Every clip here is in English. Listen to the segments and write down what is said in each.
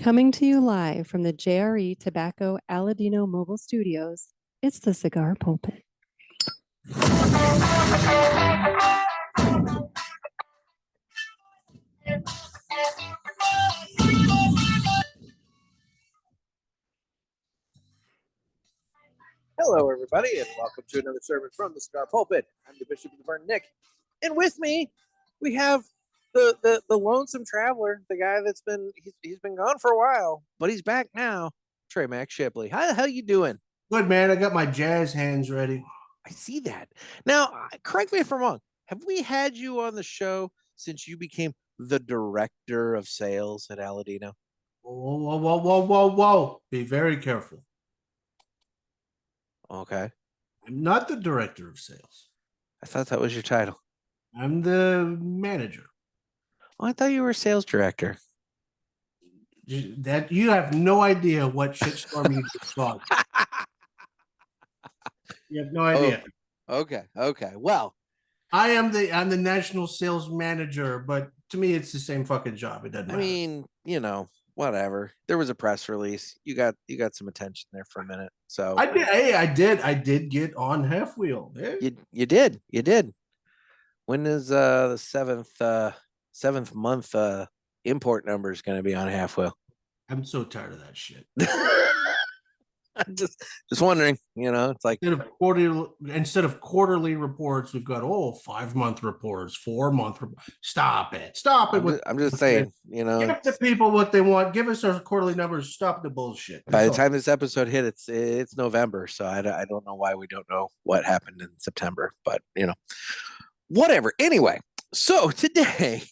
Coming to you live from the JRE Tobacco Aladino Mobile Studios, it's the Cigar Pulpit. Hello, everybody, and welcome to another sermon from the Cigar Pulpit. I'm the Bishop of the Burn, Nick, and with me we have the lonesome traveler, the guy that's he's been gone for a while, but he's back now. Trey Mac, Shipley. How the hell you doing? Good, man. I got my jazz hands ready. I see that. Now, correct me if I'm wrong. Have we had you on the show since you became the director of sales at Aladino? Whoa, whoa, whoa, whoa, whoa, whoa. Be very careful. Okay. I'm not the director of sales. I thought that was your title. I'm the manager. Oh, I thought you were a sales director. That you have no idea what shitstorm you just thought. You have no idea. Oh, okay. Well, I'm the national sales manager, but to me it's the same fucking job. It doesn't matter. I mean, whatever. There was a press release. You got some attention there for a minute. So I did. Hey, I did get on Half Wheel. Yeah. You did. When is the seventh month import number is going to be on Half Wheel? I'm so tired of that shit. I'm just wondering. It's like instead of quarterly reports, we've got 5-month reports, 4-month reports. Stop it. I'm just saying. Give the people what they want. Give us our quarterly numbers. Stop the bullshit. By the time this episode hit, it's November, so I don't know why we don't know what happened in September, but whatever. Anyway, so today.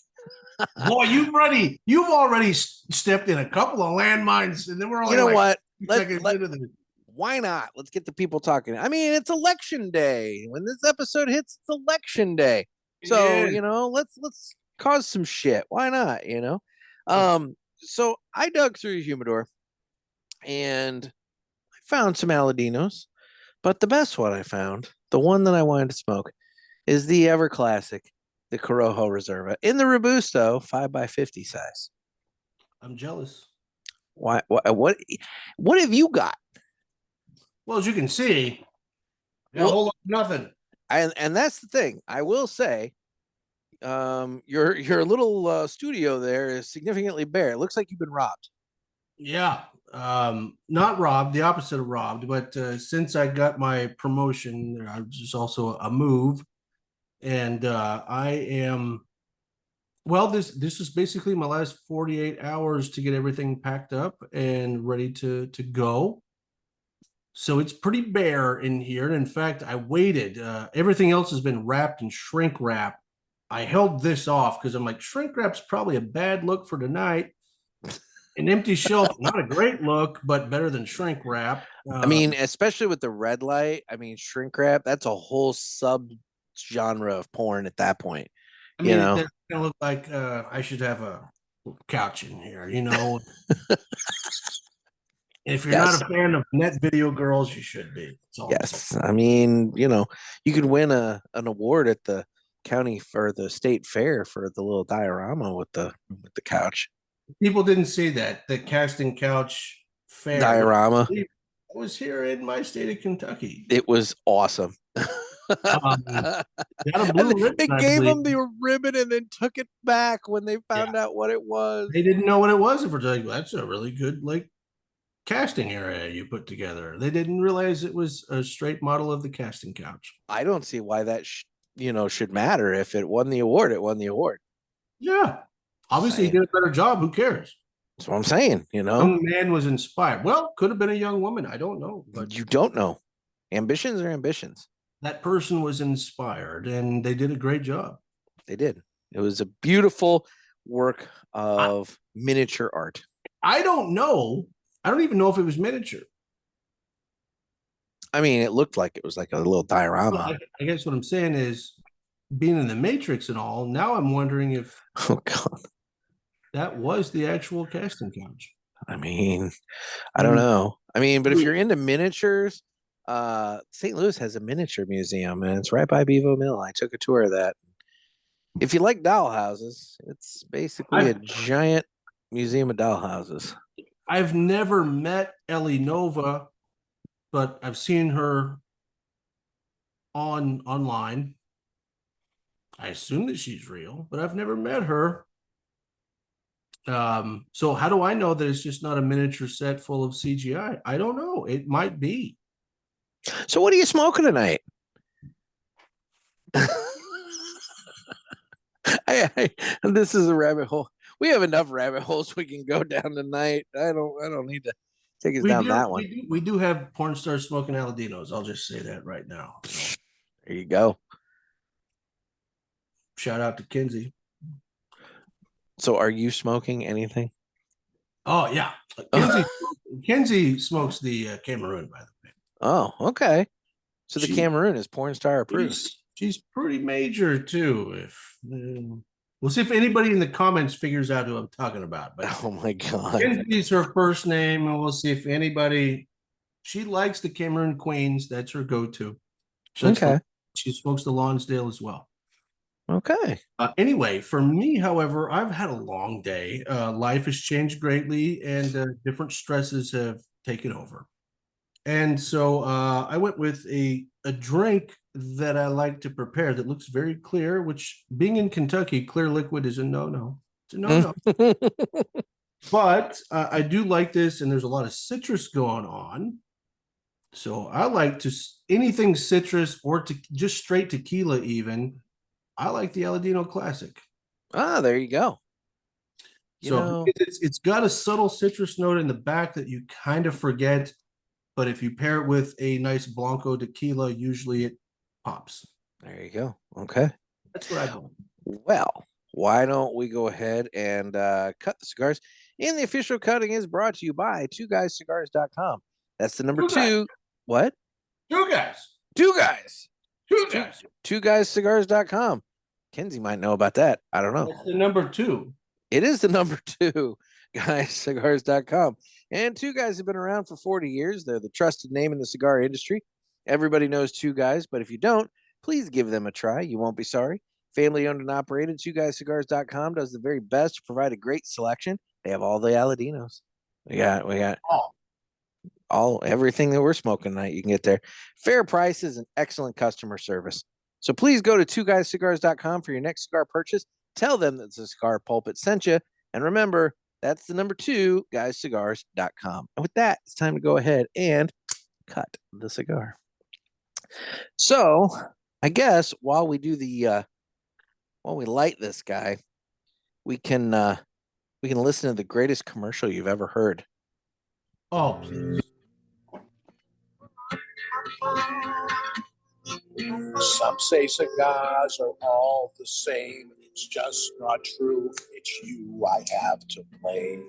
Boy, you've already stepped in a couple of landmines, and then we're only what? Why not? Let's get the people talking. I mean, it's election day. When this episode hits, it's election day. So, let's cause some shit. Why not? So I dug through the humidor and I found some Aladinos, but the best one I found, the one that I wanted to smoke, is the ever classic, the Corojo Reserva in the Robusto 5x50 size. I'm jealous. Why? What have you got? Well, as you can see, a whole lot of nothing. And that's the thing. I will say, your little studio there is significantly bare. It looks like you've been robbed. Yeah, not robbed. The opposite of robbed. But since I got my promotion, there's also a move, and I am. Well, this is basically my last 48 hours to get everything packed up and ready to go. So it's pretty bare in here. And in fact, I waited. Everything else has been wrapped in shrink wrap. I held this off because I'm like, shrink wrap's probably a bad look for tonight. An empty shelf, not a great look, but better than shrink wrap. I mean, especially with the red light. I mean, shrink wrap, that's a whole sub genre of porn at that point. I mean, it's gonna look like I should have a couch in here, If you're not a fan of net video girls, you should be. Yes, I mean, you could win an award at the county for the state fair for the little diorama with the couch. People didn't see that the casting couch fair diorama. I was here in my state of Kentucky. It was awesome. They gave them the ribbon and then took it back when they found out what it was. They didn't know what it was. If we're like, that's a really good casting area you put together. They didn't realize it was a straight model of the casting couch. I don't see why that should matter. If it won the award, it won the award. Yeah, obviously he did a better job. Who cares? That's what I'm saying. Young man was inspired. Well, could have been a young woman. I don't know. But you don't know. Ambitions are ambitions. That person was inspired, and they did a great job. They did. It was a beautiful work of miniature art. I don't know. I don't even know if it was miniature. I mean, it looked like it was like a little diorama. Well, I guess what I'm saying is, being in the Matrix and all, now I'm wondering if that was the actual casting couch. I mean, I don't know. I mean, but if you're into miniatures, St. Louis has a miniature museum, and it's right by Bevo Mill. I took a tour of that. If you like doll houses, it's basically a giant museum of doll houses. I've never met Ellie Nova, but I've seen her online. I assume that she's real, but I've never met her. So how do I know that it's just not a miniature set full of CGI? I don't know. It might be. So what are you smoking tonight? This is a rabbit hole. We have enough rabbit holes we can go down tonight. I don't need to take us down that one. We do have porn stars smoking Aladinos. I'll just say that right now. So, there you go. Shout out to Kinsey. So are you smoking anything? Oh yeah. Kinsey smokes the Cameroon, by the way. Oh, okay. So the Cameroon is porn star approved. She's pretty major too. If we'll see if anybody in the comments figures out who I'm talking about. But oh my god, Kinsey's her first name, and we'll see if anybody. She likes the Cameroon Queens. That's her go-to. Okay. She smokes the Lonsdale as well. Okay. Anyway, for me, however, I've had a long day. Life has changed greatly, and different stresses have taken over. And so I went with a drink that I like to prepare that looks very clear, which being in Kentucky, clear liquid is a no-no. It's a no-no. But I do like this, and there's a lot of citrus going on. So I like anything citrus or just straight tequila even. I like the Aladino Classic. Ah, there you go. It's got a subtle citrus note in the back that you kind of forget. But if you pair it with a nice Blanco tequila, usually it pops. There you go. Okay. That's what I want. Well, why don't we go ahead and cut the cigars? And the official cutting is brought to you by twoguyscigars.com. That's the number two. What? Two guys. Twoguyscigars.com. Kinsey might know about that. I don't know. That's the number 2. It is the number 2. Guyscigars.com. And Two Guys have been around for 40 years. They're the trusted name in the cigar industry. Everybody knows Two Guys, but if you don't, please give them a try. You won't be sorry. Family owned and operated. Twoguyscigars.com does the very best to provide a great selection. They have all the Aladinos. We got everything that we're smoking tonight. You can get there. Fair prices and excellent customer service. So please go to twoguyscigars.com for your next cigar purchase. Tell them that the Cigar Pulpit sent you. And remember, that's the number 2, guyscigars.com. And with that, it's time to go ahead and cut the cigar. So I guess while we do while we light this guy, we can listen to the greatest commercial you've ever heard. Oh, please. Some say cigars are all the same. It's just not true. It's you I have to blame.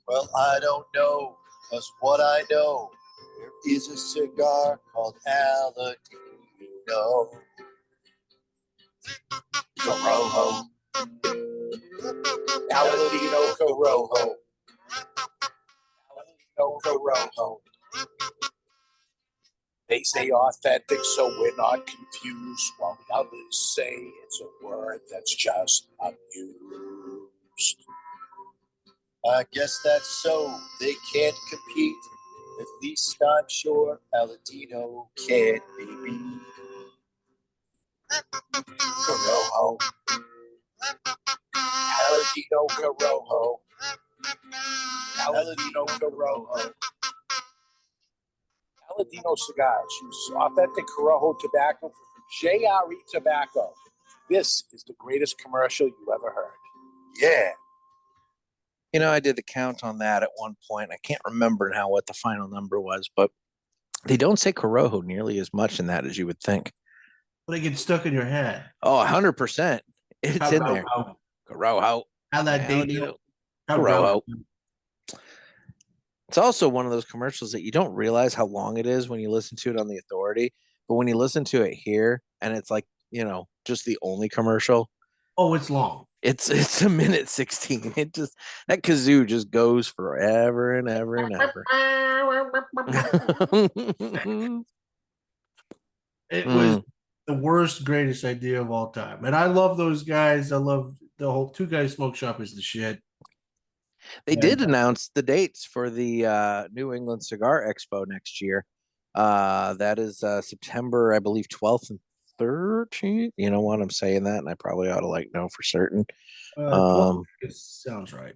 Well, I don't know, because what I know, there is a cigar called Aladino. Corojo. Aladino Corojo. Aladino Corojo. They say authentic, so we're not confused, while the others say it's a word that's just abused. I guess that's so. They can't compete. At least I'm sure Aladino can't be beat. Corojo. Aladino Corojo. Aladino Corojo. Aladino Cigars use authentic Corojo tobacco from JRE Tobacco. This is the greatest commercial you ever heard. Yeah. You know, I did the count on that at one point. I can't remember now what the final number was, but they don't say Corojo nearly as much in that as you would think. But it gets stuck in your head. Oh, 100%. It's in there. Corojo. Aladino. Corojo. It's also one of those commercials that you don't realize how long it is when you listen to it on the Authority, but when you listen to it here and it's like, you know, just the only commercial. Oh, it's long. It's a minute 16. It just, that kazoo just goes forever and ever and ever. It was the worst, greatest idea of all time. And I love those guys. I love the whole Two Guys Smoke Shop is the shit. They did announce the dates for the New England Cigar Expo next year. That is September, I believe, 12th and 13th. You know what? I'm saying that, and I probably ought to know for certain. 12 sounds right.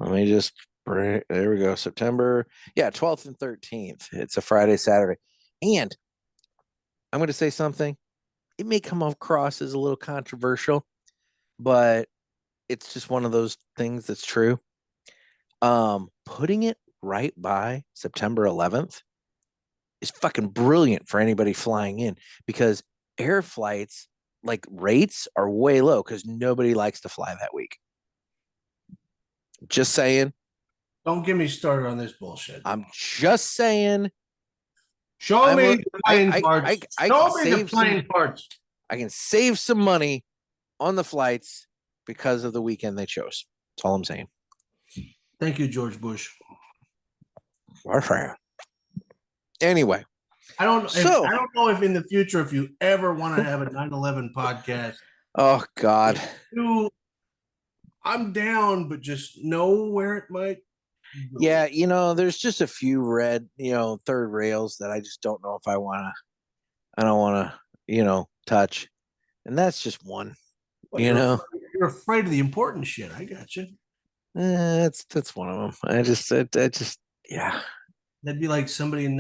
Let me just bring, there we go. September, 12th and 13th. It's a Friday, Saturday. And I'm going to say something. It may come across as a little controversial, but it's just one of those things that's true. Putting it right by September 11th is fucking brilliant for anybody flying in, because air flights rates are way low because nobody likes to fly that week. Just saying. Don't get me started on this bullshit. I'm just saying. Show me the plane parts. Show me the plane parts. I can save some money on the flights because of the weekend they chose. That's all I'm saying. Thank you, George Bush. Anyway, I don't know if in the future, if you ever want to have a 9/11 podcast. Oh God. I'm down, but just know where it might go. Yeah, there's just a few red, third rails that I just don't know if I don't want to, touch. And that's just one. Well, you're afraid of the important shit. I got you. That's one of them. I just yeah. That'd be like somebody in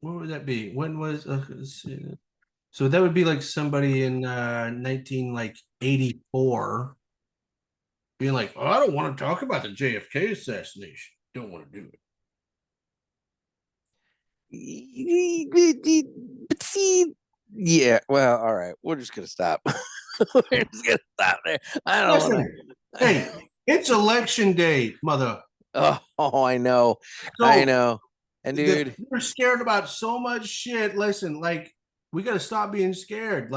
what would that be? When was so that would be like somebody in 1984 being like, oh, I don't want to talk about the JFK assassination. Don't want to do it. But see, yeah, well, all right. We're just gonna stop. We're just gonna stop there. I don't know. Hey, it's election day, mother. Oh, I know. So, I know. And dude, we're scared about so much shit. Listen, we got to stop being scared.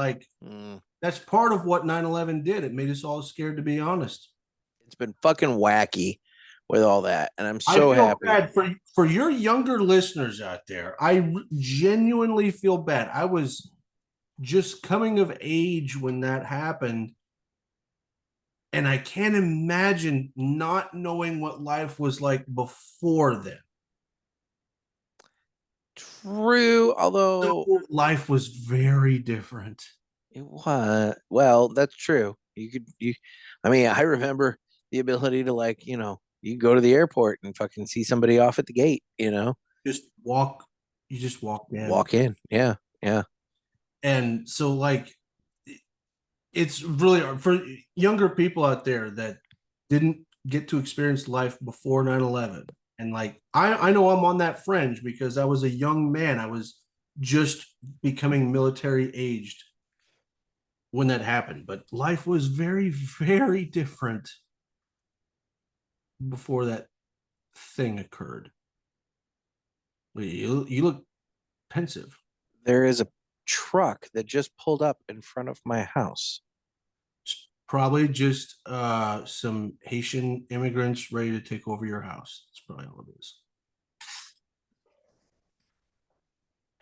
That's part of what 9/11 did. It made us all scared, to be honest. It's been fucking wacky with all that, and I'm so happy. Bad for your younger listeners out there. I genuinely feel bad. I was just coming of age when that happened, and I can't imagine not knowing what life was like before then. True, although life was very different. It was. Well, that's true. I remember the ability to you go to the airport and fucking see somebody off at the gate, You just walk in. Walk in. Yeah. Yeah. And so it's really for younger people out there that didn't get to experience life before 9/11. And I know I'm on that fringe because I was a young man. I was just becoming military aged when that happened. But life was very, very different before that thing occurred. You look pensive. There is a truck that just pulled up in front of my house. It's probably just some Haitian immigrants ready to take over your house. That's probably all it is.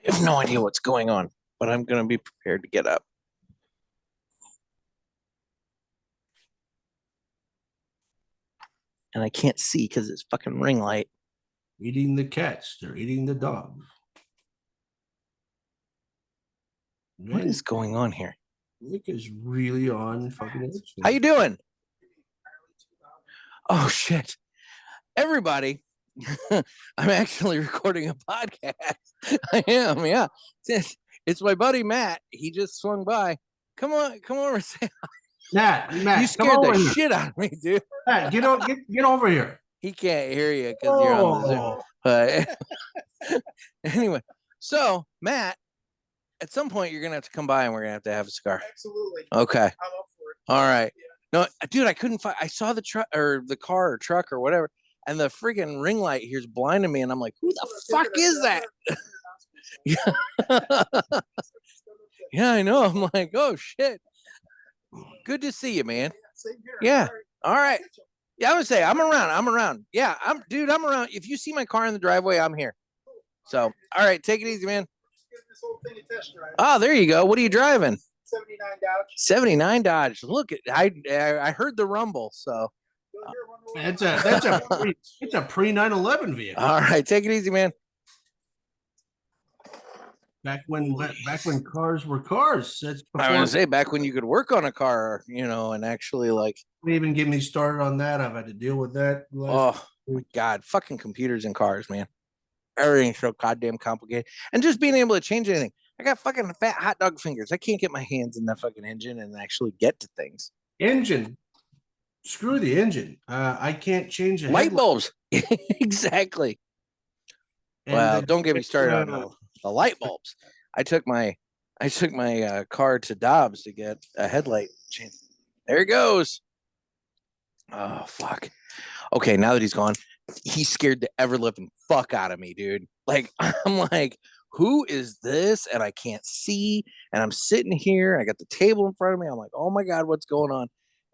I have no idea what's going on, but I'm going to be prepared to get up. And I can't see because it's fucking ring light. Eating the cats. They're eating the dogs. What is going on here? Nick is really on fucking. How you doing? Oh shit! Everybody, I'm actually recording a podcast. I am, yeah. It's my buddy Matt. He just swung by. Come on, come over. Matt, you scared the shit out of me, dude. Matt, get over here. He can't hear you because you're on the Zoom. But anyway, so Matt, at some point you're gonna have to come by and we're gonna have a cigar. Absolutely. Okay. I'm up for it. All right. Yeah. No, dude, I couldn't find. I saw the truck or the car or truck or whatever, and the freaking ring light here's blinding me, and I'm like, "Who the fuck is that?" Yeah. Yeah, I know. I'm like, "Oh shit." Good to see you, man. Same here. Yeah. All right. Yeah, I would say I'm around. Yeah, I'm around. If you see my car in the driveway, I'm here. So, all right, take it easy, man. Give this whole thing a test drive. Oh, there you go. What are you driving? 79 Dodge. 79 Dodge. Look, I heard the rumble. So, That's it's a pre 9/11 vehicle. All right, take it easy, man. Back when cars were cars. That's I was before. gonna say back when you could work on a car, and actually like. Don't even get me started on that. I've had to deal with that. Oh my God, fucking computers and cars, man. Everything's so goddamn complicated. And just being able to change anything. I got fucking fat hot dog fingers. I can't get my hands in that fucking engine and actually get to things. Engine. Screw the engine. I can't change a light bulbs. Exactly. And well, don't get me started on the light bulbs. I took my car to Dobbs to get a headlight change. There it goes. Oh fuck. Okay, now that he's gone, he scared the ever living fuck out of me, dude. Like I'm like, who is this? And I can't see. And I'm sitting here. I got the table in front of me. I'm like, oh my God, what's going on?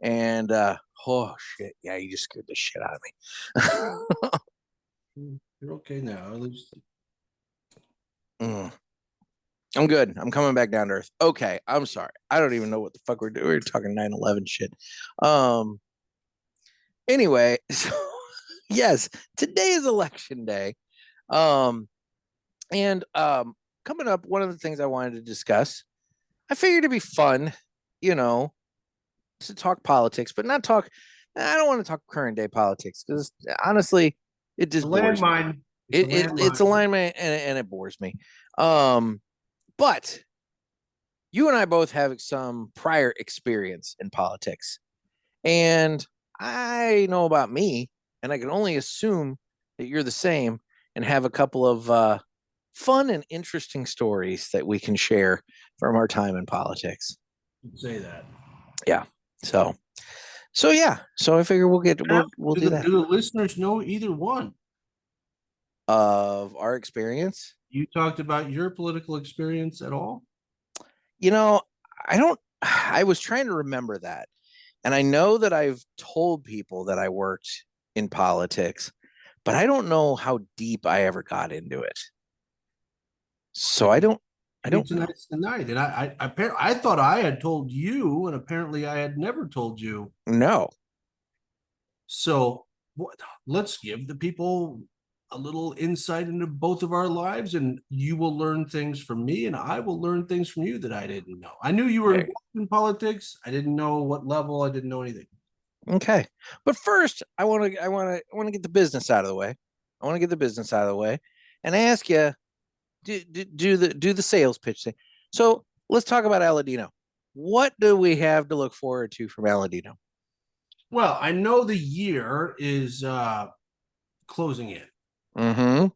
And oh shit, yeah, you just scared the shit out of me. You're okay now, at least. I'm good. I'm coming back down to earth. Okay, I'm sorry. I don't even know what the fuck we're doing. We're talking 9/11 shit. Anyway, so yes, today is election day. And coming up, one of the things I wanted to discuss, I figured it'd be fun, to talk politics, but not talk. I don't want to talk current day politics because honestly, it just bores me. It's a landmine and it bores me. But you and I both have some prior experience in politics, and I know about me, and I can only assume that you're the same and have a couple of fun and interesting stories that we can share from our time in politics. You'd say that. Yeah. So yeah. So I figure we'll do that. Do the listeners know either one of our experience? You talked about your political experience at all? I was trying to remember that. And I know that I've told people that I worked in politics, but I don't know how deep I ever got into it. So I don't tonight's the night. And I thought I had told you, and apparently I had never told you. No. So let's give the people a little insight into both of our lives, and you will learn things from me, and I will learn things from you that I didn't know. I knew you were involved in politics. I didn't know what level. I didn't know anything. Okay, but first, I want to get the business out of the way. And ask you, do the sales pitch thing. So let's talk about Aladino. What do we have to look forward to from Aladino? Well, I know the year is closing in. Mm-hmm.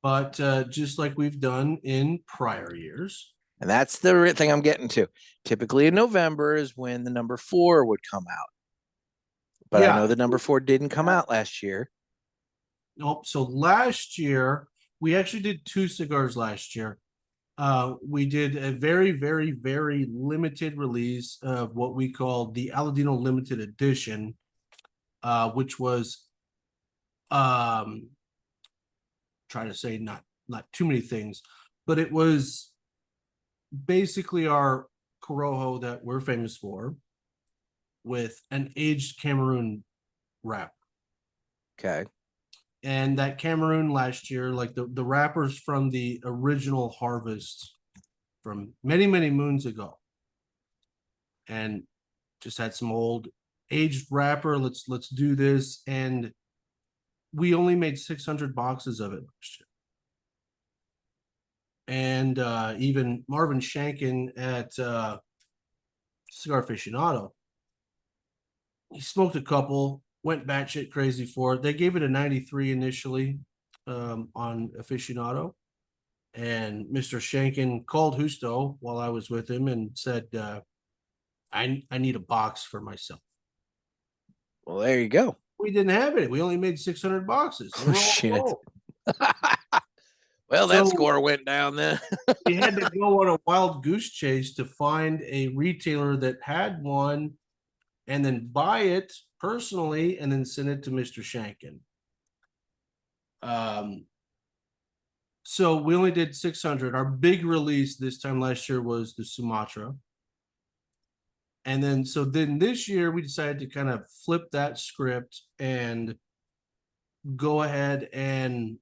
But just like we've done in prior years. And that's the thing I'm getting to. Typically in November is when the number 4 would come out. But yeah. I know the number 4 didn't come out last year. Nope. So last year, we actually did 2 cigars last year. We did a very, very, very limited release of what we call the Aladino Limited Edition, which was try to say not too many things, but it was basically our Corojo that we're famous for with an aged Cameroon wrap. Okay. And that Cameroon last year, like the wrappers from the original harvest from many, many moons ago, and just had some old aged wrapper. Let's do this. And we only made 600 boxes of it last year. And even Marvin Shankin at Cigar Aficionado, he smoked a couple, went batshit crazy for it. They gave it a 93 initially on Aficionado. And Mr. Shankin called Justo while I was with him and said, I need a box for myself. Well, there you go. We didn't have it. We only made 600 boxes. Oh, shit. Well, that score went down then. We had to go on a wild goose chase to find a retailer that had one and then buy it personally and then send it to Mr. Shankin. So we only did 600. Our big release this time last year was the Sumatra. And then, so then this year we decided to kind of flip that script and go ahead, and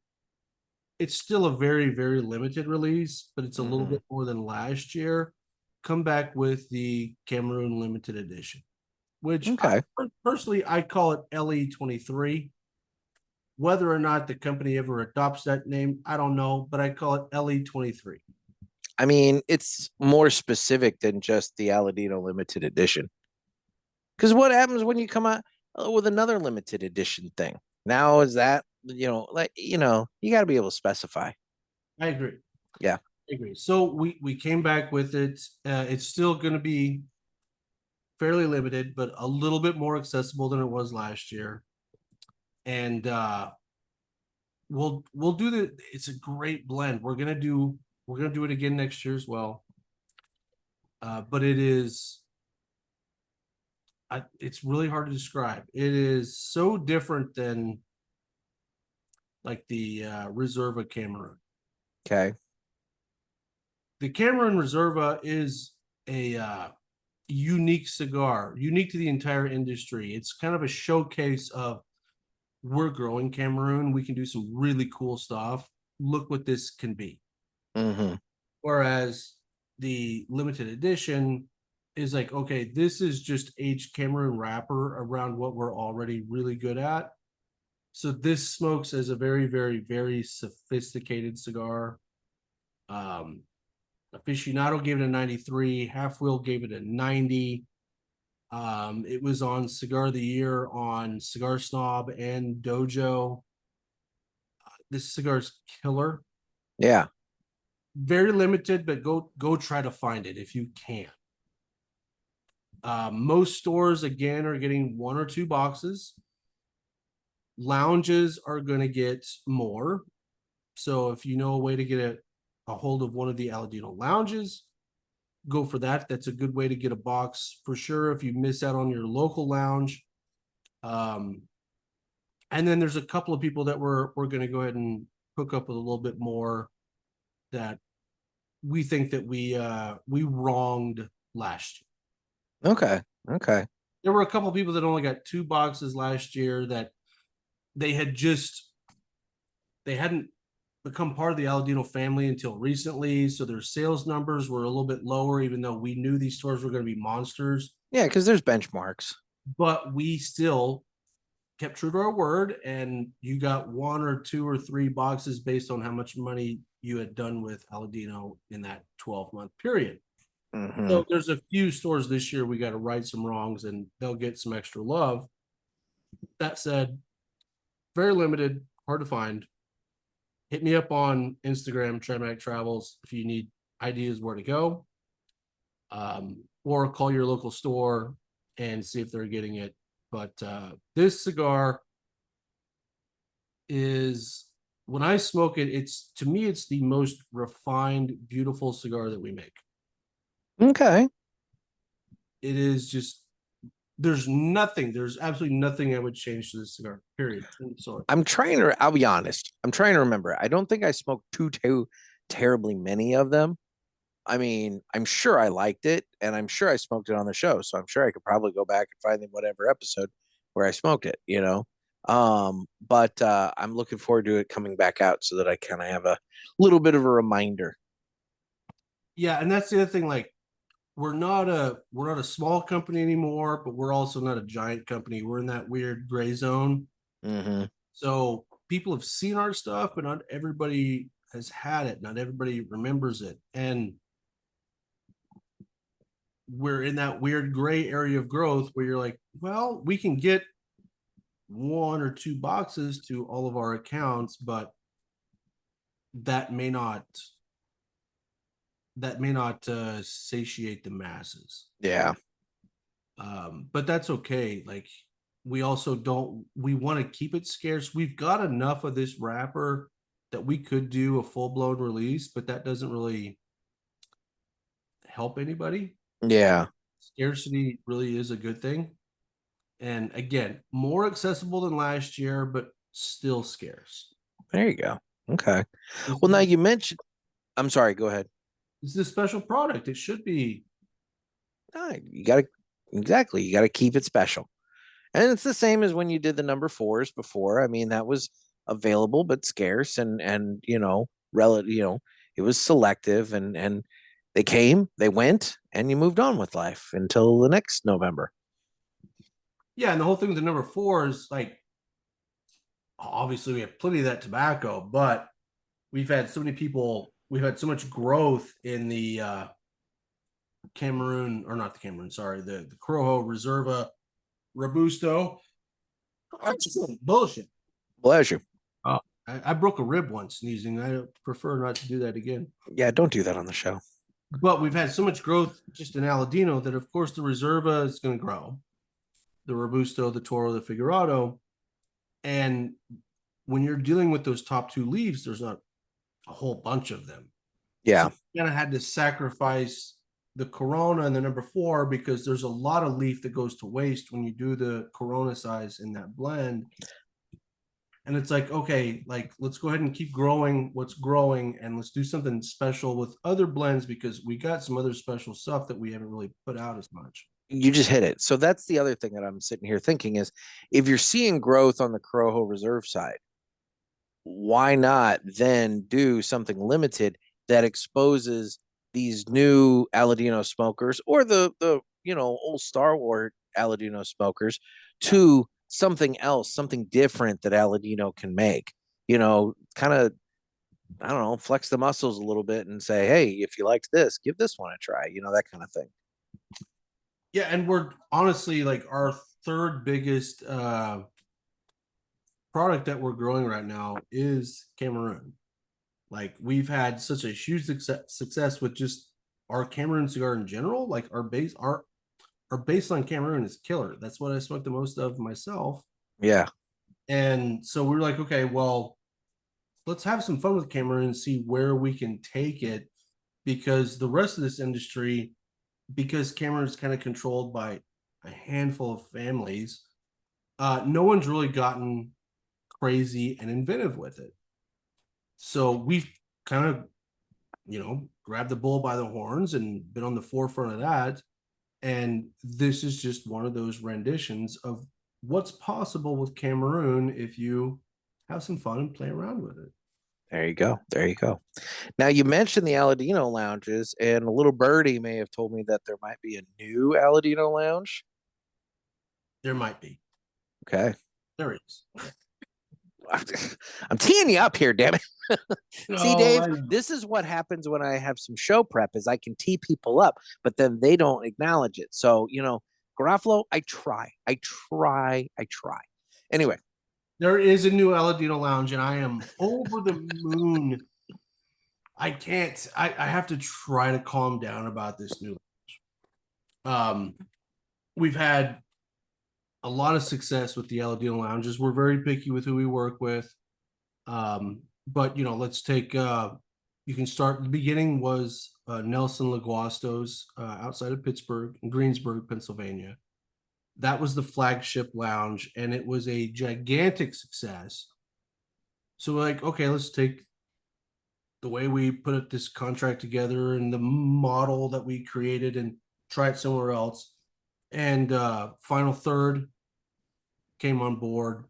it's still a very, very limited release, but it's a little bit more than last year. Come back with the Cameroon Limited Edition, which personally, I call it LE23. Whether or not the company ever adopts that name, I don't know, but I call it LE23. I mean, it's more specific than just the Aladino Limited Edition. Because what happens when you come out with another limited edition thing? Now is that, you got to be able to specify. I agree. Yeah. I agree. So we came back with it. It's still going to be fairly limited, but a little bit more accessible than it was last year. And we'll do it's a great blend. We're gonna do it again next year as well. But it's really hard to describe. It is so different than like the Reserva Cameroon. Okay. The Cameroon Reserva is a unique cigar, unique to the entire industry. It's kind of a showcase of, we're growing Cameroon. We can do some really cool stuff. Look what this can be. Whereas the limited edition is like, okay, this is just aged Cameroon wrapper around what we're already really good at. So this smokes as a very, very, very sophisticated cigar. Aficionado gave it a 93. Half Wheel gave it a 90. It was on Cigar of the Year on Cigar Snob and Dojo. This cigar's killer. Yeah. Very limited, but go try to find it if you can. Most stores, again, are getting 1 or 2 boxes. Lounges are going to get more. So if you know a way to get a hold of one of the Aladino lounges, go for that. That's a good way to get a box for sure if you miss out on your local lounge. And then there's a couple of people that we're going to go ahead and hook up with a little bit more that we think that we wronged last year. Okay. There were a couple of people that only got 2 boxes last year that they hadn't become part of the Aladino family until recently, so their sales numbers were a little bit lower, even though we knew these stores were going to be monsters. Yeah, because there's benchmarks. But we still kept true to our word, and you got 1 or 2 or 3 boxes based on how much money you had done with Aladino in that 12-month period. So there's a few stores this year we got to right some wrongs, and they'll get some extra love. That said, very limited, hard to find. Hit me up on Instagram, Trey Mac Travels, if you need ideas where to go, or call your local store and see if they're getting it. But this cigar is, when I smoke it, to me, it's the most refined, beautiful cigar that we make. Okay. It is just, there's absolutely nothing I would change to this cigar, period. Sorry. I'll be honest. I'm trying to remember. I don't think I smoked too terribly many of them. I mean, I'm sure I liked it, and I'm sure I smoked it on the show. So I'm sure I could probably go back and find whatever episode where I smoked it, But I'm looking forward to it coming back out so that I kind of have a little bit of a reminder. Yeah, and that's the other thing. Like, we're not a small company anymore, but we're also not a giant company. We're in that weird gray zone. So people have seen our stuff, but not everybody has had it. Not everybody remembers it. And we're in that weird gray area of growth where you're like, well, we can get 1 or 2 boxes to all of our accounts, but that may not satiate the masses. Yeah. But that's okay. Like, we also we want to keep it scarce. We've got enough of this wrapper that we could do a full-blown release, but that doesn't really help anybody. Yeah. Scarcity really is a good thing. And again, more accessible than last year, but still scarce. There you go. Okay. Well, now you mentioned, I'm sorry, go ahead. This is a special product. It should be. You got to Exactly. You got to keep it special. And it's the same as when you did the number 4s before. I mean, that was available but scarce, and relative, it was selective, and they came, they went, and you moved on with life until the next November. Yeah, and the whole thing with the number 4 is like, obviously we have plenty of that tobacco, but we've had so much growth in the Cameroon, or not the Cameroon, sorry, the Corojo Reserva Robusto. Bullshit. Bless you. I broke a rib once sneezing. I prefer not to do that again. Yeah, don't do that on the show. But we've had so much growth just in Aladino that, of course, the Reserva is going to grow. The Robusto, the Toro, the Figurado. And when you're dealing with those top 2 leaves, there's not a whole bunch of them. Yeah. So you kind of had to sacrifice the Corona and the number 4 because there's a lot of leaf that goes to waste when you do the Corona size in that blend. And it's like, okay, like, let's go ahead and keep growing what's growing, and let's do something special with other blends because we got some other special stuff that we haven't really put out as much. You just hit it. So that's the other thing that I'm sitting here thinking is, if you're seeing growth on the Corojo Reserve side, why not then do something limited that exposes these new Aladino smokers, or the old Star Wars Aladino smokers, to something else, something different that Aladino can make, kind of, I don't know, flex the muscles a little bit and say, hey, if you liked this, give this one a try, that kind of thing. Yeah, and we're honestly, like, our third biggest product that we're growing right now is Cameroon. Like, we've had such a huge success with just our Cameroon cigar in general. Like, our baseline Cameroon is killer. That's what I smoke the most of myself. Yeah. And so we were like, okay, well, let's have some fun with Cameroon and see where we can take it, because the rest of this industry, because Cameroon is kind of controlled by a handful of families, no one's really gotten crazy and inventive with it. So we've kind of, grabbed the bull by the horns and been on the forefront of that. And this is just one of those renditions of what's possible with Cameroon if you have some fun and play around with it. There you go. There you go. Now, you mentioned the Aladino lounges, and a little birdie may have told me that there might be a new Aladino lounge. There might be. Okay. There is. I'm teeing you up here, damn it. See, Dave, I this is what happens when I have some show prep, is I can tee people up, but then they don't acknowledge it. So, Garofalo, I try. Anyway. There is a new Aladino lounge, and I am over the moon. I have to try to calm down about this new lounge. We've had a lot of success with the Aladino lounges. We're very picky with who we work with. But let's take you can start. The beginning was Nelson Laguasto's outside of Pittsburgh, in Greensburg, Pennsylvania. That was the flagship lounge, and it was a gigantic success. So we're like, okay, let's take the way we put this contract together and the model that we created and try it somewhere else. And Final Third came on board,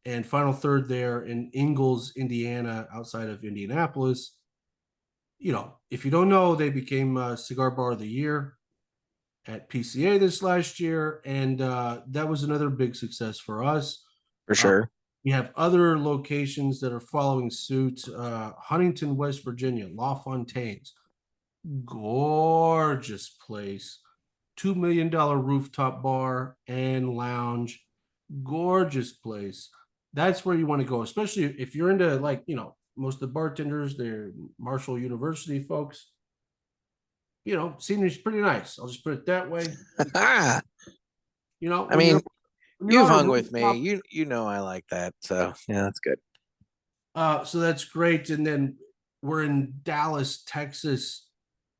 and Final Third there in Ingalls, Indiana, outside of Indianapolis. If you don't know, they became Cigar Bar of the Year at PCA this last year, and that was another big success for us. For sure. We have other locations that are following suit. Huntington, West Virginia, La Fontaine's, gorgeous place, $2 million rooftop bar and lounge, gorgeous place. That's where you want to go, especially if you're into, most of the bartenders, they're Marshall University folks. Scenery's pretty nice. I'll just put it that way. I When mean, you've hung with rooftop, me. You know I like that. So yeah, that's good. So that's great. And then we're in Dallas, Texas,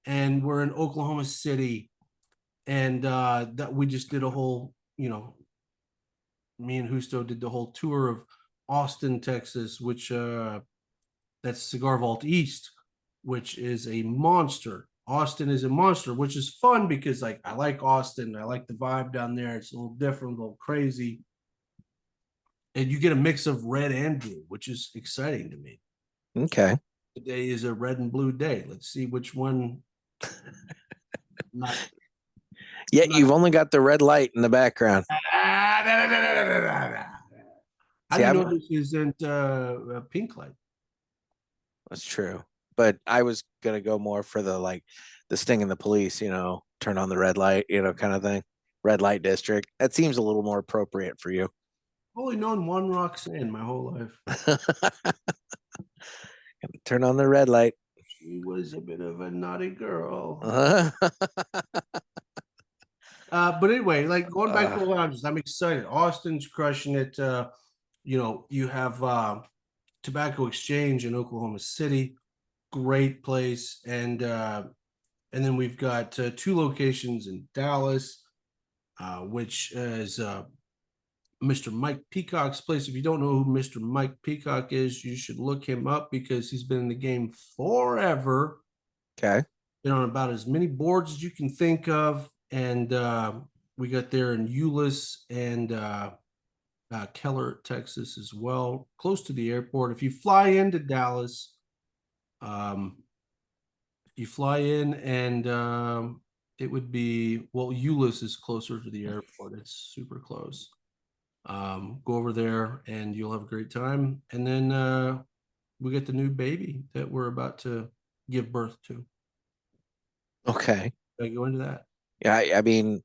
and we're in Oklahoma City. And that we just did a whole, me and Justo did the whole tour of Austin, Texas, which that's Cigar Vault East, which is a monster Austin is a monster, which is fun because like I like Austin. I like the vibe down there. It's a little different, a little crazy. And you get a mix of red and blue, which is exciting to me. Okay. Today is a red and blue day. Let's see which one. Yet you've only got the red light in the background. How do you know this isn't a pink light? That's true. But I was gonna go more for the sting and the police, turn on the red light, kind of thing. Red light district. That seems a little more appropriate for you. I've only known one Roxanne my whole life. Turn on the red light. She was a bit of a naughty girl. But anyway, like going back to the lounges, I'm excited. Austin's crushing it. You have Tobacco Exchange in Oklahoma City, great place, and then we've got 2 locations in Dallas, which is Mr. Mike Peacock's place. If you don't know who Mr. Mike Peacock is, you should look him up because he's been in the game forever. Okay. Been on about as many boards as you can think of. And we got there in Euless and Keller, Texas as well, close to the airport. If you fly into Dallas, you fly in and it would be, Euless is closer to the airport. It's super close. Go over there and you'll have a great time. And then we get the new baby that we're about to give birth to. Okay. I go into that. Yeah, I mean,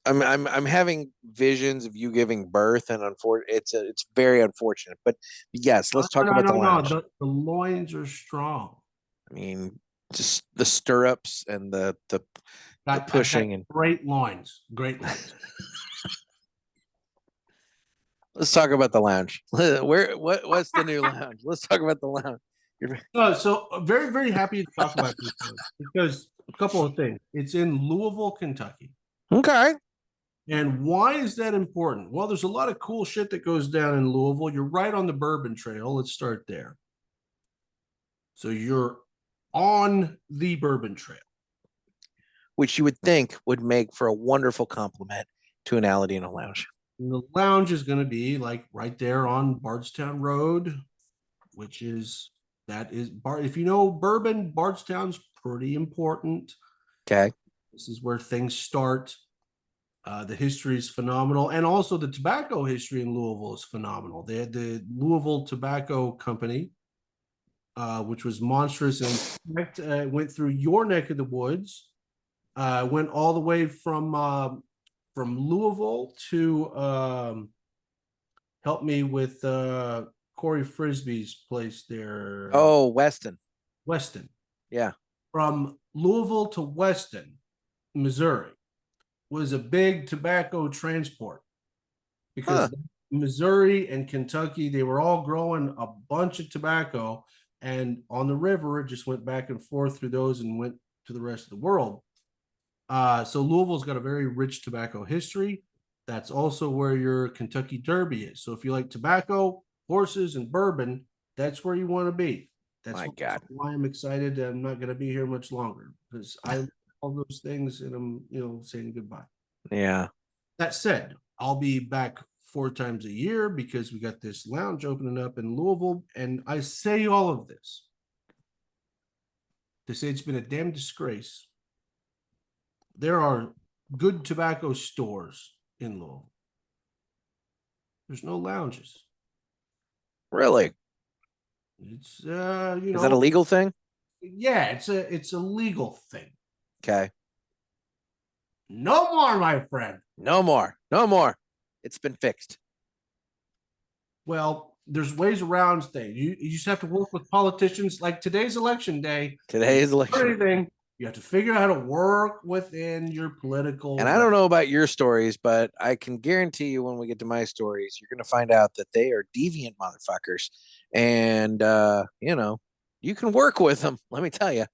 I'm having visions of you giving birth, and it's very unfortunate. But yes, let's talk about the lounge. The loins are strong. I mean, just the stirrups and the pushing and great loins. Great loins. Let's talk about the lounge. What's the new lounge? Let's talk about the lounge. So very, very happy to talk about this because a couple of things. It's in Louisville, Kentucky. Okay. And why is that important? Well, there's a lot of cool shit that goes down in Louisville. You're right on the Bourbon Trail. Let's start there. So you're on the Bourbon Trail, which you would think would make for a wonderful complement to an Aladino lounge. And the lounge is going to be like right there on Bardstown Road, which is if you know Bourbon, Bardstown's pretty important. Okay. This is where things start. The history is phenomenal. And also the tobacco history in Louisville is phenomenal. They had the Louisville Tobacco Company, which was monstrous. And in fact, went through your neck of the woods, went all the way from Louisville to help me with Corey Frisbee's place there. Oh, Weston. Weston. Yeah. From Louisville to Weston, Missouri, was a big tobacco transport because Missouri and Kentucky, they were all growing a bunch of tobacco, and on the river, it just went back and forth through those and went to the rest of the world. So Louisville's got a very rich tobacco history. That's also where your Kentucky Derby is. So if you like tobacco, horses, and bourbon, that's where you want to be. That's why I'm excited. I'm not going to be here much longer because I love all those things, and I'm saying goodbye. Yeah. That said, I'll be back 4 times a year because we got this lounge opening up in Louisville, and I say all of this to say it's been a damn disgrace. There are good tobacco stores in Louisville. There's no lounges. Really? It's is that a legal thing? Yeah, it's a legal thing. Okay. No more, my friend. No more. No more. It's been fixed. Well, there's ways around things. You just have to work with politicians. Like today's election day. Anything. You have to figure out how to work within your political. And I don't know about your stories, but I can guarantee you when we get to my stories, you're going to find out that they are deviant motherfuckers. And, you can work with them. Let me tell you.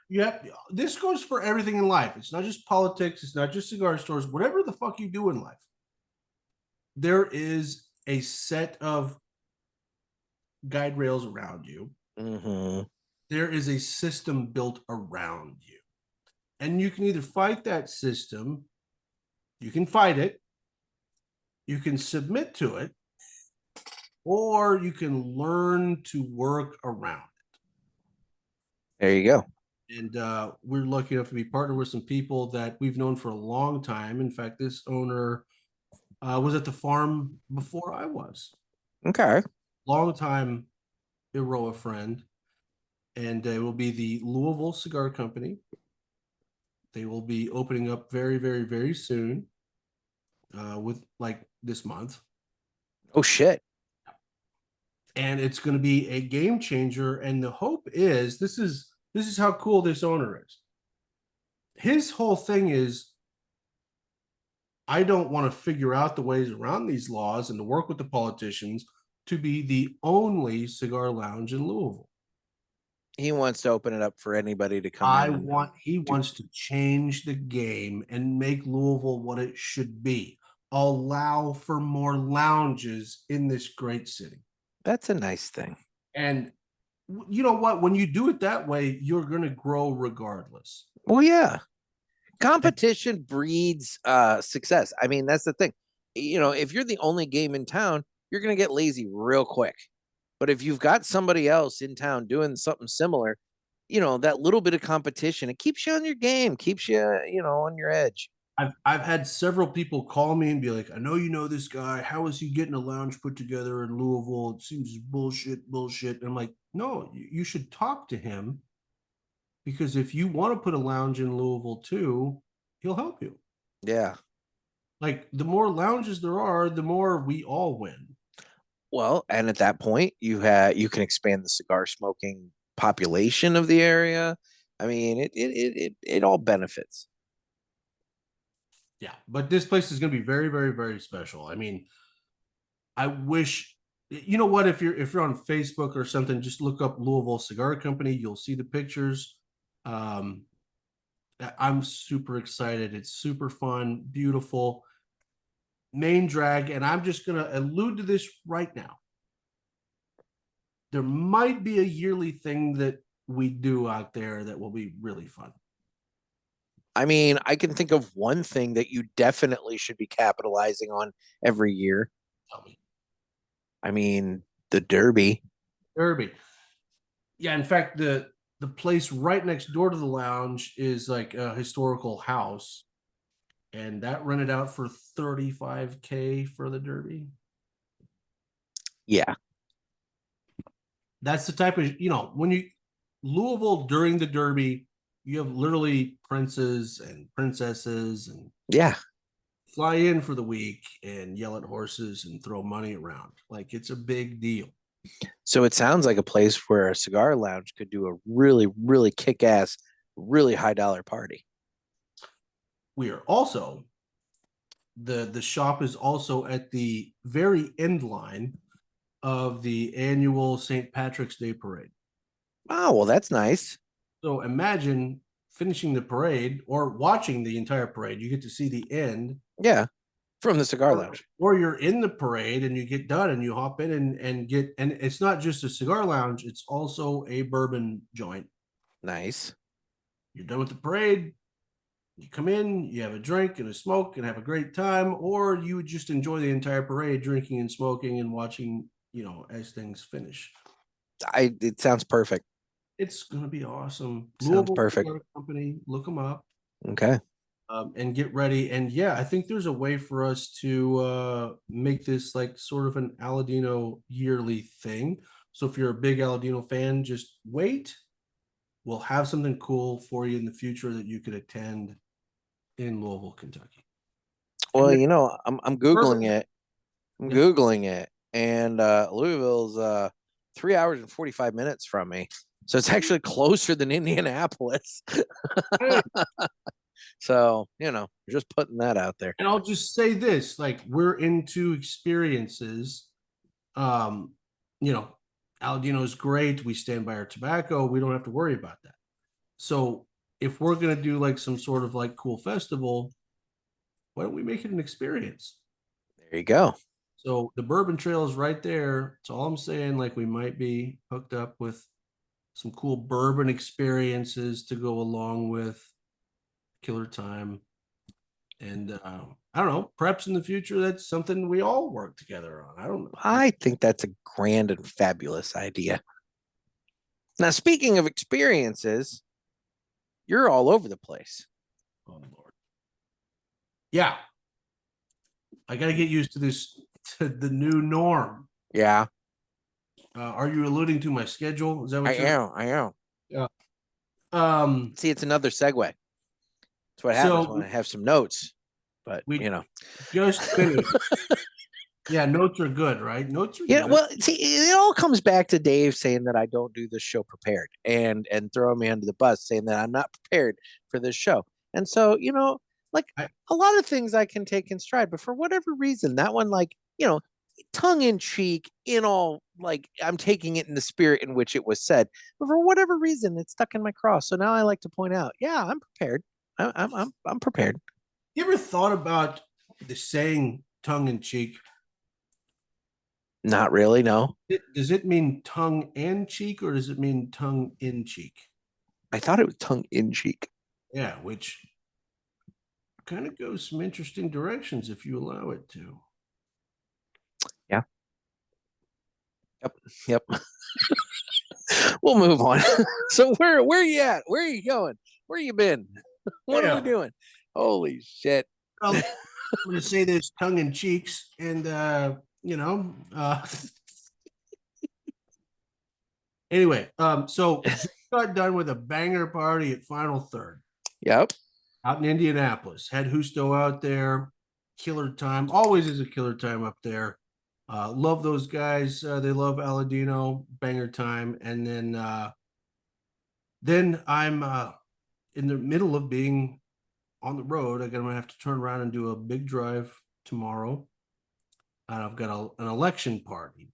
Yeah, this goes for everything in life. It's not just politics. It's not just cigar stores. Whatever the fuck you do in life, there is a set of guide rails around you. Mm-hmm. There is a system built around you. And you can either fight that system, you can fight it, you can submit to it, or you can learn to work around it. There you go. And we're lucky enough to be partnered with some people that we've known for a long time. In fact, this owner was at the farm before I was. Okay. Long time Iroa friend. And it will be the Louisville Cigar Company. They will be opening up very, very, very soon with like this month. Oh, shit. And it's going to be a game changer. And the hope is this is how cool this owner is. His whole thing is, I don't want to figure out the ways around these laws and to work with the politicians to be the only cigar lounge in Louisville. He wants to open it up for anybody to come in. He wants to change the game and make Louisville what it should be. Allow for more lounges in this great city. That's a nice thing. And you know what? When you do it that way, you're going to grow regardless. Well, yeah. Competition breeds success. I mean, that's the thing. You know, if you're the only game in town, you're going to get lazy real quick. But if you've got somebody else in town doing something similar, you know, that little bit of competition, it keeps you on your game, keeps you, you know, on your edge. I've had several people call me and be like, I know you know this guy. How is he getting a lounge put together in Louisville? It seems bullshit. And I'm like, no, you should talk to him, because if you want to put a lounge in Louisville too, he'll help you. Yeah. Like, the more lounges there are, the more we all win. Well, and at that point, you can expand the cigar smoking population of the area. I mean, it all benefits. Yeah, but this place is going to be very, very, very special. I mean, I wish, you know what, if you're on Facebook or something, just look up Louisville Cigar Company. You'll see the pictures. I'm super excited. It's super fun, beautiful. Main drag, and I'm just going to allude to this right now. There might be a yearly thing that we do out there that will be really fun. I mean, I can think of one thing that you definitely should be capitalizing on every year. Tell me. I mean, the Derby. Yeah, in fact, the place right next door to the lounge is like a historical house, and that rented out for $35,000 for the Derby. Yeah. That's the type of, you know, when you Louisville during the Derby, you have literally princes and princesses and Yeah. fly in for the week and yell at horses and throw money around. Like, it's a big deal. So it sounds like a place where a cigar lounge could do a really, really kick-ass, really high-dollar party. We are also, the shop is also at the very end line of the annual St. Patrick's Day parade. Oh, well, that's nice. So imagine finishing the parade or watching the entire parade. You get to see the end. Yeah, from the cigar lounge. Or you're in the parade and you get done and you hop in and get, and it's not just a cigar lounge, it's also a bourbon joint. Nice. You're done with the parade, you come in, you have a drink and a smoke and have a great time, or you would just enjoy the entire parade, drinking and smoking and watching, you know, as things finish. It sounds perfect. It's gonna be awesome. Sounds Louisville perfect. Cigar Company, look them up. Okay. And get ready. And yeah, I think there's a way for us to make this like sort of an Aladino yearly thing. So if you're a big Aladino fan, just wait. We'll have something cool for you in the future that you could attend in Louisville, Kentucky. Well, you know, I'm Googling it. I'm Googling it. And Louisville's 3 hours and 45 minutes from me. So it's actually closer than Indianapolis. So, you know, just putting that out there. And I'll just say this, like, we're into experiences. You know, Aladino is great. We stand by our tobacco. We don't have to worry about that. So if we're going to do like some sort of like cool festival, why don't we make it an experience? There you go. So the Bourbon Trail is right there. That's all I'm saying. Like, we might be hooked up with some cool bourbon experiences to go along with Killer Time. And I don't know, perhaps in the future, that's something we all work together on. I don't know. I think that's a grand and fabulous idea. Now, speaking of experiences, you're all over the place. Oh, Lord. Yeah. I got to get used to this, to the new norm. Yeah, Are you alluding to my schedule? Is that what I am. Yeah. See, it's another segue. That's what happens So when I have some notes. But we just finished. Yeah, notes are good, right? Notes are good. Well, see, it all comes back to Dave saying that I don't do this show prepared and throwing me under the bus, saying that I'm not prepared for this show. And so, like a lot of things I can take in stride, but for whatever reason, that one, like, tongue in cheek, in all, like, I'm taking it in the spirit in which it was said, but for whatever reason, it's stuck in my craw. So now I like to point out, yeah, I'm prepared. I'm prepared. You ever thought about the saying tongue in cheek? Not really, no. Does it mean tongue and cheek, or does it mean tongue in cheek? I thought it was tongue in cheek. Yeah, which kind of goes some interesting directions if you allow it to. Yeah. Yep. We'll move on. So where are you at? Where are you going? Where you been? What are we doing? Holy shit. Well, I'm going to say this tongue in cheeks, and anyway, so got done with a banger party at Final Third. Yep. Out in Indianapolis. Had Husto out there. Killer time. Always is a killer time up there. Love those guys. They love Aladino. Banger time. And then I'm in the middle of being on the road. I'm going to have to turn around and do a big drive tomorrow. I've got an election party.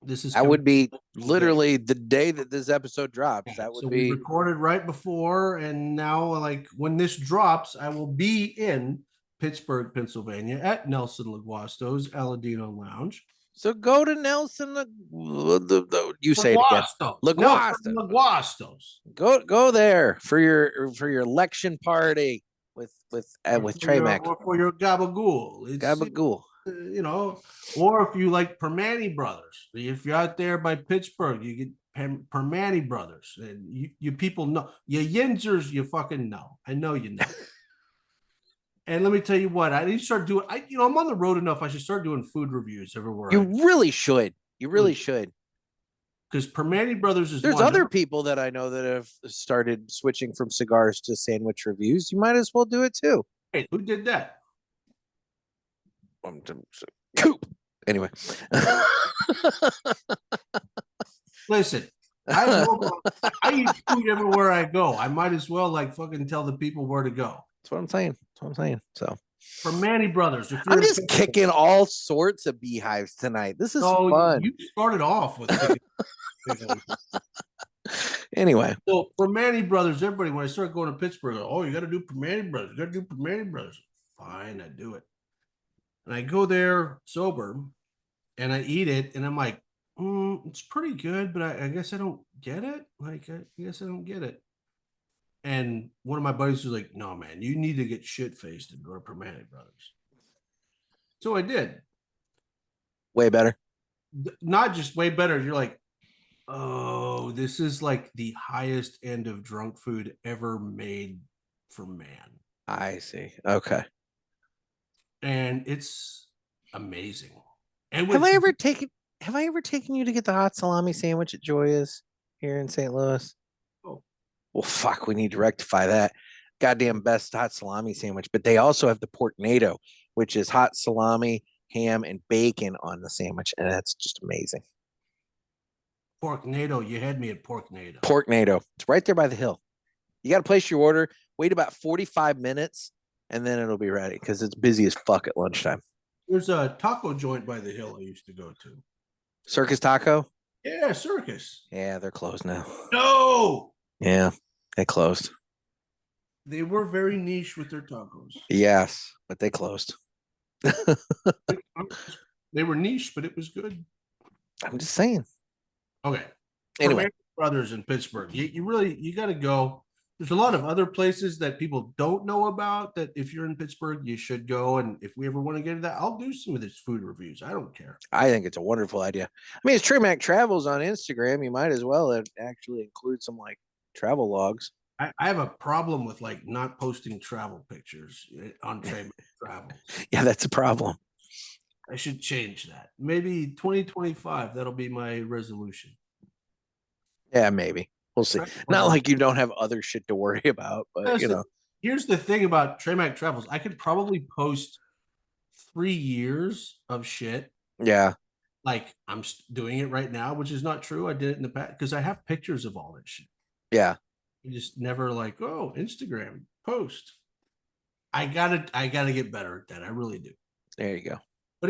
That would be literally the day that this episode drops. Yeah, that would so be we recorded right before, and now, like, when this drops, I will be in Pittsburgh, Pennsylvania at Nelson Laguasto's Aladino Lounge. So go to Nelson. You say it again. Laguasto's. Go there for your election party with Trey Mac. Or for your gabagool. Gabagool. Or if you like Permani Brothers, if you're out there by Pittsburgh, you get Permani Brothers, and you people know, you Yinzers, you fucking know. I know you know. And let me tell you what, I need to start doing. I'm on the road enough. I should start doing food reviews everywhere. You really should. You really should. Because Permani Brothers is. There's other people that I know that have started switching from cigars to sandwich reviews. You might as well do it too. Hey, who did that? Anyway. Listen, I eat food everywhere I go. I might as well fucking tell the people where to go. That's what I'm saying. So Permani Brothers. I'm just kicking all sorts of beehives tonight. This is fun. You started off with anyway. So Permani Brothers, everybody, when I start going to Pittsburgh, you got to do Permani Brothers. You got to do Permani Brothers. Fine, I do it. And I go there sober, and I eat it, and I'm like, it's pretty good, but I guess I don't get it. I guess I don't get it. And one of my buddies was like, no, man, you need to get shit-faced and go to Permani Brothers. So I did. Way better. Not just way better. You're like, oh, this is like the highest end of drunk food ever made for man. I see. Okay. And it's amazing. And have I ever taken you to get the hot salami sandwich at Joya's here in St. Louis? Oh. Well, fuck, we need to rectify that. Goddamn best hot salami sandwich. But they also have the porknado, which is hot salami, ham, and bacon on the sandwich, and that's just amazing. Porknado, you had me at Porknado. Porknado. It's right there by the hill. You got to place your order, wait about 45 minutes, and then it'll be ready because it's busy as fuck at lunchtime. There's a taco joint by the hill I used to go to. Circus Taco? Yeah, Circus. Yeah, they're closed now. No! Yeah, they closed. They were very niche with their tacos. Yes, but they closed. They were niche, but it was good. I'm just saying. Okay. Anyway. Brothers in Pittsburgh. You got to go. There's a lot of other places that people don't know about that if you're in Pittsburgh, you should go. And if we ever want to get into that, I'll do some of these food reviews. I don't care. I think it's a wonderful idea. I mean, it's Trey Mac Travels on Instagram. You might as well actually include some like travel logs. I have a problem with like not posting travel pictures on Trey Mac Travels. Yeah, that's a problem. I should change that. Maybe 2025. That'll be my resolution. Yeah, maybe. We'll see. Not like you don't have other shit to worry about, but you know. Here's the thing about Trey Mac Travels. I could probably post 3 years of shit. Yeah. Like I'm doing it right now, which is not true. I did it in the past because I have pictures of all this shit. Yeah. You just never like, oh, Instagram post. I gotta get better at that. I really do. There you go. But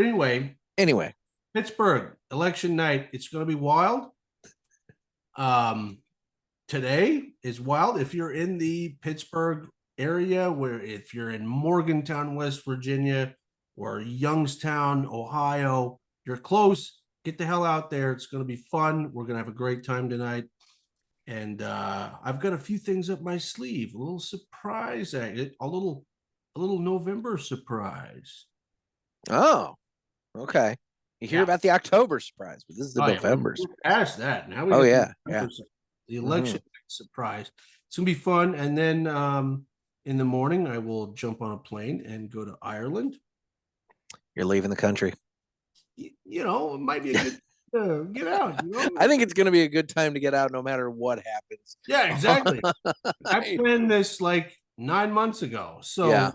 anyway, Pittsburgh election night. It's gonna be wild. Today is wild. If you're in the Pittsburgh area, where if you're in Morgantown, West Virginia, or Youngstown, Ohio, you're close. Get the hell out there. It's going to be fun. We're going to have a great time tonight. And I've got a few things up my sleeve. A little surprise, a little November surprise. Oh, okay. You hear about the October surprise, but this is the November. Yeah, past that now. The election surprise. It's gonna be fun. And then in the morning, I will jump on a plane and go to Ireland. You're leaving the country. You know, it might be a good get out. You know? I think it's going to be a good time to get out no matter what happens. Yeah, exactly. I planned this like 9 months ago. So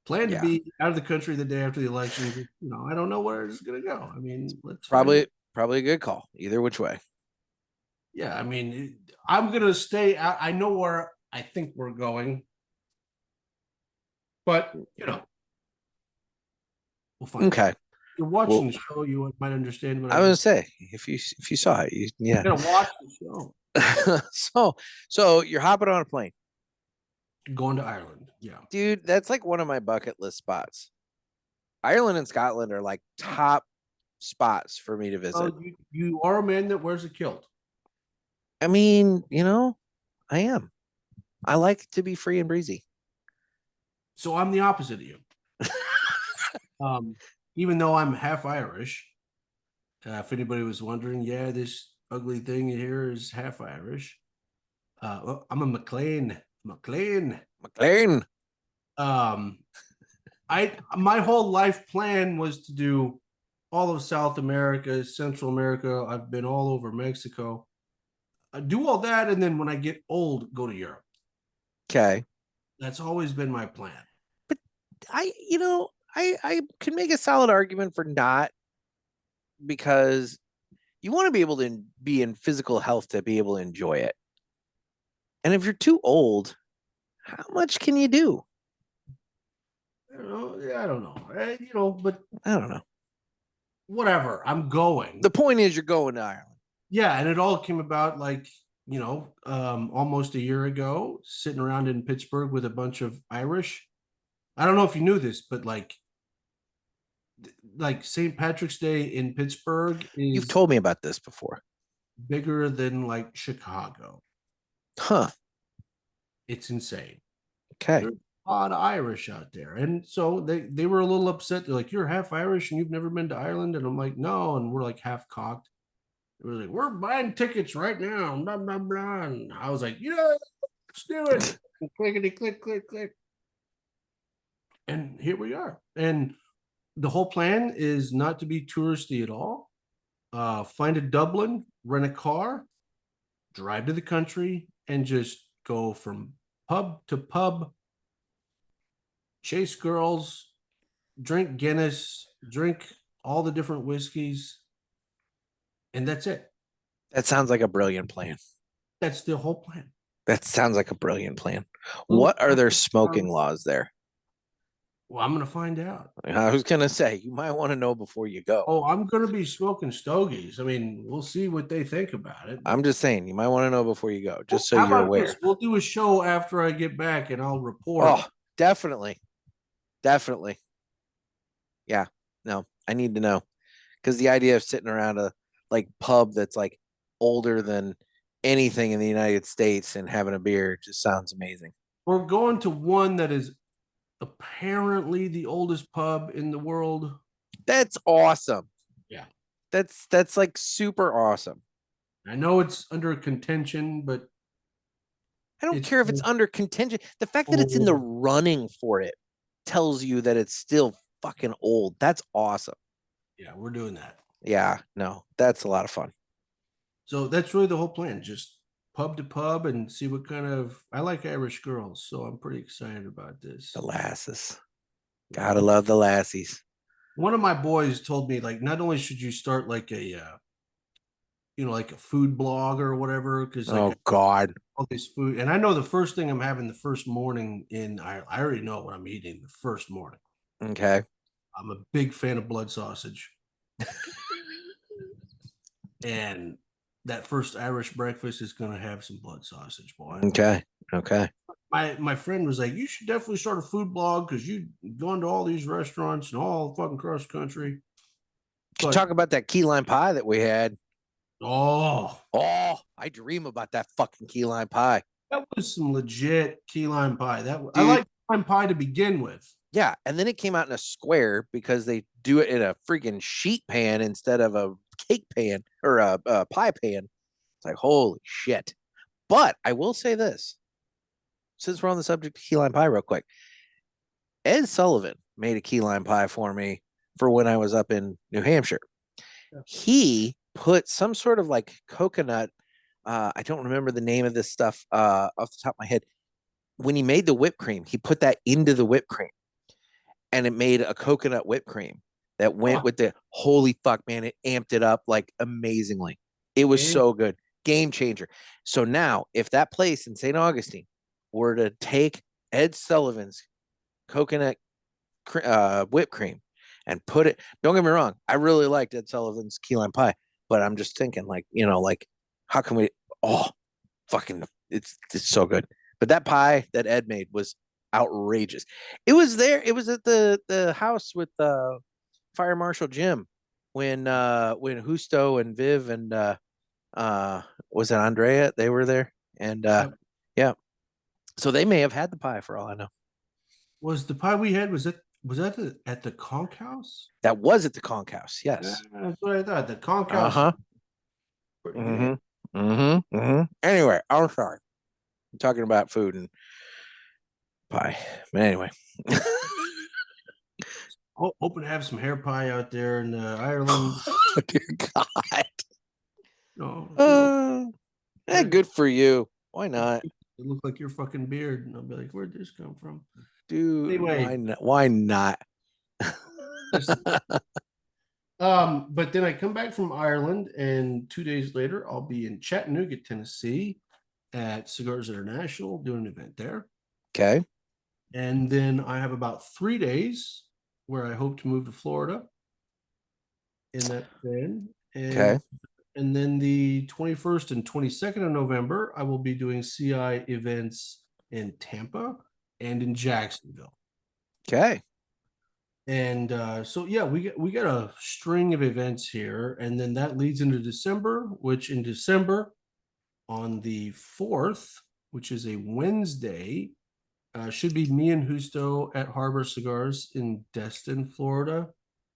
plan to be out of the country the day after the election. You know, I don't know where it's going to go. I mean, probably a good call either which way. Yeah, I mean, I'm going to stay out. I know where I think we're going, but you know, we'll find out. If you're watching the show, you might understand what I was going to say. If you saw it, you're going to watch the show. so you're hopping on a plane. Going to Ireland. Yeah. Dude, that's like one of my bucket list spots. Ireland and Scotland are like top spots for me to visit. You are a man that wears a kilt. I mean, you know, I am. I like to be free and breezy. So I'm the opposite of you. Even though I'm half Irish, if anybody was wondering, this ugly thing here is half Irish. I'm a McLean. My whole life plan was to do all of South America, Central America. I've been all over Mexico. I do all that, and then when I get old, go to Europe. Okay. That's always been my plan. But I can make a solid argument for not, because you want to be able to be in physical health to be able to enjoy it. And if you're too old, how much can you do? I don't know. But I don't know. Whatever. I'm going. The point is, you're going to Ireland. Yeah, and it all came about like, almost a year ago, sitting around in Pittsburgh with a bunch of Irish. I don't know if you knew this, but like St. Patrick's Day in Pittsburgh is You've told me about this before. Bigger than like Chicago. Huh. It's insane. Okay. There's a lot of Irish out there. And so they were a little upset. They're like, you're half Irish and you've never been to Ireland? And I'm like, no. And we're like half cocked. They were like, we're buying tickets right now. Blah, blah, blah. And I was like, let's do it. And clickety, click, click, click. And here we are. And the whole plan is not to be touristy at all. Find a Dublin, rent a car, drive to the country, and just go from pub to pub, chase girls, drink Guinness, drink all the different whiskeys, and that's it. That sounds like a brilliant plan. That's the whole plan. That sounds like a brilliant plan. What are their smoking laws there? Well, I'm going to find out. I was going to say, you might want to know before you go. Oh, I'm going to be smoking stogies. I mean, we'll see what they think about it. I'm just saying, you might want to know before you go, just so you're aware. We'll do a show after I get back and I'll report. Oh, definitely. Definitely. Yeah. No, I need to know. Because the idea of sitting around a pub that's like older than anything in the United States and having a beer just sounds amazing. We're going to one that is apparently the oldest pub in the world. That's awesome. Yeah. That's like super awesome. I know it's under contention, but I don't care if it's under contention. The fact that it's in the running for it tells you that it's still fucking old. That's awesome. Yeah, we're doing that. Yeah, no, that's a lot of fun. So that's really the whole plan. Just pub to pub and see what kind of. I like Irish girls, so I'm pretty excited about this. The lasses. Gotta love the lassies. One of my boys told me, like, not only should you start like a like a food blog or whatever, because like, oh God, all this food, and I know the first thing I'm having the first morning I already know what I'm eating the first morning. Okay. I'm a big fan of blood sausage. And that first Irish breakfast is going to have some blood sausage, boy. Okay. My friend was like, you should definitely start a food blog because you've gone to all these restaurants and all fucking cross country. But, talk about that key lime pie that we had. Oh, I dream about that fucking key lime pie. That was some legit key lime pie. I like lime pie to begin with. Yeah, and then it came out in a square because they do it in a freaking sheet pan instead of a cake pan or a pie pan. It's like, holy shit. But I will say this, since we're on the subject of key lime pie real quick, Ed Sullivan made a key lime pie for me for when I was up in New Hampshire. Yeah. He put some sort of like coconut, I don't remember the name of this stuff off the top of my head. When he made the whipped cream, he put that into the whipped cream. And it made a coconut whipped cream that went with the holy fuck, man. It amped it up like amazingly. It was so good. Game changer. So now, if that place in St. Augustine were to take Ed Sullivan's coconut whipped cream and put it, don't get me wrong, I really liked Ed Sullivan's key lime pie, but I'm just thinking, like, like, how can we, fucking, it's so good. But that pie that Ed made was outrageous. It was there. It was at the house with Fire Marshal Jim when Husto and Viv and was it Andrea? They were there, and yeah. So they may have had the pie for all I know. Was the pie we had? Was that at the Conch House? That was at the Conch House. Yes, that's what I thought. The Conch House. Anyway, I'm sorry. I'm talking about food and pie, but anyway. Hoping to have some hair pie out there in Ireland. Oh, dear God. No. Hey, good for you. Why not? It looked like your fucking beard, and I'll be like, "Where'd this come from?" Dude, anyway, why not? But then I come back from Ireland, and 2 days later, I'll be in Chattanooga, Tennessee, at Cigars International doing an event there. Okay. And then I have about 3 days where I hope to move to Florida in that van. Okay. And then the 21st and 22nd of November, I will be doing CI events in Tampa and in Jacksonville. Okay. And so, yeah, we got a string of events here. And then that leads into December, which in December on the 4th, which is a Wednesday, should be me and Husto at Harbor Cigars in Destin, Florida.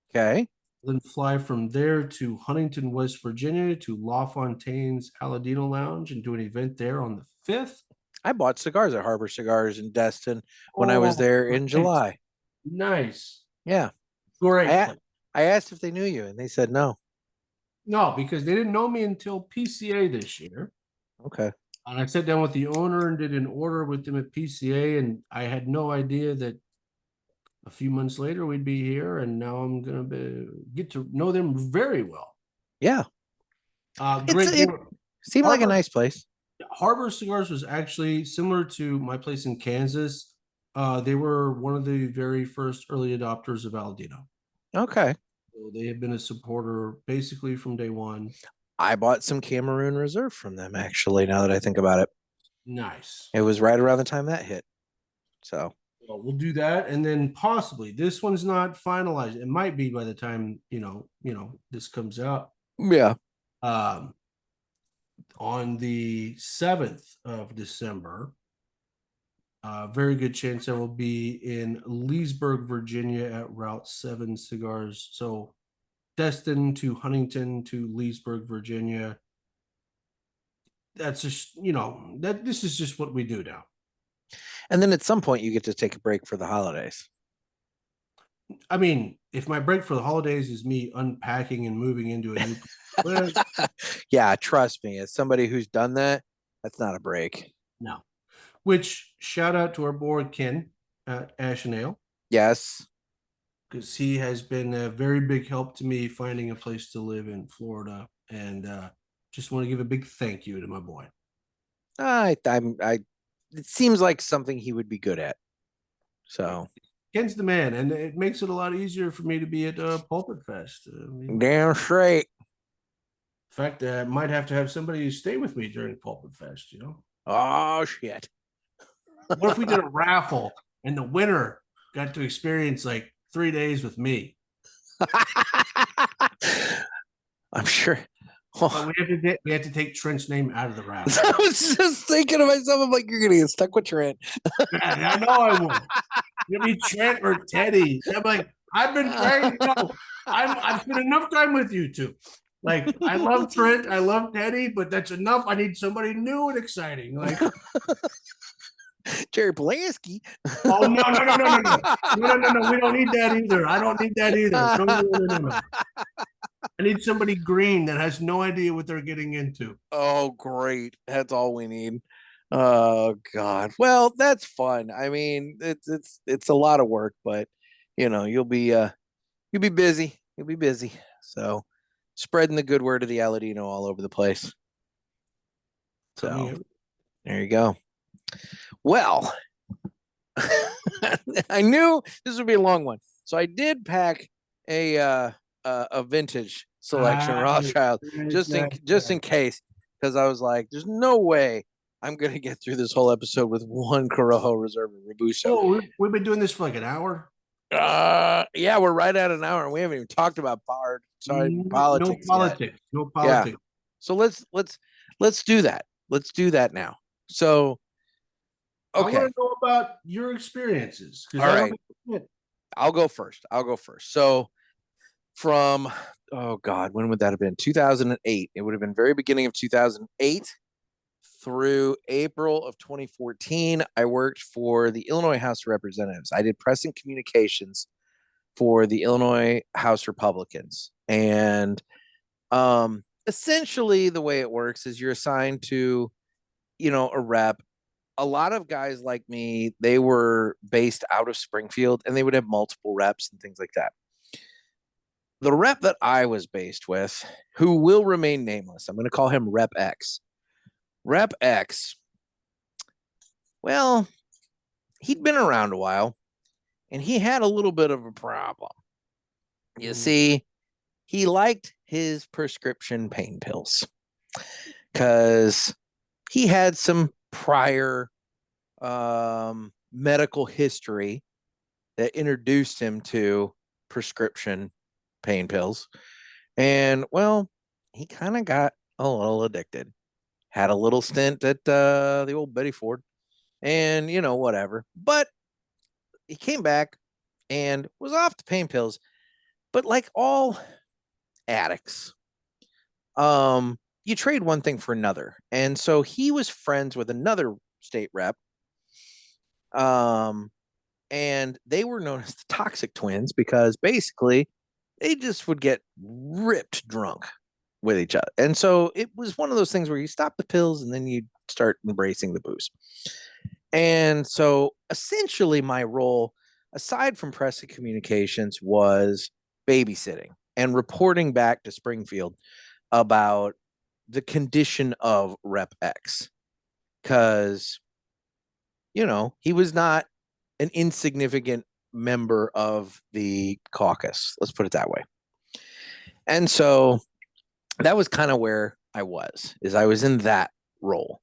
Okay. Then fly from there to Huntington, West Virginia, to LaFontaine's Aladino Lounge and do an event there on the 5th. I bought cigars at Harbor Cigars in Destin when I was there in July. Nice. Yeah. Great. I asked if they knew you, and they said no. No, because they didn't know me until PCA this year. Okay. And I sat down with the owner and did an order with them at PCA, and I had no idea that a few months later we'd be here, and now I'm going to get to know them very well. Yeah. Great. It seemed like a nice place. Harbor Cigars was actually similar to my place in Kansas. They were one of the very first early adopters of Aladino. Okay. So they have been a supporter basically from day one. I bought some Cameroon Reserve from them, actually, now that I think about it. Nice. It was right around the time that hit. So we'll do that, and then possibly this one's not finalized. It might be by the time this comes out. Yeah. on the 7th of December. Very good chance I will be in Leesburg, Virginia at Route 7 Cigars. So Destin to Huntington to Leesburg, Virginia. That's just, that this is just what we do now. And then at some point you get to take a break for the holidays. I mean, if my break for the holidays is me unpacking and moving into a new place, yeah, trust me, as somebody who's done that, that's not a break. no. Which, shout out to our boy Ken at Ash and Ale. Yes. Because he has been a very big help to me finding a place to live in Florida. And just want to give a big thank you to my boy. It seems like something he would be good at. So Ken's the man, and it makes it a lot easier for me to be at Pulpit Fest. Damn straight. In fact, I might have to have somebody stay with me during Pulpit Fest, Oh, shit. What if we did a raffle and the winner got to experience like 3 days with me? I'm sure. But we have to take Trent's name out of the raffle. I was just thinking to myself, I'm like, you're going to get stuck with Trent. I know I will. It'll be Trent or Teddy. I'm like, I've been trying to know. I've spent enough time with you two. Like, I love Trent, I love Teddy, but that's enough. I need somebody new and exciting. Like Jerry Polanski. Oh no. We don't need that either. I don't need that either. No. I need somebody green that has no idea what they're getting into. Oh, great. That's all we need. Oh God. Well, that's fun. I mean, it's a lot of work, but you'll be busy. You'll be busy. So spreading the good word of the Aladino all over the place. So there you go. Well, I knew this would be a long one. So I did pack a vintage selection Rothschild just in case, because I was like, there's no way I'm gonna get through this whole episode with one Corojo Reserve Robusto. Oh, we've been doing this for like an hour. Yeah, we're right at an hour and we haven't even talked about politics. No politics. Yeah. So let's do that. Let's do that now. So okay. I want to know about your experiences. All right. I'll go first. So from, oh God, when would that have been? 2008. It would have been very beginning of 2008 through April of 2014. I worked for the Illinois House of Representatives. I did press and communications for the Illinois House Republicans. And essentially the way it works is you're assigned to, a rep. A lot of guys like me, they were based out of Springfield and they would have multiple reps and things like that. The rep that I was based with, who will remain nameless, I'm going to call him Rep X. Rep X, well, he'd been around a while and he had a little bit of a problem. You see, he liked his prescription pain pills because he had some prior medical history that introduced him to prescription pain pills. And well, he kind of got a little addicted. Had a little stint at the old Betty Ford and whatever. But he came back and was off the pain pills. But like all addicts, you trade one thing for another. And so he was friends with another state rep. And they were known as the Toxic Twins because basically they just would get ripped drunk with each other. And so it was one of those things where you stop the pills and then you start embracing the booze. And so essentially my role, aside from press and communications, was babysitting and reporting back to Springfield about the condition of Rep X. Because, he was not an insignificant member of the caucus. Let's put it that way. And so that was kind of where I was in that role.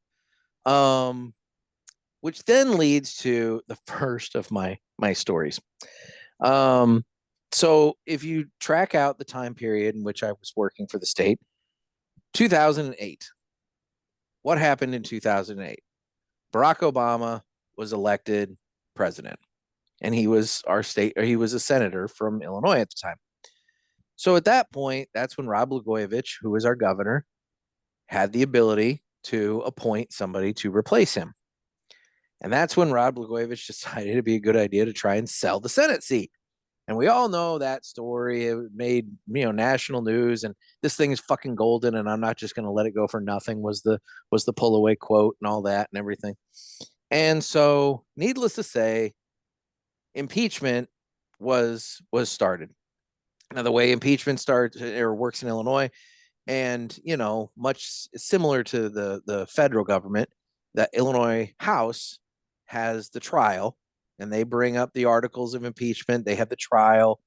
Which then leads to the first of my stories. So if you track out the time period in which I was working for the state, 2008, what happened in 2008? Barack Obama was elected president, and he was he was a senator from Illinois at the time. So at that point, that's when Rod Blagojevich, who was our governor, had the ability to appoint somebody to replace him. And that's when Rod Blagojevich decided it'd be a good idea to try and sell the Senate seat. And we all know that story. It made, national news, and this thing is fucking golden, and I'm not just going to let it go for nothing was the pull away quote and all that and everything. And so, needless to say, impeachment was started. Now, the way impeachment starts or works in Illinois, and much similar to the federal government, the Illinois House has the trial, and they bring up the articles of impeachment. They have the trial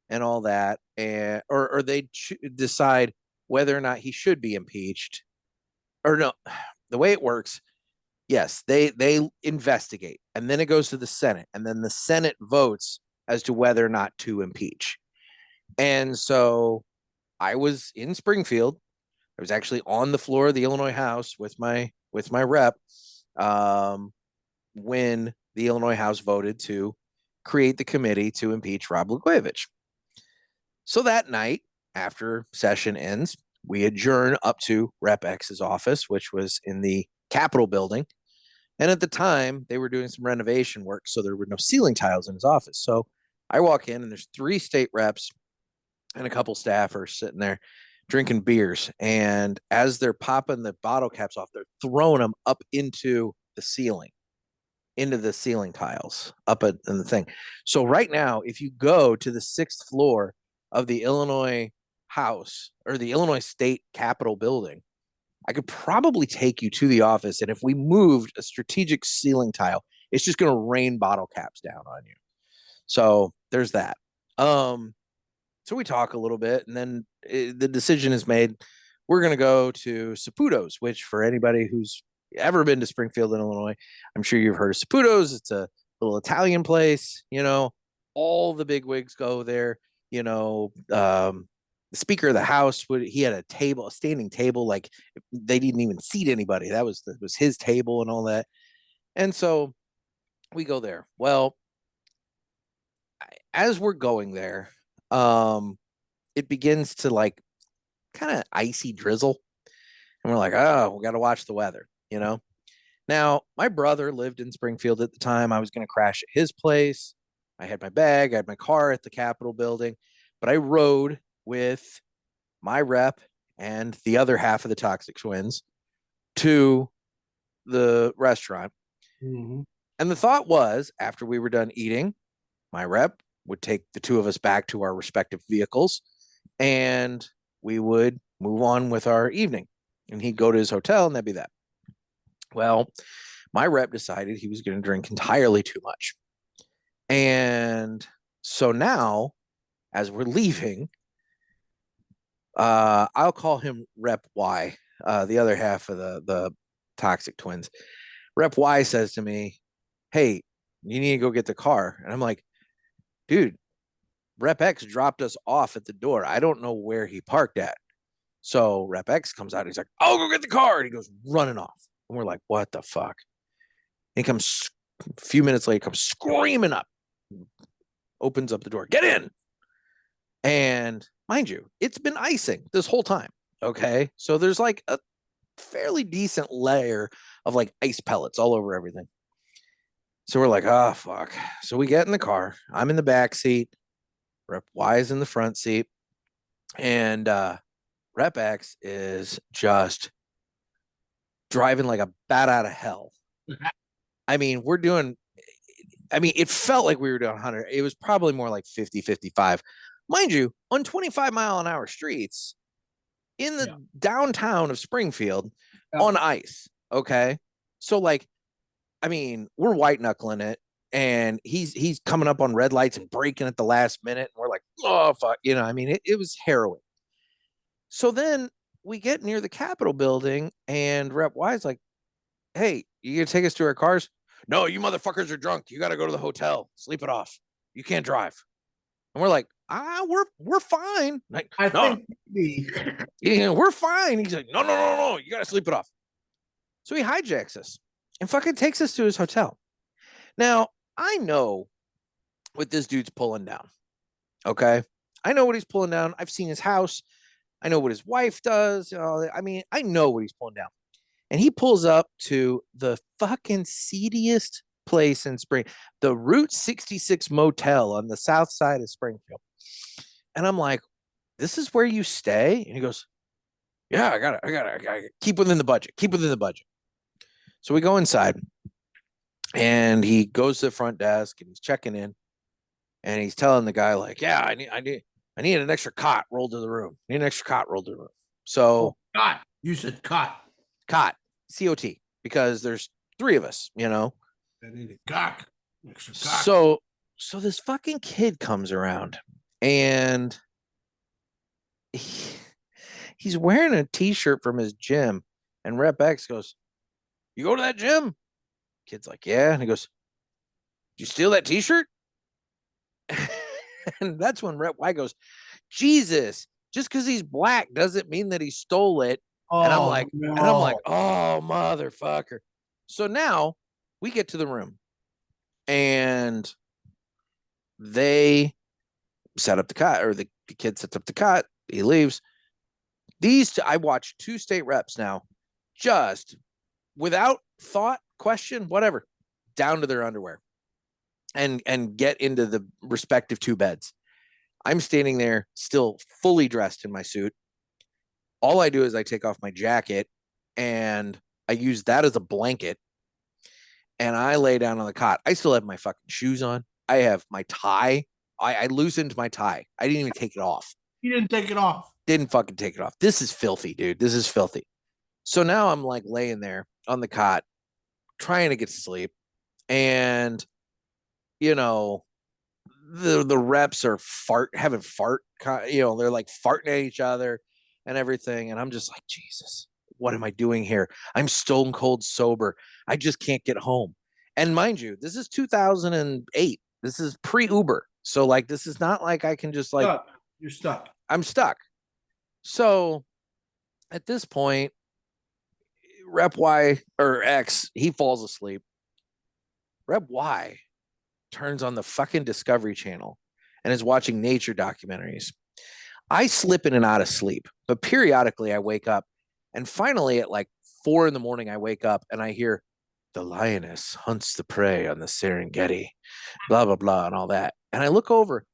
and all that, and or they decide whether or not he should be impeached, or no. The way it works, yes, they investigate, and then it goes to the Senate, and then the Senate votes as to whether or not to impeach. And so I was in Springfield. I was actually on the floor of the Illinois House with my rep when the Illinois House voted to create the committee to impeach Rod Blagojevich. So that night, after session ends, we adjourn up to Rep X's office, which was in the Capitol building. And at the time, they were doing some renovation work, so there were no ceiling tiles in his office. So I walk in, and there's 3 state reps and a couple staffers sitting there drinking beers. And as they're popping the bottle caps off, they're throwing them up into the ceiling tiles up in the thing. So right now, if you go to the 6th floor of the Illinois House or the Illinois State Capitol building, I could probably take you to the office. And if we moved a strategic ceiling tile, it's just going to rain bottle caps down on you. So there's that. So we talk a little bit, and then the decision is made. We're going to go to Saputo's, which for anybody who's ever been to Springfield, Illinois, I'm sure you've heard of Saputo's. It's a little Italian place. All the big wigs go there. The Speaker of the House he had a standing table, like they didn't even seat anybody. That was his table and all that. And so we go there. Well, as we're going there, it begins to like kind of icy drizzle, and we're like, oh, we got to watch the weather. Now my brother lived in Springfield at the time. I was going to crash at his place. I had my bag, I had my car at the Capitol building, but I rode with my rep and the other half of the Toxic Twins to the restaurant. Mm-hmm. And the thought was, after we were done eating, my rep would take the 2 of us back to our respective vehicles, and we would move on with our evening, and he'd go to his hotel, and that'd be that. Well, my rep decided he was going to drink entirely too much. And so now, as we're leaving, I'll call him Rep Y, the other half of the Toxic Twins. Rep Y says to me, hey, you need to go get the car. And I'm like, dude, Rep X dropped us off at the door. I don't know where he parked at. So Rep X comes out. He's like, I'll go get the car. And he goes running off. And we're like, what the fuck? And he comes a few minutes later, comes screaming up, opens up the door, get in. And mind you, it's been icing this whole time. Okay. So there's like a fairly decent layer of like ice pellets all over everything. So we're like, oh, fuck. So we get in the car. I'm in the back seat. Rep Y is in the front seat. And Rep X is just driving like a bat out of hell. I mean, it felt like we were doing 100. It was probably more like 50, 55. Mind you, on 25-mile-an-hour streets in the downtown of Springfield on ice. Okay. So like, I mean, we're white knuckling it, and he's coming up on red lights and braking at the last minute. And we're like, oh, fuck. It was harrowing. So then we get near the Capitol building, and Rep Y is like, hey, you gonna take us to our cars? No, you motherfuckers are drunk. You got to go to the hotel. Sleep it off. You can't drive. And we're like, we're fine. Like, I no, think maybe. we're fine. He's like, no. You got to sleep it off. So he hijacks us and fucking takes us to his hotel. Now, I know what this dude's pulling down. Okay. I know what he's pulling down. I've seen his house. I know what his wife does. You know, I mean, I know what he's pulling down. And he pulls up to the fucking seediest place in Spring, the Route 66 Motel on the south side of Springfield. And I'm like, this is where you stay? And he goes, yeah, I gotta keep within the budget. Keep within the budget. So we go inside and he goes to the front desk and he's checking in and he's telling the guy, like, yeah, I need an extra cot rolled to the room. I need an extra cot rolled to the room. So cot. You said cot. Cot, C-O-T, because there's 3 of us, you know. I need a cock. Extra cock. So this fucking kid comes around and he's wearing a t-shirt from his gym, and Rep X goes, you go to that gym? Kid's like, yeah. And he goes, did you steal that t-shirt? And that's when Rep Y goes, Jesus, just because he's black doesn't mean that he stole it. And I'm like, oh, motherfucker. So now we get to the room and they set up the cot, or the kid sets up the cot. He leaves. I watched 2 state reps now, just without thought, question, whatever, down to their underwear and get into the respective 2 beds. I'm standing there still fully dressed in my suit. All I do is I take off my jacket and I use that as a blanket and I lay down on the cot. I still have my fucking shoes on. I have my tie. I loosened my tie. I didn't even take it off. You didn't take it off. Didn't fucking take it off. This is filthy, dude. This is filthy. So now I'm like laying there on the cot trying to get to sleep. And, you know, the reps are having fart, you know, they're like farting at each other and everything. And I'm just like, Jesus, what am I doing here? I'm stone cold sober. I just can't get home. And mind you, this is 2008. This is pre-Uber. So like, this is not like I can just like, you're stuck. I'm stuck. So at this point, Rep Y or X, he falls asleep. Rep Y turns on the fucking Discovery Channel and is watching nature documentaries. I slip in and out of sleep, but periodically I wake up. And finally at like 4 a.m, I wake up and I hear the lioness hunts the prey on the Serengeti, blah, blah, blah, and all that. And I look over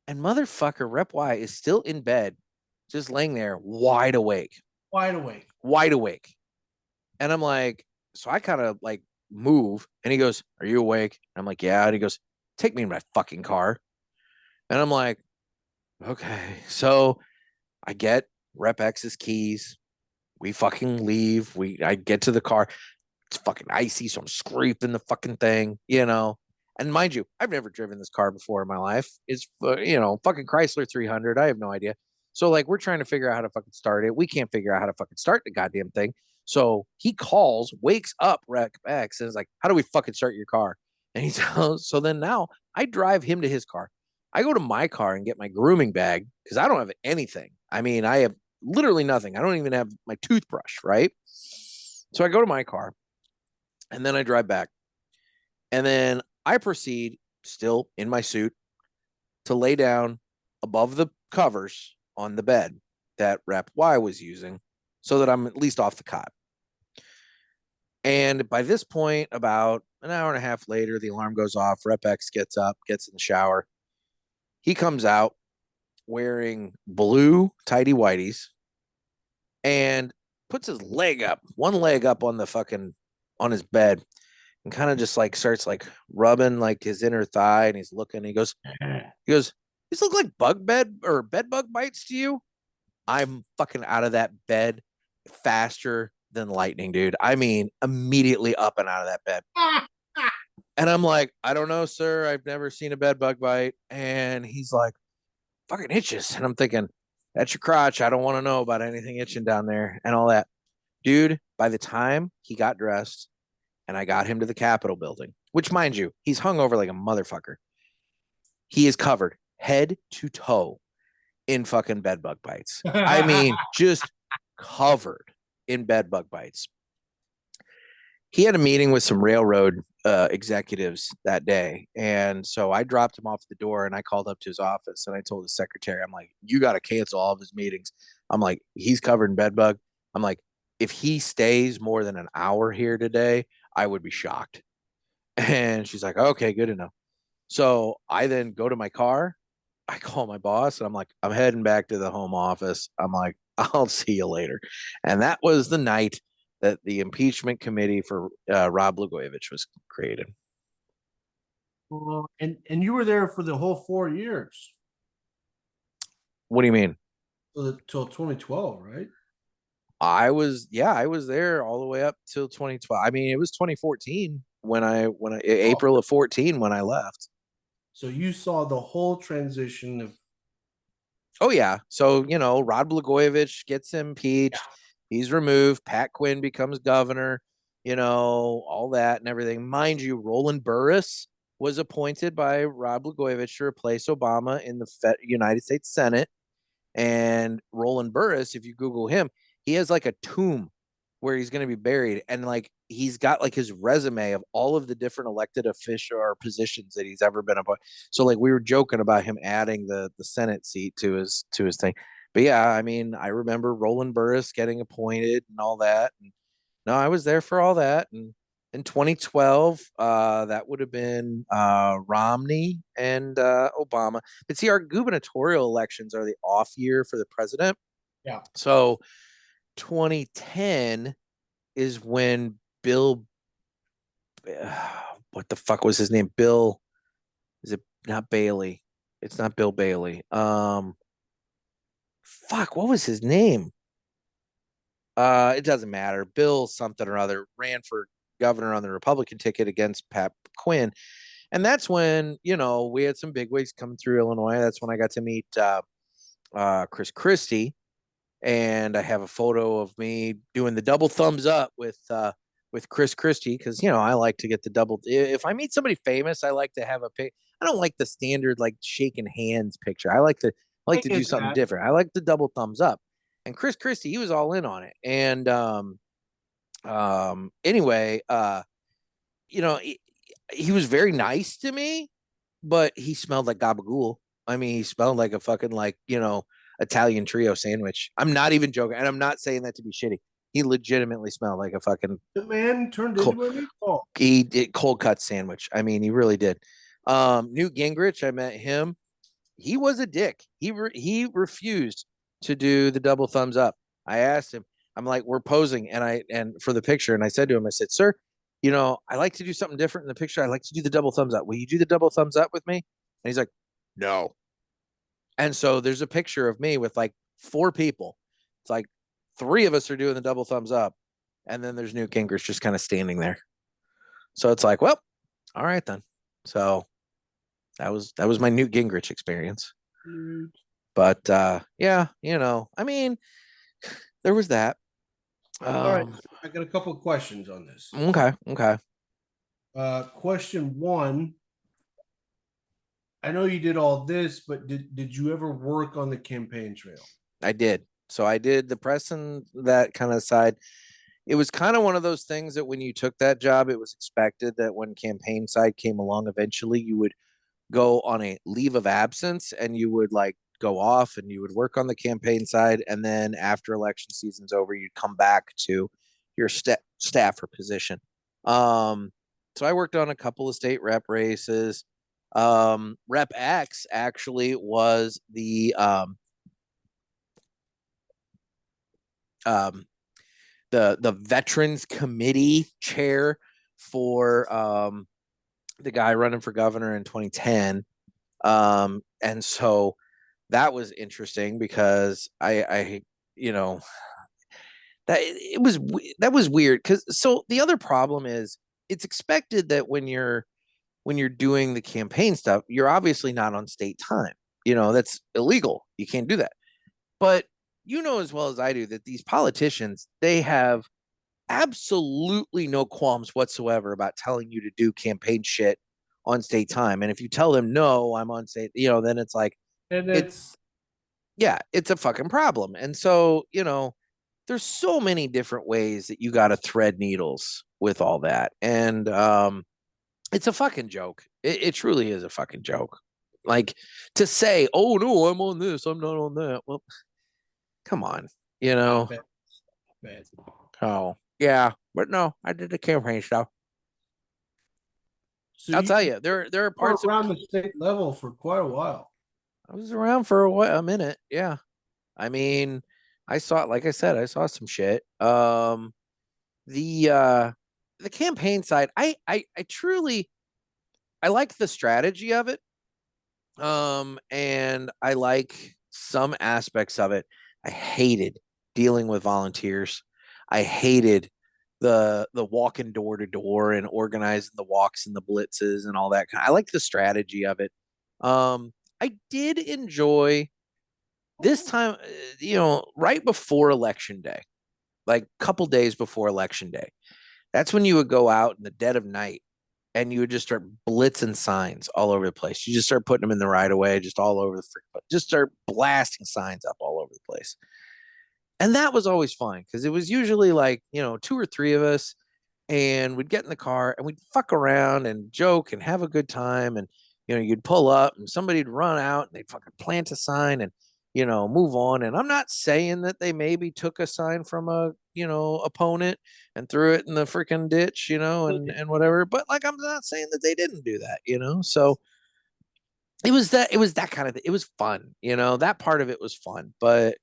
and motherfucker Rep Y is still in bed, just laying there wide awake. Wide awake. Wide awake. And I'm like, so I kind of like move and he goes, are you awake? And I'm like, yeah. And he goes, take me in my fucking car. And I'm like, okay. So I get Rep X's keys. We fucking leave. I get to the car. It's fucking icy. So I'm scraping the fucking thing, you know. And mind you, I've never driven this car before in my life. It's, you know, fucking Chrysler 300. I have no idea. So like, we're trying to figure out how to fucking start it. We can't figure out how to fucking start the goddamn thing. So he calls, wakes up Rep X and is like, how do we fucking start your car? And he tells, so then now I drive him to his car. I go to my car and get my grooming bag because I don't have anything. I mean, I have literally nothing. I don't even have my toothbrush, right? So I go to my car and then I drive back. And then I proceed, still in my suit, to lay down above the covers on the bed that Rep Y was using so that I'm at least off the cot. And by this point, about an hour and a half later, the alarm goes off. Rep X gets up, gets in the shower. He comes out wearing blue tighty whities and puts his leg up, one leg up on the fucking, on his bed and kind of just like starts like rubbing like his inner thigh. And he's looking, he goes, these look like bed bug bites to you? I'm fucking out of that bed faster than lightning, dude. I mean, immediately up and out of that bed. And I'm like, I don't know, sir. I've never seen a bed bug bite. And he's like, fucking itches. And I'm thinking, that's your crotch. I don't want to know about anything itching down there and all that. Dude, by the time he got dressed and I got him to the Capitol building, which mind you, he's hung over like a motherfucker. He is covered head to toe in fucking bed bug bites. I mean, just covered in bed bug bites. he had a meeting with some railroad executives that day. And so I dropped him off at the door and I called up to his office and I told his secretary, I'm like, you got to cancel all of his meetings. I'm like, he's covered in bed bug. I'm like, if he stays more than an hour here today, I would be shocked. And she's like, okay, good enough. So I then go to my car. I call my boss and I'm like, I'm heading back to the home office. I'm like, I'll see you later. And that was the night that the impeachment committee for Rod Blagojevich was created. And you were there for the whole 4 years. What do you mean? Till 2012, right? I was there all the way up till 2012. I mean, it was 2014 when April of 14 when I left. So you saw the whole transition of. Oh yeah. So, Rod Blagojevich gets impeached. Yeah. He's removed. Pat Quinn becomes governor, all that and everything. Mind you, Roland Burris was appointed by Rod Blagojevich to replace Obama in the United States Senate. And Roland Burris, if you Google him, he has like a tomb where he's going to be buried. And like, he's got like his resume of all of the different elected official or positions that he's ever been appointed. So like we were joking about him adding the Senate seat to his thing. But yeah, I mean, I remember Roland Burris getting appointed and all that. And no, I was there for all that. And in 2012, that would have been Romney and Obama. But see, our gubernatorial elections are the off year for the president. Yeah. So 2010 is when Bill, what the fuck was his name? Bill, is it not Bailey? It's not Bill Bailey. Fuck, what was his name? It doesn't matter. Bill something or other ran for governor on the Republican ticket against Pat Quinn. And that's when, we had some bigwigs coming through Illinois. That's when I got to meet Chris Christie. And I have a photo of me doing the double thumbs up with Chris Christie because I like to get the double. If I meet somebody famous, I like to have a pic. I don't like the standard like shaking hands picture. I like to do something different. I like the double thumbs up. And Chris Christie, he was all in on it. And anyway, he was very nice to me, but he smelled like gabagool. I mean, he smelled like a fucking Italian trio sandwich. I'm not even joking, and I'm not saying that to be shitty. He legitimately smelled like a fucking. The man turned into a meatball. He did cold cut sandwich. I mean, he really did. Newt Gingrich, I met him. He was a dick. He refused to do the double thumbs up. I asked him. I'm like, we're posing, and for the picture, and I said to him, I said, sir, I like to do something different in the picture. I like to do the double thumbs up. Will you do the double thumbs up with me? And he's like, no. And so there's a picture of me with like 4 people. It's like 3 of us are doing the double thumbs up. And then there's Newt Gingrich just kind of standing there. So it's like, well, all right then. So that was my Newt Gingrich experience. But yeah, I mean, there was that. All right. I got a couple of questions on this. Okay. Question 1. I know you did all this, but did you ever work on the campaign trail? I did. So I did the press and that kind of side. It was kind of one of those things that when you took that job, it was expected that when campaign side came along, eventually you would go on a leave of absence and you would like go off and you would work on the campaign side. And then after election season's over, you'd come back to your staffer position. So I worked on a couple of state rep races. Rep X actually was the Veterans Committee chair for the guy running for governor in 2010. And so that was interesting because that was weird because so the other problem is it's expected that when you're doing the campaign stuff, you're obviously not on state time. That's illegal. You can't do that. But as well as I do that these politicians, they have absolutely no qualms whatsoever about telling you to do campaign shit on state time. And if you tell them, no, I'm on state, then it's like, it's a fucking problem. And so, there's so many different ways that you got to thread needles with all that. And it's a fucking joke. It truly is a fucking joke. Like, to say, oh no, I'm on this, I'm not on that. Well, come on, you know. Bad. Oh yeah, but no, I did the campaign stuff. So I'll tell you, there are were parts of around the state level for quite a while. I was around for a minute. Yeah. I mean, I saw, like I said, I saw some shit. The campaign side, I truly, I like the strategy of it. And I like some aspects of it. I hated dealing with volunteers. I hated the walking door to door and organizing the walks and the blitzes and all that kind. I like the strategy of it. I did enjoy this time, right before election day, like a couple days before election day. That's when you would go out in the dead of night and you would just start blitzing signs all over the place. You just start putting them in the right of way, just all over the just start blasting signs up all over the place. And that was always fun because it was usually like, 2 or 3 of us, and we'd get in the car and we'd fuck around and joke and have a good time. And, you'd pull up and somebody'd run out and they'd fucking plant a sign and, move on. And I'm not saying that they maybe took a sign from a, opponent and threw it in the freaking ditch, and whatever. But like, I'm not saying that they didn't do that, So it was that kind of thing. It was fun, that part of it was fun. But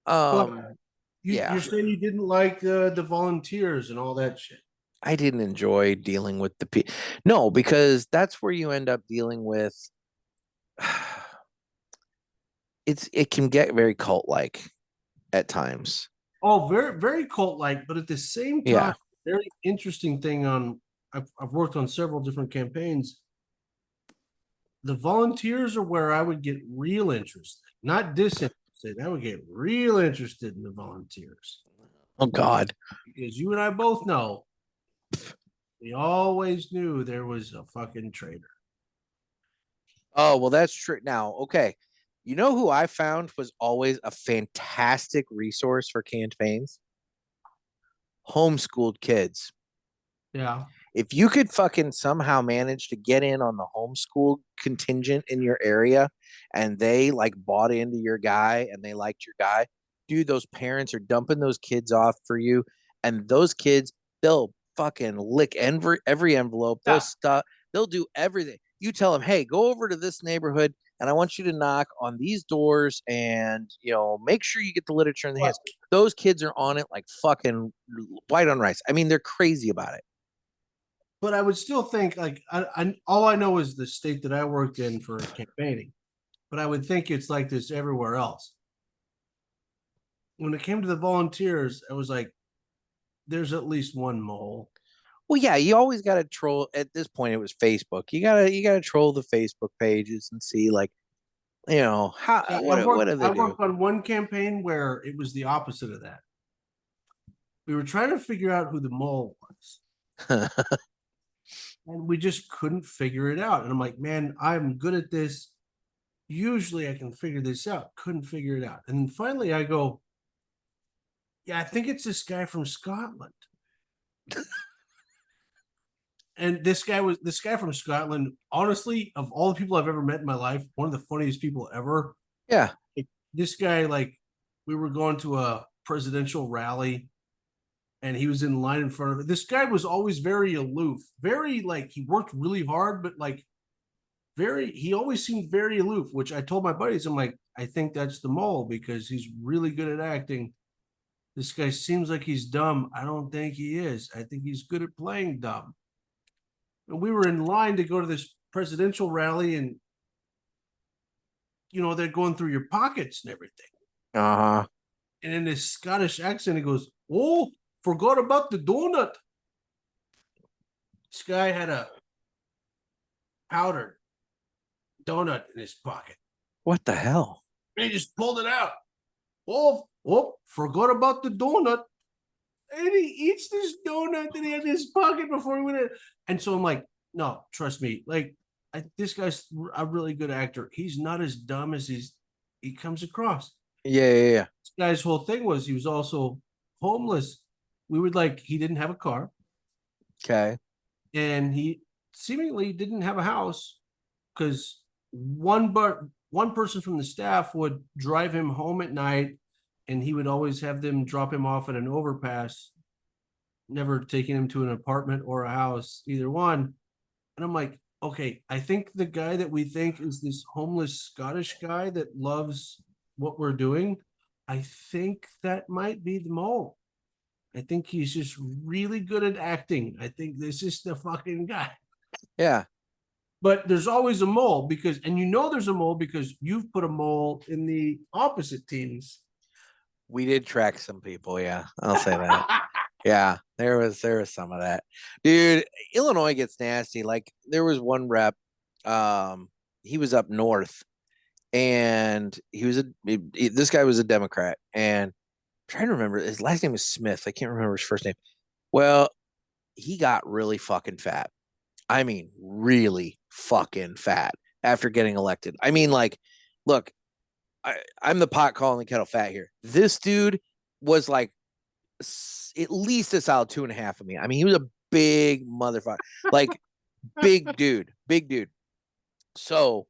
yeah, You're saying you didn't like the volunteers and all that shit. I didn't enjoy dealing with the people. No, because that's where you end up dealing with. It can get very cult like at times. Oh, very, very cult like, but at the same time, Yeah. very interesting thing I've worked on several different campaigns. The volunteers are where I would get real interested, not disinterested. I would get real interested in the volunteers. Oh God. Because you and I both know we always knew there was a fucking traitor. Oh, well, that's true. Now, okay. You know who I found was always a fantastic resource for campaigns? Homeschooled kids. Yeah. If you could fucking somehow manage to get in on the homeschool contingent in your area and they like bought into your guy and they liked your guy, dude, those parents are dumping those kids off for you. And those kids, they'll fucking lick every envelope. They'll do everything. You tell them, hey, go over to this neighborhood and I want you to knock on these doors and, make sure you get the literature in the hands. Those kids are on it like fucking white on rice. I mean, they're crazy about it. But I would still think, like, I all I know is the state that I worked in for campaigning. But I would think it's like this everywhere else. When it came to the volunteers, I was like, there's at least one mole. Well, yeah, you always got to troll. At this point, it was Facebook. You gotta troll the Facebook pages and see, like, how what do they do? I worked on one campaign where it was the opposite of that. We were trying to figure out who the mole was. And we just couldn't figure it out. And I'm like, man, I'm good at this. Usually I can figure this out. Couldn't figure it out. And then finally I go, yeah, I think it's this guy from Scotland. And this guy from Scotland, honestly, of all the people I've ever met in my life, one of the funniest people ever. Yeah. This guy, like, we were going to a presidential rally and he was in line in front of it. This guy was always very aloof, very, like, he worked really hard, but like he always seemed very aloof, which I told my buddies, I'm like, I think that's the mole because he's really good at acting. This guy seems like he's dumb. I don't think he is. I think he's good at playing dumb. And we were in line to go to this presidential rally and, they're going through your pockets and everything. Uh-huh. And in this Scottish accent, he goes, oh, forgot about the donut. This guy had a powdered donut in his pocket. What the hell? And he just pulled it out. Oh, forgot about the donut. And he eats this donut that he had in his pocket before he went in. And so I'm like, no, trust me. Like, this guy's a really good actor. He's not as dumb as he comes across. Yeah. This guy's whole thing was he was also homeless. We would he didn't have a car. Okay. And he seemingly didn't have a house because one person from the staff would drive him home at night, and he would always have them drop him off at an overpass, never taking him to an apartment or a house, either one. And I'm like, okay, I think the guy that we think is this homeless Scottish guy that loves what we're doing, I think that might be the mole. I think he's just really good at acting. I think this is the fucking guy. Yeah. But there's always a mole because, and you know there's a mole because you've put a mole in the opposite teams. We did track some people. Yeah, I'll say that. Yeah, there was some of that, dude. Illinois gets nasty. Like there was one rep, he was up north, and this guy was a Democrat, and I'm trying to remember his last name was Smith. I can't remember his first name. Well, he got really fucking fat. I mean, really fucking fat after getting elected. I mean, like, look, I'm the pot calling the kettle fat here. This dude was like at least a solid 2.5 of me. I mean, he was a big motherfucker, like big dude. So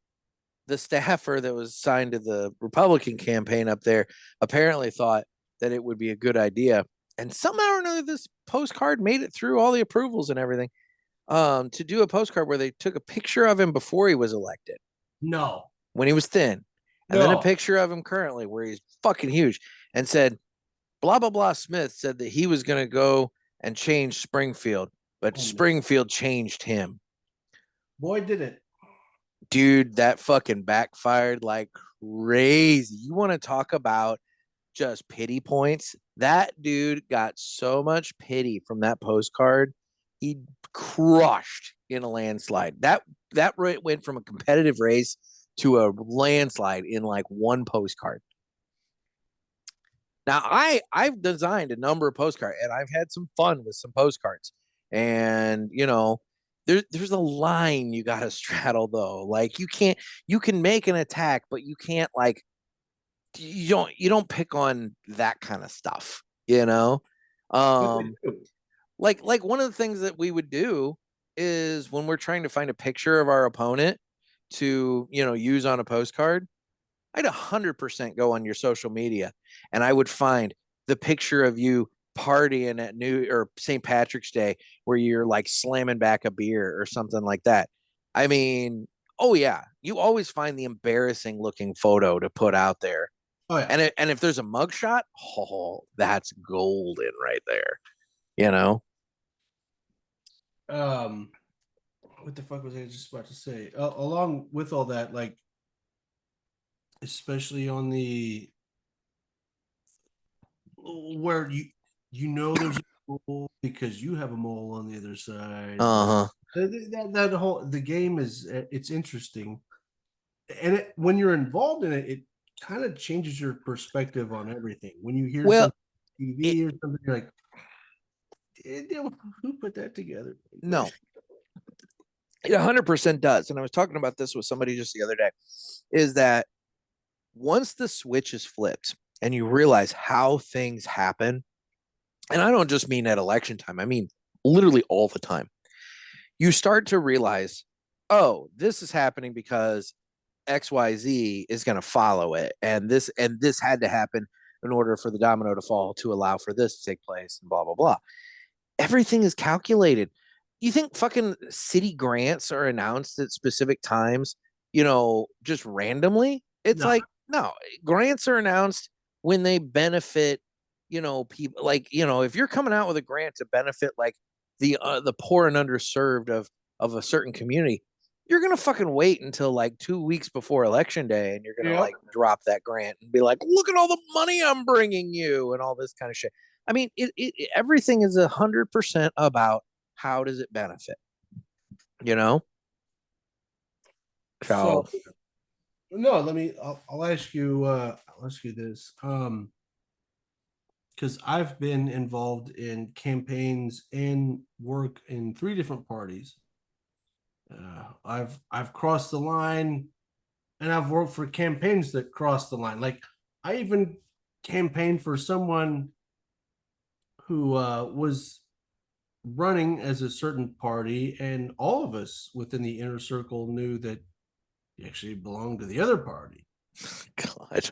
the staffer that was assigned to the Republican campaign up there apparently thought that it would be a good idea. And somehow or another, this postcard made it through all the approvals and everything, to do a postcard where they took a picture of him before he was elected. No. When he was thin. And then a picture of him currently where he's fucking huge, and said, blah, blah, blah. Smith said that he was going to go and change Springfield, but Springfield changed him. Boy, did it. Dude, that fucking backfired like crazy. You want to talk about just pity points? That dude got so much pity from that postcard. He crushed in a landslide. That went from a competitive race to a landslide in like one postcard. Now, I've designed a number of postcards, and I've had some fun with some postcards. And, you know, there's a line you got to straddle, though. Like, you can make an attack, but you can't, like, you don't pick on that kind of stuff, you know? Like one of the things that we would do is when we're trying to find a picture of our opponent to, you know, use on a postcard, I'd 100% go on your social media and I would find the picture of you partying at New or St. Patrick's Day where you're like slamming back a beer or something like that. I mean, oh yeah, you always find the embarrassing looking photo to put out there. Oh yeah. And if there's a mugshot, oh, that's golden right there. You know? What the fuck was I just about to say? Along with all that, like, especially on the where you know there's a mole because you have a mole on the other side. That whole the game is it's interesting, and when you're involved in it, it kind of changes your perspective on everything. When you hear something on TV or something, you're like, who put that together? No. It 100% does. And I was talking about this with somebody just the other day, is that once the switch is flipped and you realize how things happen, and I don't just mean at election time, I mean literally all the time, you start to realize, oh, this is happening because XYZ is going to follow it. And this had to happen in order for the domino to fall to allow for this to take place and blah, blah, blah. Everything is calculated. You think fucking city grants are announced at specific times, you know, just randomly? It's like, no, grants are announced when they benefit, you know, people. Like, you know, if you're coming out with a grant to benefit like the poor and underserved of a certain community, you're gonna fucking wait until like 2 weeks before election day, and you're gonna like drop that grant and be like, look at all the money I'm bringing you and all this kind of shit. I mean, everything is 100% about how does it benefit, you know? So no, I'll ask you this. Because I've been involved in campaigns and work in 3 different parties. I've crossed the line, and I've worked for campaigns that crossed the line. Like I even campaigned for someone who was running as a certain party, and all of us within the inner circle knew that he actually belonged to the other party. God.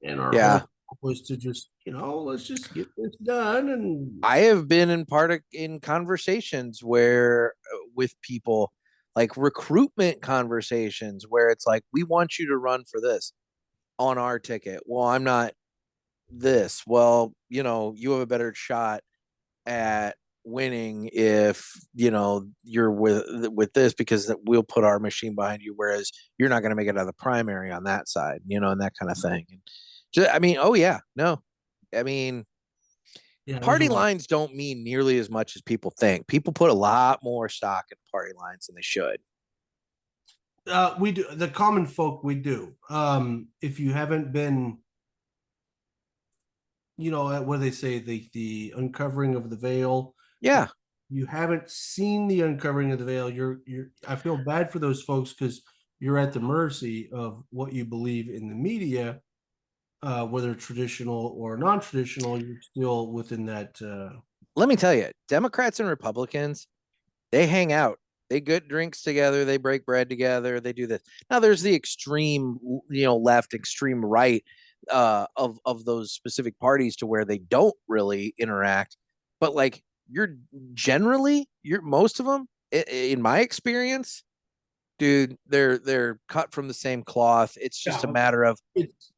And our Yeah. whole was to just, let's just get this done. And I have been in conversations where with people, like recruitment conversations, where it's like, we want you to run for this on our ticket. Well, I'm not this. Well, you have a better shot at winning if you're with this, because we'll put our machine behind you, whereas you're not going to make it out of the primary on that side, and that kind of thing. And I mean, oh yeah, no, I mean, party lines don't mean nearly as much as people think. People put a lot more stock in party lines than they should. We do. The common folk, we do. If you haven't been, what they say, the uncovering of the veil. Yeah. You haven't seen the uncovering of the veil. I feel bad for those folks, because you're at the mercy of what you believe in the media, whether traditional or non-traditional. You're still within that. Let me tell you, Democrats and Republicans, they hang out. They get drinks together. They break bread together. They do this. Now, there's the extreme, left, extreme right of those specific parties, to where they don't really interact. But like, most of them, in my experience, dude, they're cut from the same cloth. It's just a matter of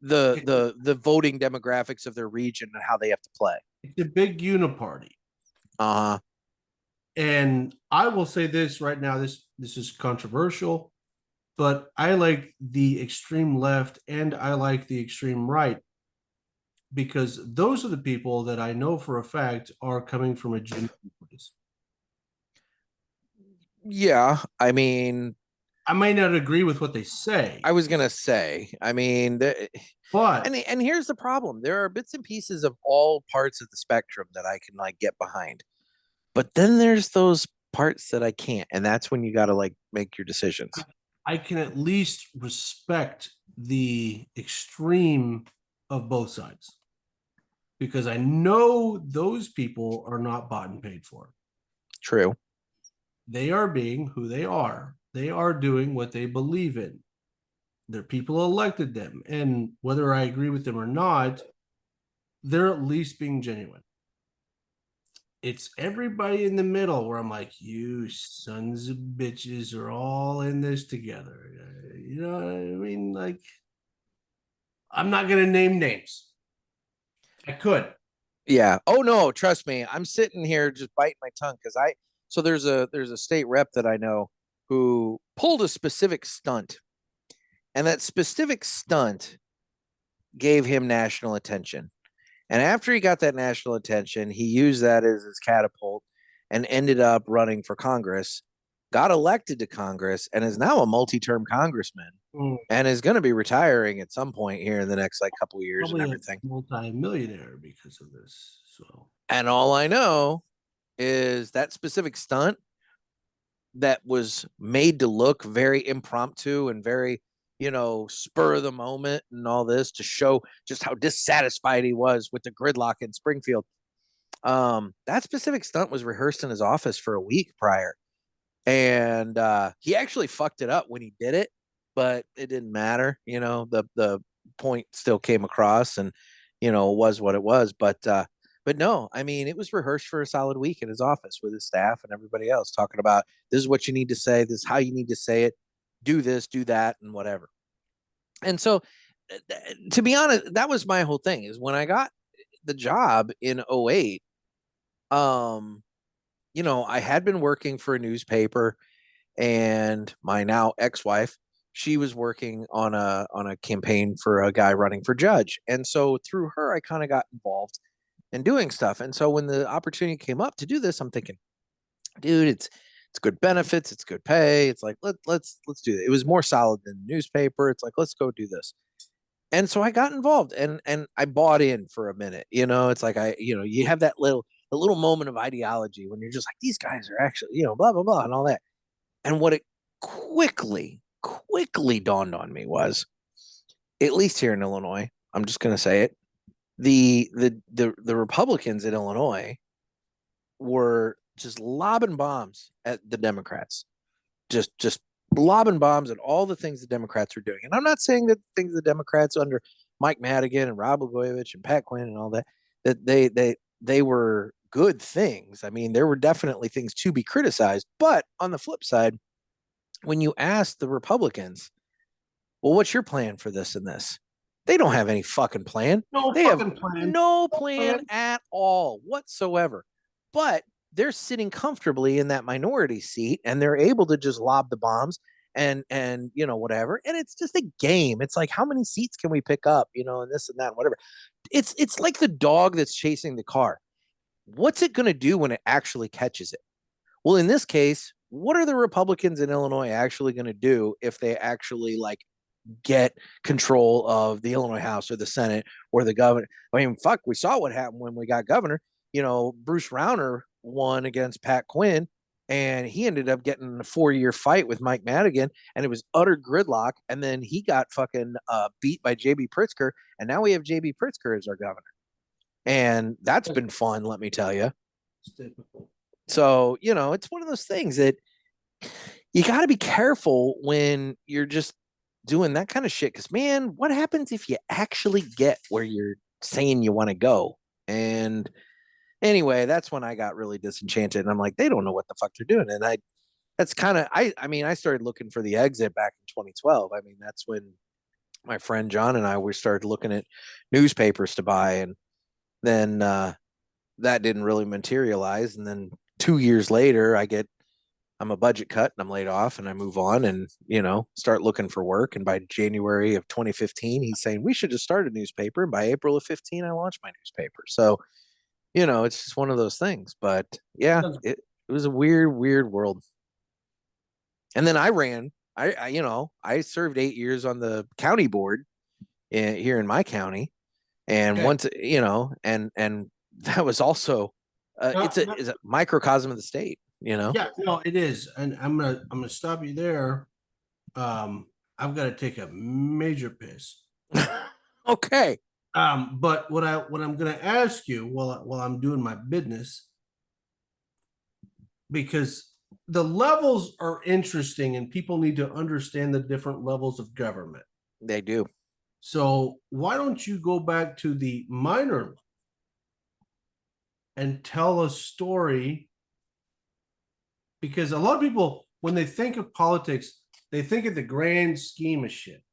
the voting demographics of their region and how they have to play. It's a big uniparty. And I will say this right now, this is controversial, but I like the extreme left and I like the extreme right, because those are the people that I know for a fact are coming from a genuine place. Yeah, I mean, I may not agree with what they say. I was gonna say, I mean, but and here's the problem: there are bits and pieces of all parts of the spectrum that I can get behind, but then there's those parts that I can't, and that's when you got to make your decisions. I can at least respect the extreme of both sides, because I know those people are not bought and paid for. True. They are being who they are. They are doing what they believe in. Their people elected them. And whether I agree with them or not, they're at least being genuine. It's everybody in the middle where I'm like, you sons of bitches are all in this together. You know what I mean? Like, I'm not going to name names. I could. Yeah. Oh no, trust me. I'm sitting here just biting my tongue, because so there's a state rep that I know who pulled a specific stunt, and that specific stunt gave him national attention. And after he got that national attention, he used that as his catapult and ended up running for Congress, got elected to Congress, and is now a multi-term congressman and is going to be retiring at some point here in the next couple of years. Probably and everything. Multi-millionaire because of this. So, and all I know is that specific stunt that was made to look very impromptu and very, spur of the moment and all this, to show just how dissatisfied he was with the gridlock in Springfield. That specific stunt was rehearsed in his office for a week prior. And he actually fucked it up when he did it, but it didn't matter. The point still came across, and, it was what it was. But no, I mean, it was rehearsed for a solid week in his office with his staff and everybody else, talking about, this is what you need to say, this is how you need to say it, do this, do that, and whatever. And so, to be honest, that was my whole thing, is when I got the job in 2008, I had been working for a newspaper, and my now ex-wife, she was working on a campaign for a guy running for judge. And so through her, I kind of got involved in doing stuff. And so when the opportunity came up to do this, I'm thinking, dude, it's good benefits, it's good pay. It's like, let's do it. It was more solid than the newspaper. It's like, let's go do this. And so I got involved, and I bought in for a minute. It's like, you have that little moment of ideology when you're just like, these guys are actually, blah, blah, blah, and all that. And what it quickly dawned on me was, at least here in Illinois, I'm just going to say it, the Republicans in Illinois were just lobbing bombs at the Democrats, just lobbing bombs at all the things the Democrats are doing. And I'm not saying that things the Democrats under Mike Madigan and Rob Blagojevich and Pat Quinn and all that, that they were good things. I mean, there were definitely things to be criticized. But on the flip side, when you ask the Republicans, well, what's your plan for this and this? They don't have any fucking plan. They have no plan at all whatsoever. But they're sitting comfortably in that minority seat, and they're able to just lob the bombs and you know, whatever. And it's just a game. It's like, how many seats can we pick up, you know, and this and that and whatever. It's like the dog that's chasing the car. What's it going to do when it actually catches it? Well, in this case, what are the Republicans in Illinois actually going to do if they actually like get control of the Illinois House or the Senate or the governor? I mean, fuck, we saw what happened when we got governor. You know, Bruce Rauner won against Pat Quinn, and he ended up getting in a 4-year fight with Mike Madigan, and it was utter gridlock. And then he got fucking beat by JB Pritzker, and now we have JB Pritzker as our governor. And that's been fun, let me tell you. So, you know, it's one of those things that you got to be careful when you're just doing that kind of shit. Because, man, what happens if you actually get where you're saying you want to go? And anyway, that's when I got really disenchanted. And I'm like, they don't know what the fuck they're doing. And I started looking for the exit back in 2012. I mean, that's when my friend John and we started looking at newspapers to buy. And then that didn't really materialize. And then 2 years later, I'm a budget cut and I'm laid off, and I move on and, you know, start looking for work. And by January of 2015, he's saying we should just start a newspaper. And by April of 15, I launched my newspaper. So, you know, it's just one of those things. But yeah, it was a weird world. And then I served 8 years on the county board here in my county. And once, you know, and that was also it's a microcosm of the state, you know. Yeah, no, it is. And I'm gonna stop you there. I've got to take a major piss. Okay. But what I'm gonna ask you while I'm doing my business, because the levels are interesting and people need to understand the different levels of government. They do. So why don't you go back to the minor level and tell a story? Because a lot of people, when they think of politics, they think of the grand scheme of shit,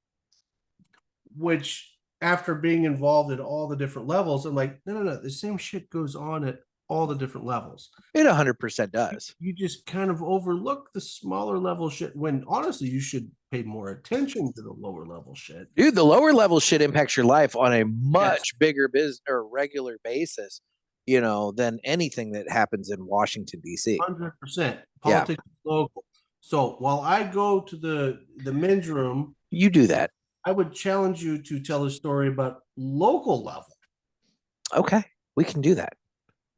which after being involved in all the different levels, I'm like, no, the same shit goes on at all the different levels. It 100% does. You just kind of overlook the smaller level shit when honestly you should pay more attention to the lower level shit. Dude, the lower level shit impacts your life on a much bigger business or regular basis, you know, than anything that happens in Washington, D.C. 100%. Politics is local. So while I go to the men's room, you do that. I would challenge you to tell a story about local level. Okay, we can do that.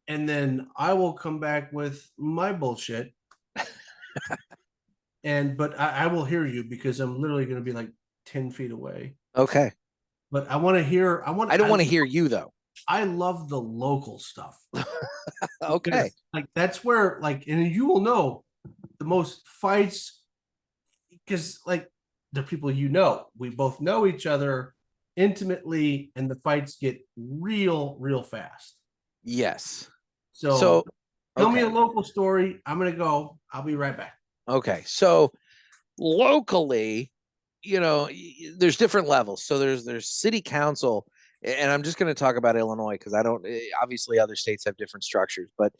And then I will come back with my bullshit. But I will hear you because I'm literally going to be like 10 feet away. Okay. But I want to hear. I don't want to hear you though. I love the local stuff. Okay. Because, like that's where and you will know the most fights because like the people we both know each other intimately, and the fights get real fast. Yes. So tell me a local story. I'm gonna go. I'll be right back. Okay. So locally, you know, there's different levels. So there's city council, and I'm just going to talk about Illinois because obviously other states have different structures, but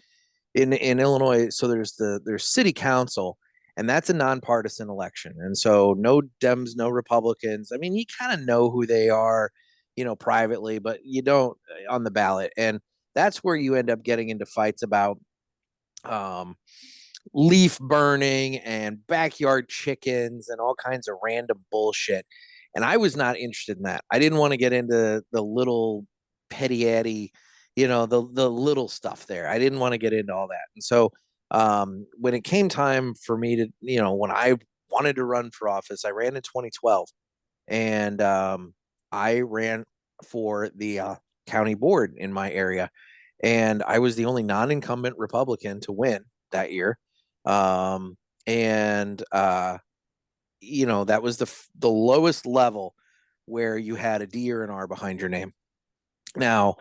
in Illinois, so there's city council, and that's a nonpartisan election. And so no Dems, no Republicans. I mean, you kind of know who they are, you know, privately, but you don't on the ballot. And that's where you end up getting into fights about leaf burning and backyard chickens and all kinds of random bullshit. And I was not interested in that. I didn't want to get into the little petty, you know, the little stuff there. I didn't want to get into all that. And so when it came time for me to, you know, when I wanted to run for office, I ran in 2012, and I ran for the county board in my area, and I was the only non-incumbent Republican to win. that year. And that was the lowest level where you had a D or an R behind your name. Now,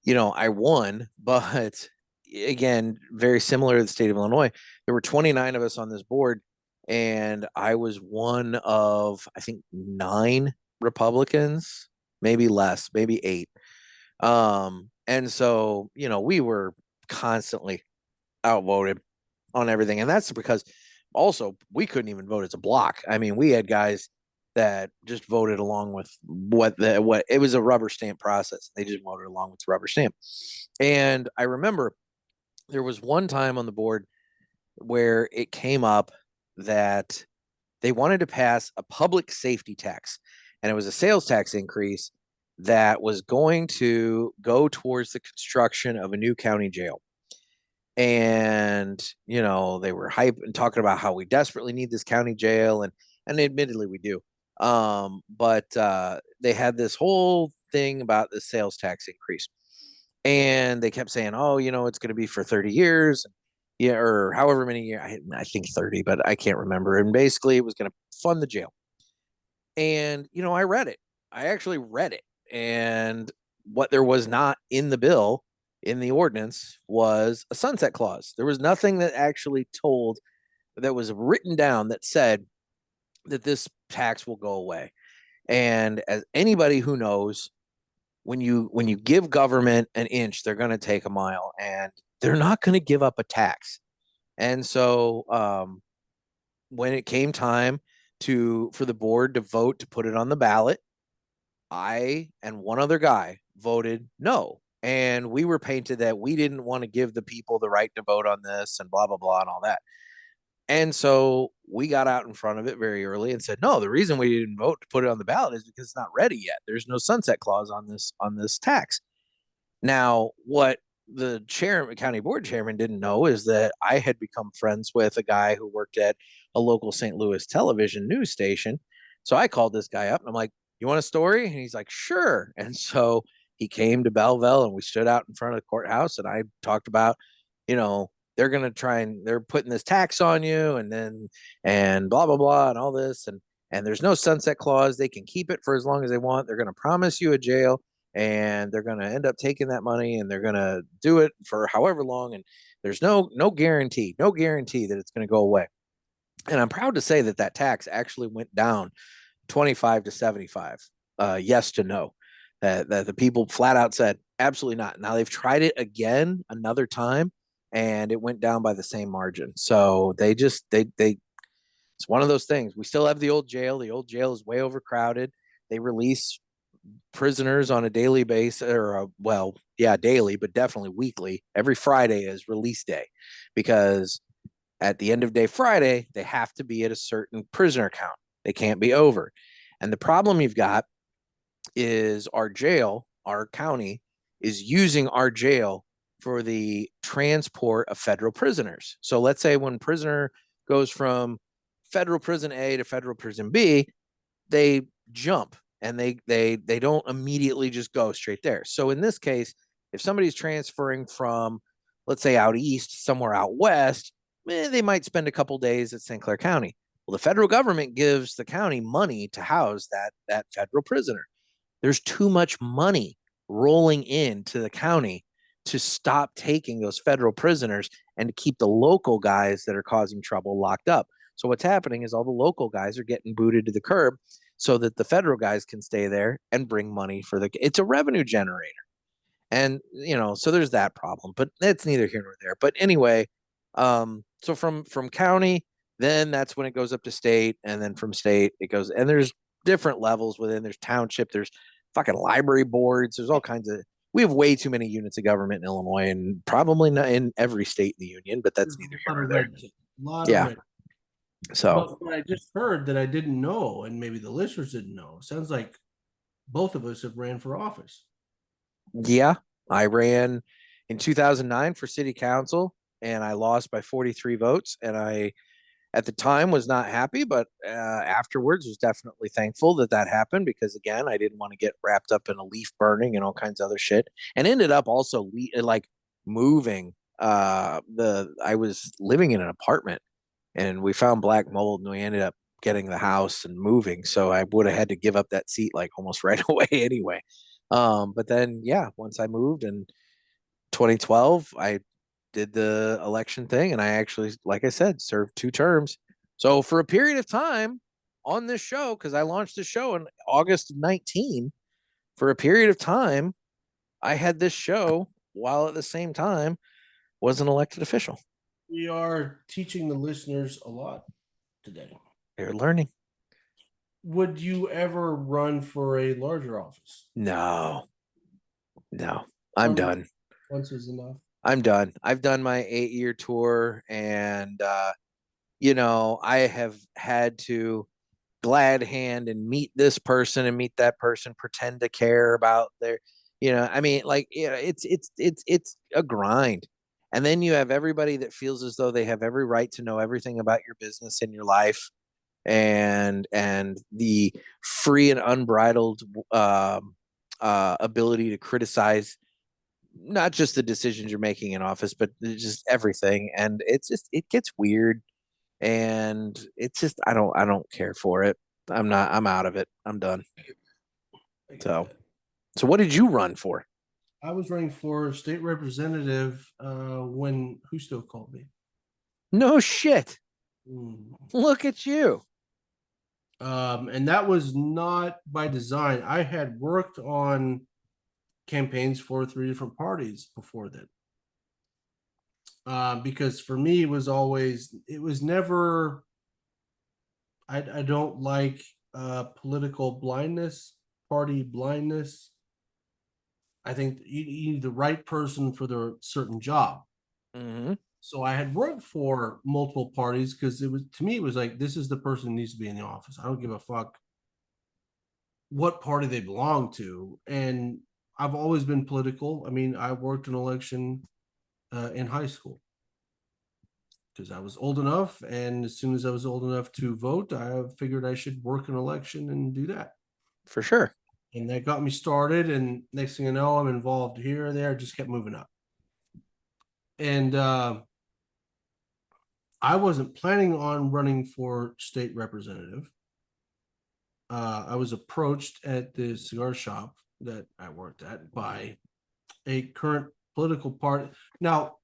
I won, but again, very similar to the state of Illinois, there were 29 of us on this board, and I was one of, I think, 9 Republicans, maybe less, maybe 8. And so, we were constantly outvoted on everything. And that's because also we couldn't even vote as a block. I mean, we had guys that just voted along with what it was a rubber stamp process. They just voted along with the rubber stamp. And I remember there was one time on the board where it came up that they wanted to pass a public safety tax, and it was a sales tax increase that was going to go towards the construction of a new county jail. And, they were hype and talking about how we desperately need this county jail. And admittedly we do. But they had this whole thing about the sales tax increase, and they kept saying, oh, it's going to be for 30 years. Yeah. Or however many years, I think 30, but I can't remember. And basically it was going to fund the jail. And, I read it. I actually read it. And what there was not in the bill, in the ordinance, was a sunset clause. There was nothing that actually that was written down that said that this tax will go away. And as anybody who knows, when you give government an inch, they're going to take a mile, and they're not going to give up a tax. And so when it came time for the board to vote to put it on the ballot, I and one other guy voted no. And we were painted that we didn't want to give the people the right to vote on this and blah, blah, blah, and all that. And so we got out in front of it very early and said, no, the reason we didn't vote to put it on the ballot is because it's not ready yet. There's no sunset clause on this tax. Now, what the county board chairman didn't know is that I had become friends with a guy who worked at a local St. Louis television news station. So I called this guy up and I'm like, you want a story? And he's like, sure. And so he came to Belleville and we stood out in front of the courthouse, and I talked about, they're going to they're putting this tax on you, and blah, blah, blah, and all this. And there's no sunset clause. They can keep it for as long as they want. They're going to promise you a jail, and they're going to end up taking that money, and they're going to do it for however long. And there's no guarantee that it's going to go away. And I'm proud to say that tax actually went down 25 to 75, yes to no. That the people flat out said, absolutely not. Now they've tried it again another time, and it went down by the same margin. So they it's one of those things. We still have the old jail. The old jail is way overcrowded. They release prisoners on a daily basis, daily, but definitely weekly. Every Friday is release day, because at the end of day Friday, they have to be at a certain prisoner count. They can't be over. And the problem you've got is our county is using our jail for the transport of federal prisoners. So let's say when prisoner goes from federal prison A to federal prison B, they jump, and they don't immediately just go straight there. So in this case, if somebody's transferring from, let's say, out east, somewhere out west, they might spend a couple days at St. Clair County. Well, the federal government gives the county money to house that federal prisoner. There's too much money rolling into the county to stop taking those federal prisoners and to keep the local guys that are causing trouble locked up. So what's happening is all the local guys are getting booted to the curb so that the federal guys can stay there and bring money it's a revenue generator. And, so there's that problem, but it's neither here nor there. But anyway, so from county, then that's when it goes up to state, and then from state it goes, and there's different levels within. There's township, there's fucking library boards, there's all kinds of. We have way too many units of government in Illinois, and probably not in every state in the union, but that's neither here nor there. Yeah. So what I just heard that I didn't know, and maybe the listeners didn't know, sounds like both of us have ran for office. Yeah, I ran in 2009 for city council, and I lost by 43 votes. And I, at the time, was not happy, but afterwards was definitely thankful that happened, because again, I didn't want to get wrapped up in a leaf burning and all kinds of other shit, and ended up also moving I was living in an apartment and we found black mold and we ended up getting the house and moving. So I would have had to give up that seat like almost right away anyway. But then yeah, once I moved in 2012, I did the election thing and I actually, like I said, served 2 terms. So for a period of time on this show, because I launched the show in August of 19, for a period of time, I had this show while at the same time was an elected official. We are teaching the listeners a lot today. They're learning. Would you ever run for a larger office? No, I'm done. Once is enough. I'm done. I've done my 8-year tour and, you know, I have had to glad hand and meet this person and meet that person, pretend to care about their, you know, I mean, like, you know, it's a grind. And then you have everybody that feels as though they have every right to know everything about your business and your life and the free and unbridled ability to criticize not just the decisions you're making in office, but just everything. And it gets weird and it's just, I don't care for it. I'm out of it. I'm done. So what did you run for? I was running for state representative when Justo called me. No shit. Mm. Look at you. And that was not by design. I had worked on campaigns for 3 different parties before that. Because for me, it was never, I don't like political blindness, party blindness. I think you need the right person for the certain job. Mm-hmm. So I had worked for multiple parties because it was like, this is the person who needs to be in the office. I don't give a fuck what party they belong to. And I've always been political. I mean, I worked an election in high school because I was old enough. And as soon as I was old enough to vote, I figured I should work an election and do that. For sure. And that got me started. And next thing you know, I'm involved here or there, just kept moving up. And I wasn't planning on running for state representative. I was approached at the cigar shop that I worked at by a current political party. Now,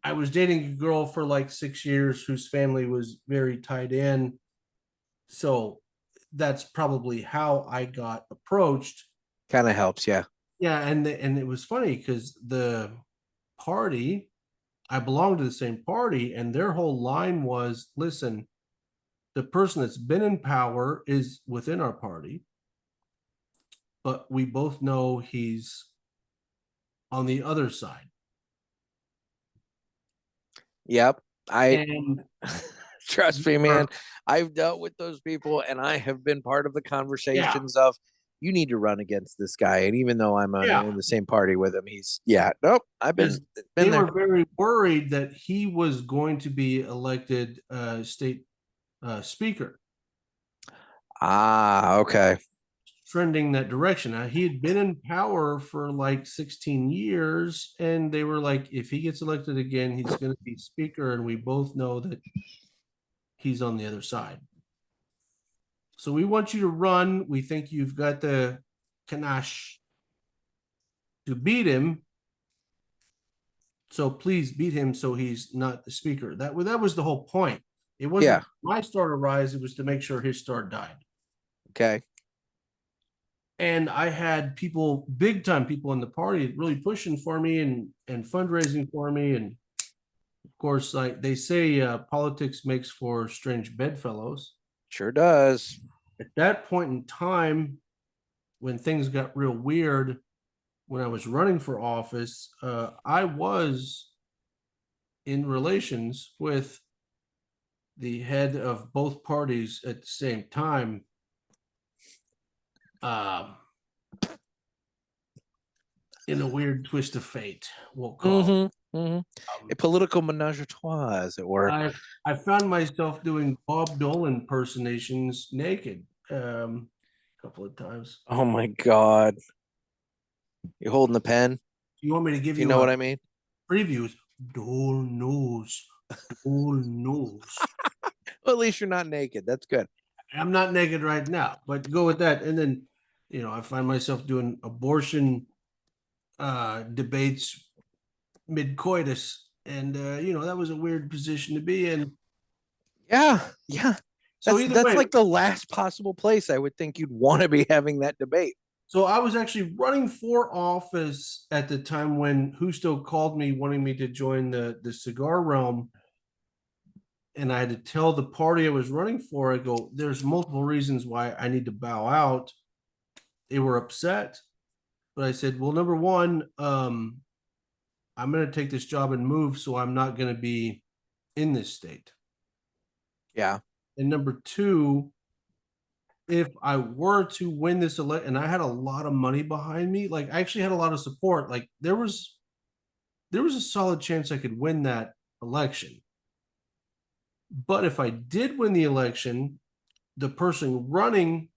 I was dating a girl for like 6 years whose family was very tied in. So that's probably how I got approached. Kind of helps, yeah. Yeah, and it was funny because the party, I belonged to the same party, and their whole line was, listen, the person that's been in power is within our party, but we both know he's on the other side. Yep. And trust me, man, I've dealt with those people and I have been part of the conversations of, you need to run against this guy. And even though I'm in the same party with him, I've been they there. were very worried that he was going to be elected state speaker. Okay. Trending that direction. Now, he had been in power for like 16 years, and they were like, if he gets elected again, he's going to be speaker, and we both know that he's on the other side. So we want you to run. We think you've got the panache to beat him. So please beat him so he's not the speaker. That was the whole point. It wasn't my star to rise. It was to make sure his star died. Okay. And I had people, big time people in the party really pushing for me and fundraising for me. And of course, like they say, politics makes for strange bedfellows. Sure does. At that point in time, when things got real weird, when I was running for office, I was in relations with the head of both parties at the same time. In a weird twist of fate, we'll call it. A political menage a trois, as it were. I found myself doing Bob Dole impersonations naked a couple of times. Oh my God. You're holding the pen? You want me to give you what I mean? previews. Dole knows. Dole knows. Well, at least you're not naked. That's good. I'm not naked right now, but go with that. And then, I find myself doing abortion debates mid-coitus. And, that was a weird position to be in. Yeah. So That's like the last possible place I would think you'd want to be having that debate. So I was actually running for office at the time when Justo called me wanting me to join the cigar realm. And I had to tell the party I was running for, I go, there's multiple reasons why I need to bow out. They were upset. But I said, well, number one, I'm going to take this job and move, so I'm not going to be in this state. Yeah. And number two, if I were to win this election, and I had a lot of money behind me, like I actually had a lot of support. Like there was a solid chance I could win that election. But if I did win the election, the person running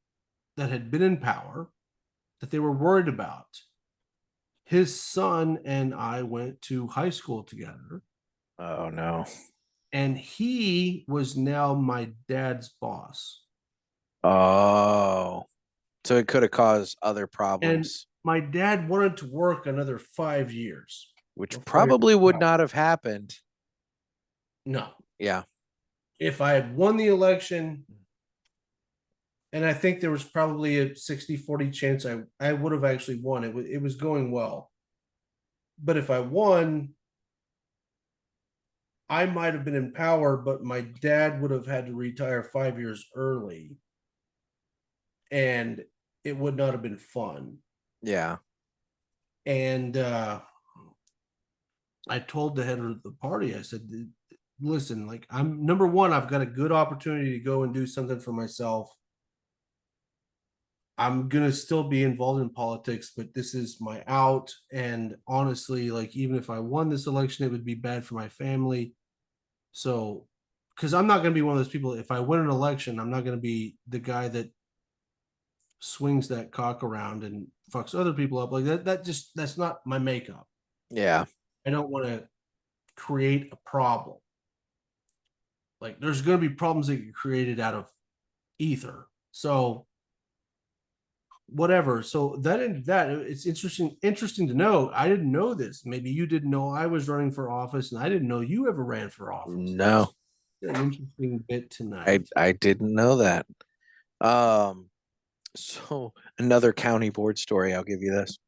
that had been in power, that they were worried about, his son and I went to high school together. Oh no. And he was now my dad's boss. Oh, so it could have caused other problems. And my dad wanted to work another 5 years, which probably would not have happened. No. Yeah. If I had won the election, and I think there was probably a 60-40 chance I would have actually won. It was going well. But if I won, I might have been in power, but my dad would have had to retire 5 years early. And it would not have been fun. Yeah. And I told the head of the party, I said, listen, like I'm number one, I've got a good opportunity to go and do something for myself. I'm going to still be involved in politics, but this is my out. And honestly, like, even if I won this election, it would be bad for my family. So, because I'm not going to be one of those people, if I win an election, I'm not going to be the guy that swings that cock around and fucks other people up like that. That's not my makeup. Yeah. I don't want to create a problem. Like there's going to be problems that get created out of ether. So whatever. So that it's interesting to know. I didn't know this. Maybe you didn't know I was running for office, and I didn't know you ever ran for office. No. An interesting bit tonight. I didn't know that. So another county board story, I'll give you this.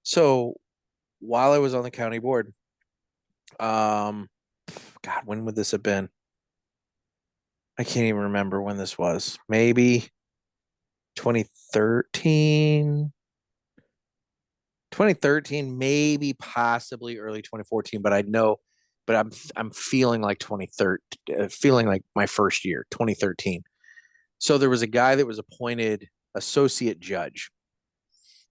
So while I was on the county board, God, when would this have been? I can't even remember when this was. Maybe 2013, maybe possibly early 2014, but I'm feeling like 2013, feeling like my first year, 2013. So there was a guy that was appointed associate judge,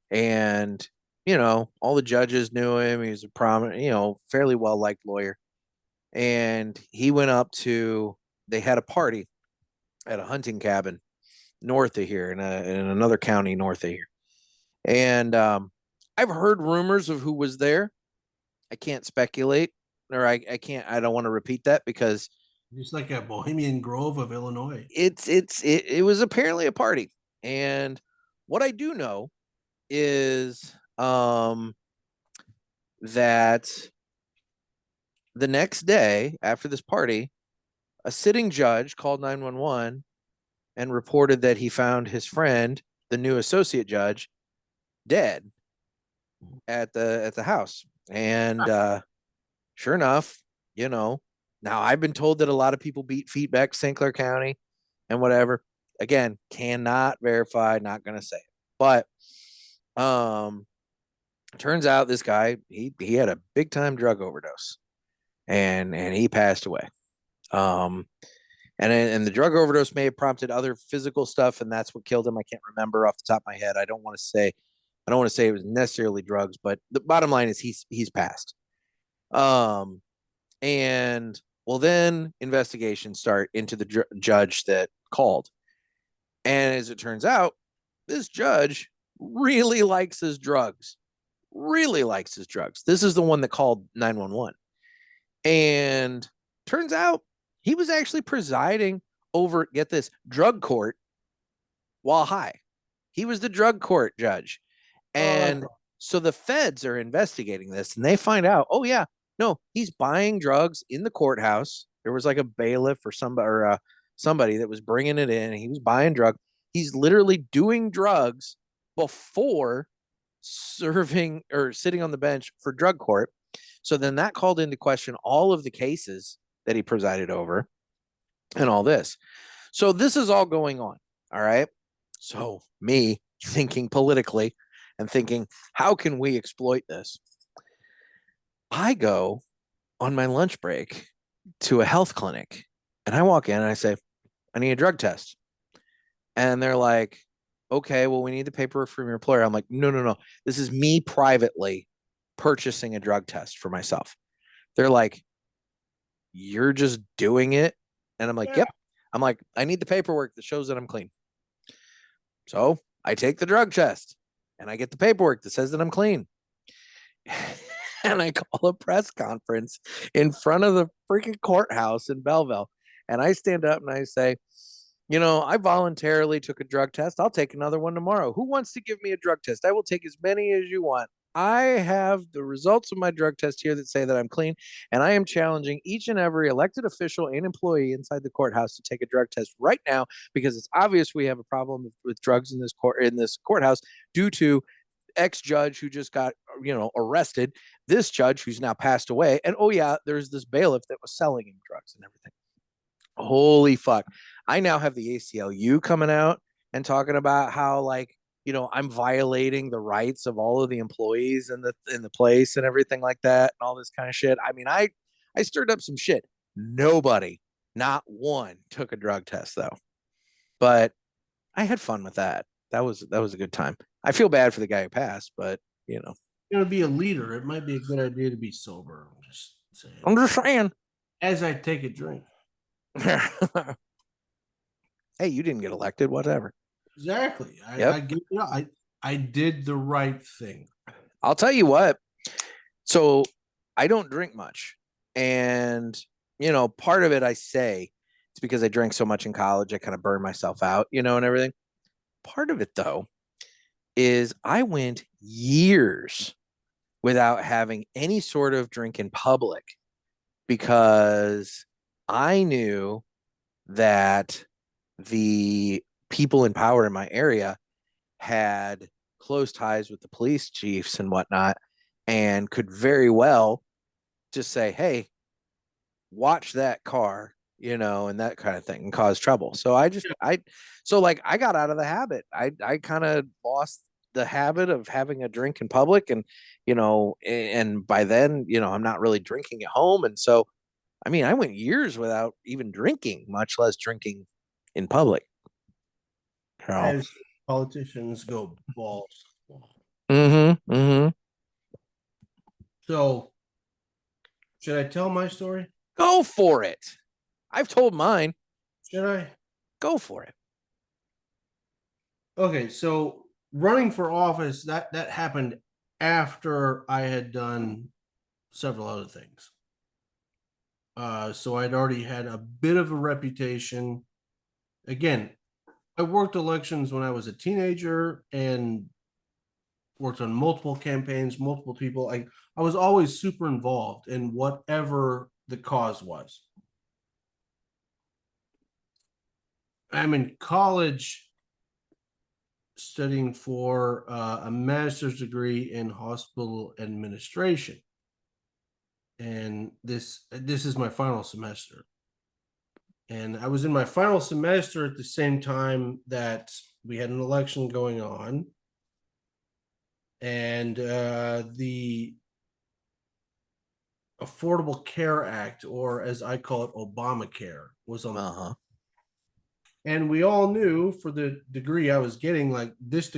and all the judges knew him. He was a prominent, fairly well-liked lawyer, and he went up to, they had a party at a hunting cabin north of here in another county north of here. And I've heard rumors of who was there. I can't speculate, or I don't want to repeat that because it's like a Bohemian Grove of Illinois. It was apparently a party. And what I do know is that the next day after this party, a sitting judge called 911 and reported that he found his friend, the new associate judge, dead at the house. And sure enough, now I've been told that a lot of people beat feet back to St. Clair County and whatever. Again, cannot verify, not going to say it. But turns out this guy, he had a big time drug overdose, and he passed away. And the drug overdose may have prompted other physical stuff, and that's what killed him. I can't remember off the top of my head. I don't want to say it was necessarily drugs, but the bottom line is he's passed. And well, then investigations start into the judge that called. And as it turns out, this judge really likes his drugs. really likes his drugs. This is the one that called 911. And turns out he was actually presiding over, get this, drug court while high. He was the drug court judge. And so the feds are investigating this and they find out, oh, yeah, no, he's buying drugs in the courthouse. There was like a bailiff or somebody that was bringing it in. He was buying drugs. He's literally doing drugs before serving or sitting on the bench for drug court. So then that called into question all of the cases that he presided over and all this. So this is all going on. All right. So me thinking politically and thinking, how can we exploit this? I go on my lunch break to a health clinic and I walk in and I say, I need a drug test. And they're like, okay, well, we need the paperwork from your employer. I'm like, no. This is me privately purchasing a drug test for myself. They're like, you're just doing it? And I'm like, yep. I'm like, I need the paperwork that shows that I'm clean. So I take the drug test and I get the paperwork that says that I'm clean. And I call a press conference in front of the freaking courthouse in Belleville. And I stand up and I say, I voluntarily took a drug test. I'll take another one tomorrow. Who wants to give me a drug test? I will take as many as you want. I have the results of my drug test here that say that I'm clean, and I am challenging each and every elected official and employee inside the courthouse to take a drug test right now because it's obvious we have a problem with drugs in this courthouse due to X judge who just got arrested, this judge who's now passed away, and oh yeah, there's this bailiff that was selling him drugs and everything. Holy fuck. I now have the ACLU coming out and talking about how I'm violating the rights of all of the employees in the place and everything like that and all this kind of shit. I mean, I stirred up some shit. Nobody, not one, took a drug test though. But I had fun with that. That was a good time. I feel bad for the guy who passed, but You're gonna be a leader. It might be a good idea to be sober. I'm just saying. As I take a drink. Hey, you didn't get elected, whatever. Exactly. Yep. I did the right thing. I'll tell you what. So I don't drink much. And, part of it I say it's because I drank so much in college. I kind of burned myself out, and everything. Part of it, though, is I went years without having any sort of drink in public because I knew that the people in power in my area had close ties with the police chiefs and whatnot and could very well just say, hey, watch that car, and that kind of thing and cause trouble. So I got out of the habit. I kind of lost the habit of having a drink in public and by then, I'm not really drinking at home. And so, I mean, I went years without even drinking, much less drinking in public. As politicians go balls. So, should I tell my story? Go for it. I've told mine. Should I? Go for it. Okay, so running for office, that happened after I had done several other things. So I'd already had a bit of a reputation. Again, I worked elections when I was a teenager and worked on multiple campaigns, multiple people. I was always super involved in whatever the cause was. I'm in college studying for a master's degree in hospital administration. And this is my final semester. And I was in my final semester at the same time that we had an election going on. And the Affordable Care Act, or as I call it, Obamacare, was on. And we all knew for the degree I was getting, like this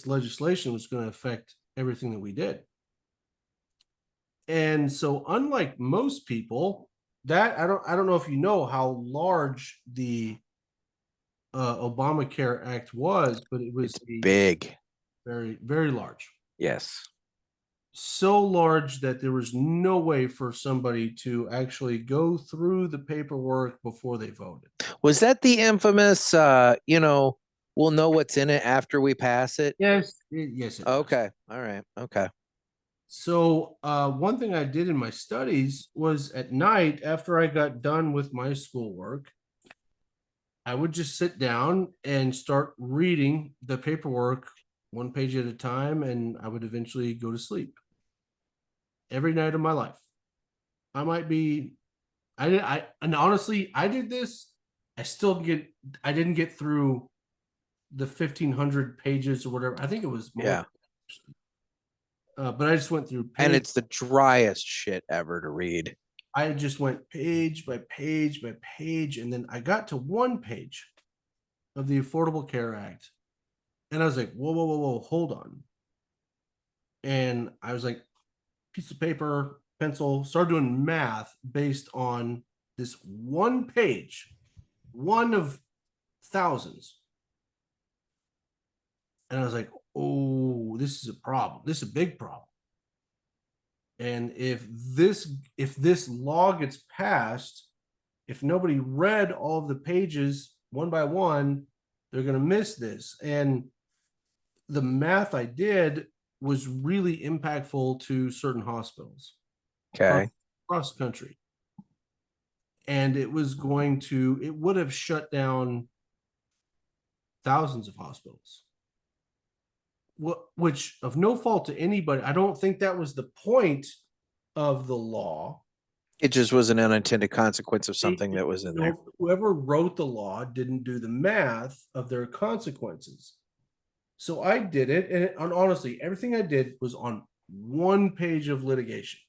legislation was going to affect everything that we did. And so unlike most people, that I don't know if you know how large the Obamacare Act was, but it was big. Very, very large. Yes. So large that there was no way for somebody to actually go through the paperwork before they voted. Was that the infamous, we'll know what's in it after we pass it? Yes. Yes. It was. Okay. All right. Okay. So one thing I did in my studies was at night after I got done with my schoolwork, I would just sit down and start reading the paperwork one page at a time, and I would eventually go to sleep. Every night of my life. I and honestly, I did this. I didn't get through the 1,500 pages or whatever. I think it was more. Yeah. But I just went through And it's the driest shit ever to read. I just went page by page by page, and then I got to one page of the Affordable Care Act, and I was like, whoa, whoa, whoa, whoa, hold on. And I was like, piece of paper, pencil, started doing math based on this one page, one of thousands. And I was like, oh, this is a problem. This is a big problem. And if this law gets passed, if nobody read all of the pages one by one, they're going to miss this. And the math I did was really impactful to certain hospitals. Okay. Across the country. And it would have shut down thousands of hospitals. Which of no fault to anybody. I don't think that was the point of the law. It just was an unintended consequence of something that was in there. Whoever wrote the law didn't do the math of their consequences. So I did it, and honestly, everything I did was on one page of litigation.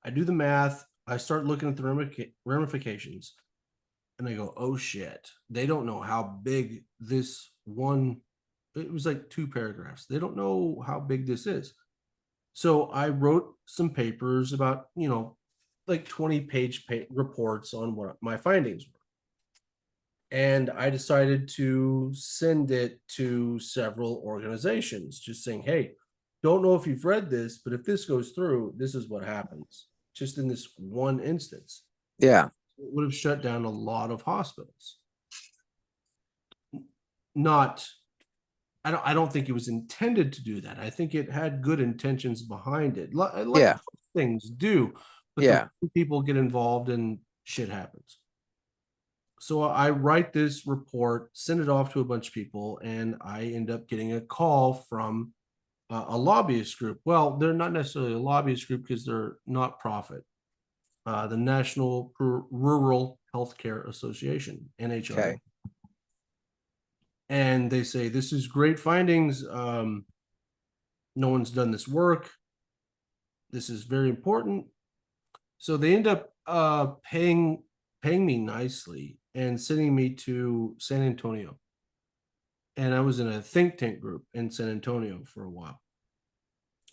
I do the math, I start looking at the ramifications, and I go, oh shit, they don't know how big this one, it was like 2 paragraphs. They don't know how big this is. So I wrote some papers about, like 20-page reports on what my findings were. And I decided to send it to several organizations, just saying, hey, don't know if you've read this, but if this goes through, this is what happens. Just in this one instance. Yeah. It would have shut down a lot of hospitals. I don't think it was intended to do that. I think it had good intentions behind it. Like things do. But people get involved and shit happens. So I write this report, send it off to a bunch of people, and I end up getting a call from a lobbyist group. Well, they're not necessarily a lobbyist group because they're not profit. The National Rural Healthcare Association, NHRA. Okay. And they say, this is great findings. No one's done this work. This is very important. So they end up paying me nicely and sending me to San Antonio. And I was in a think tank group in San Antonio for a while.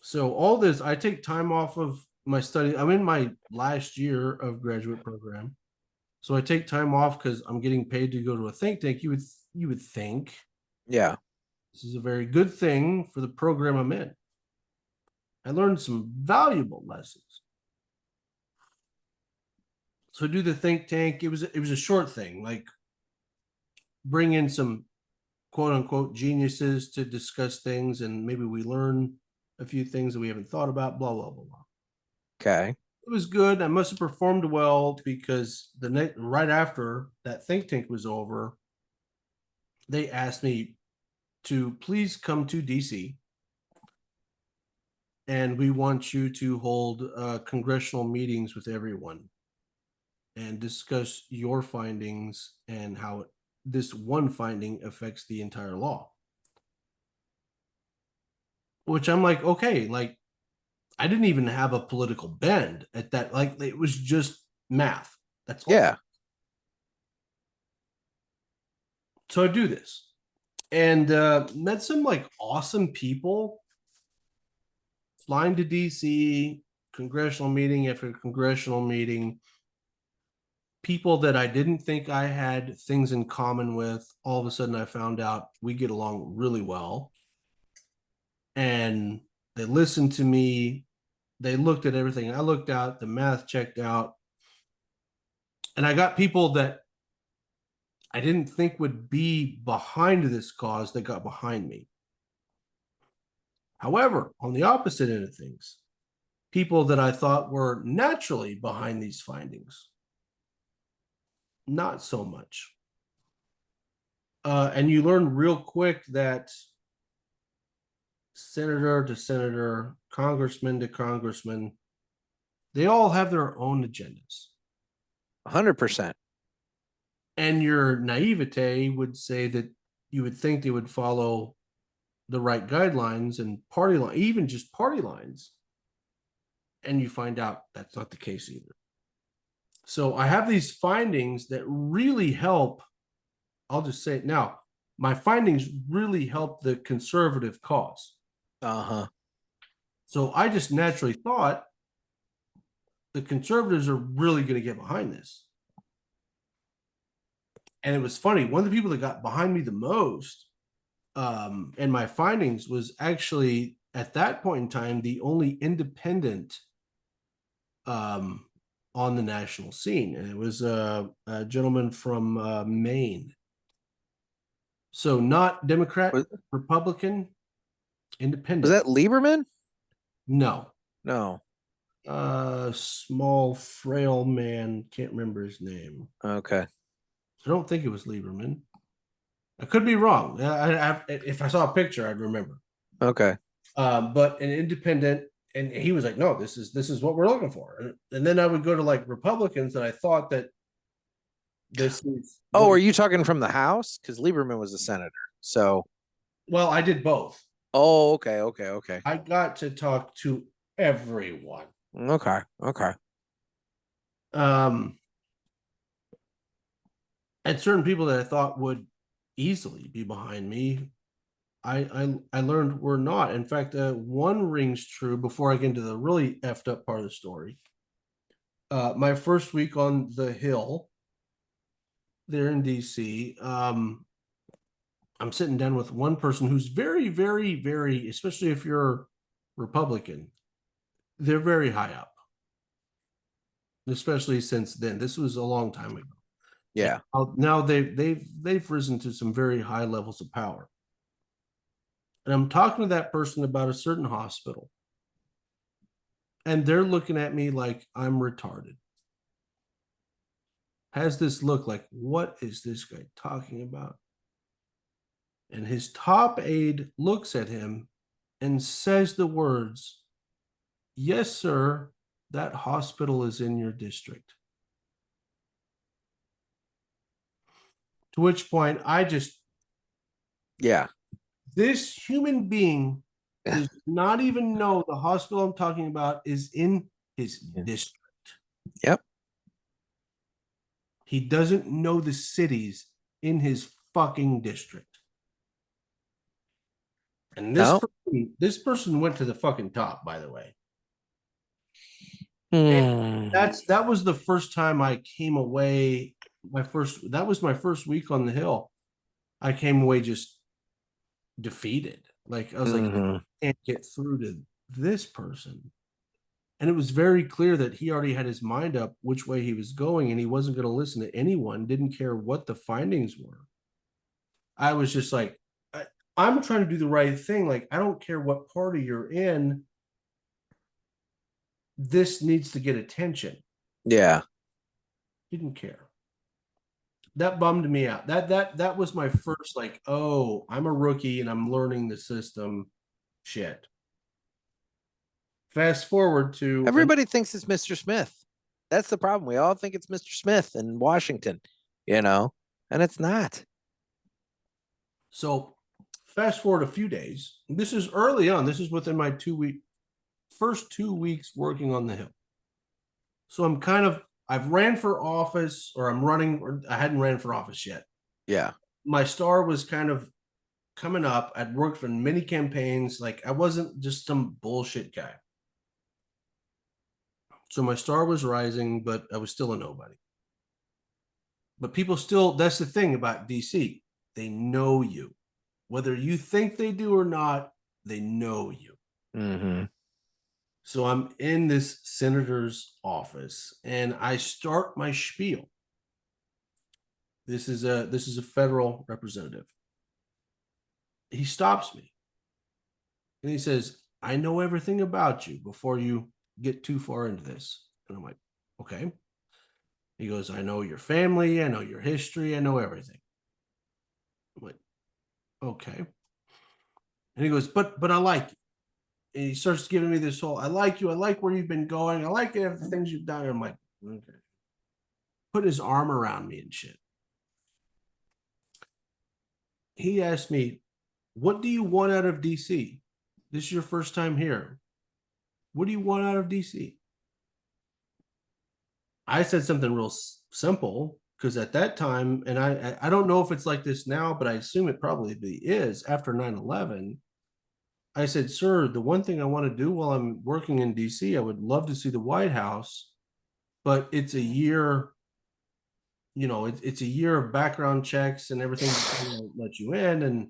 So all this, I take time off of my study. I'm in my last year of graduate program. So I take time off because I'm getting paid to go to a think tank. You would think. Yeah. This is a very good thing for the program I'm in. I learned some valuable lessons. So I do the think tank. It was a short thing, like bring in some quote unquote geniuses to discuss things, and maybe we learn a few things that we haven't thought about, blah, blah, blah, blah. Okay. It was good. I must have performed well because right after that think tank was over, they asked me to please come to DC, and we want you to hold congressional meetings with everyone and discuss your findings and how this one finding affects the entire law. Which I'm like, okay, like I didn't even have a political bend at that. Like it was just math. That's all. Yeah. So I do this and met some like awesome people. Flying to DC, congressional meeting after congressional meeting. People that I didn't think I had things in common with, all of a sudden I found out we get along really well. and they listened to me. They looked at everything I looked at, the math checked out. And I got people that I didn't think would be behind this cause that got behind me. However, on the opposite end of things, people that I thought were naturally behind these findings, not so much. And you learn real quick that senator to senator, congressman to congressman, they all have their own agendas. 100%. And your naivete would say that you would think they would follow the right guidelines and party line, even just party lines. And you find out that's not the case either. So I have these findings that really help. I'll just say it now. My findings really help the conservative cause. Uh-huh. So I just naturally thought the conservatives are really going to get behind this. And it was funny. One of the people that got behind me the most and my findings was actually at that point in time, the only independent on the national scene. And it was a gentleman from Maine. So not Democrat, Republican, independent. Was that Lieberman? No. No. Small, frail man. Can't remember his name. Okay. I don't think it was Lieberman. I could be wrong. If I saw a picture, I'd remember. Okay. But an independent, and he was like, "No, this is what we're looking for." And then I would go to like Republicans that I thought that this is. Oh, are you talking from the House? Because Lieberman was a senator. So. Well, I did both. Oh, okay. I got to talk to everyone. Okay. And certain people that I thought would easily be behind me, I learned were not. In fact, one rings true before I get into the really effed up part of the story. My first week on the Hill there in DC, I'm sitting down with one person who's very, very, very, especially if you're Republican, they're very high up. Especially since then. This was a long time ago. Yeah. Now they've risen to some very high levels of power. And I'm talking to that person about a certain hospital. And they're looking at me like I'm retarded. Has this look like, what is this guy talking about? And his top aide looks at him and says the words, "Yes, sir, that hospital is in your district." To which point I just, Yeah. this human being does not even know the hospital I'm talking about is in his district. Yep. He doesn't know the cities in his fucking district. And this person went to the fucking top, by the way. That was the first time I came away. That was my first week on the Hill. I came away just defeated. Like I was like, I can't get through to this person. And it was very clear that he already had his mind up which way he was going, and he wasn't going to listen to anyone, didn't care what the findings were. I was just like, I'm trying to do the right thing. Like, I don't care what party you're in. This needs to get attention. Yeah. Didn't care. That bummed me out. That was my first, like, oh, I'm a rookie and I'm learning the system shit. Fast forward to everybody thinks it's Mr. Smith. That's the problem. We all think it's Mr. Smith in Washington, and it's not. So fast forward a few days. This is early on. This is within my first 2 weeks working on the Hill. So I've ran for office, or I'm running, or I hadn't ran for office yet. Yeah. My star was kind of coming up. I'd worked in many campaigns. Like, I wasn't just some bullshit guy. So my star was rising, but I was still a nobody. But people still, that's the thing about DC. They know you. Whether you think they do or not, They know you. Mm-hmm. So I'm in this senator's office and I start my spiel. This is a federal representative. He stops me and he says, I know everything about you before you get too far into this. And I'm like, okay. He goes, I know your family, I know your history, I know everything. I'm like, okay. And he goes, but I like you. And he starts giving me this whole, I like you, I like where you've been going, I like the things you've done. I'm like, okay. Put his arm around me and shit. He asked me, what do you want out of DC? This is your first time here. What do you want out of DC? I said something real simple, because at that time, and I don't know if it's like this now, but I assume it probably is after 9/11. I said, sir, the one thing I want to do while I'm working in DC, I would love to see the White House, but it's a year, it's a year of background checks and everything to let you in. And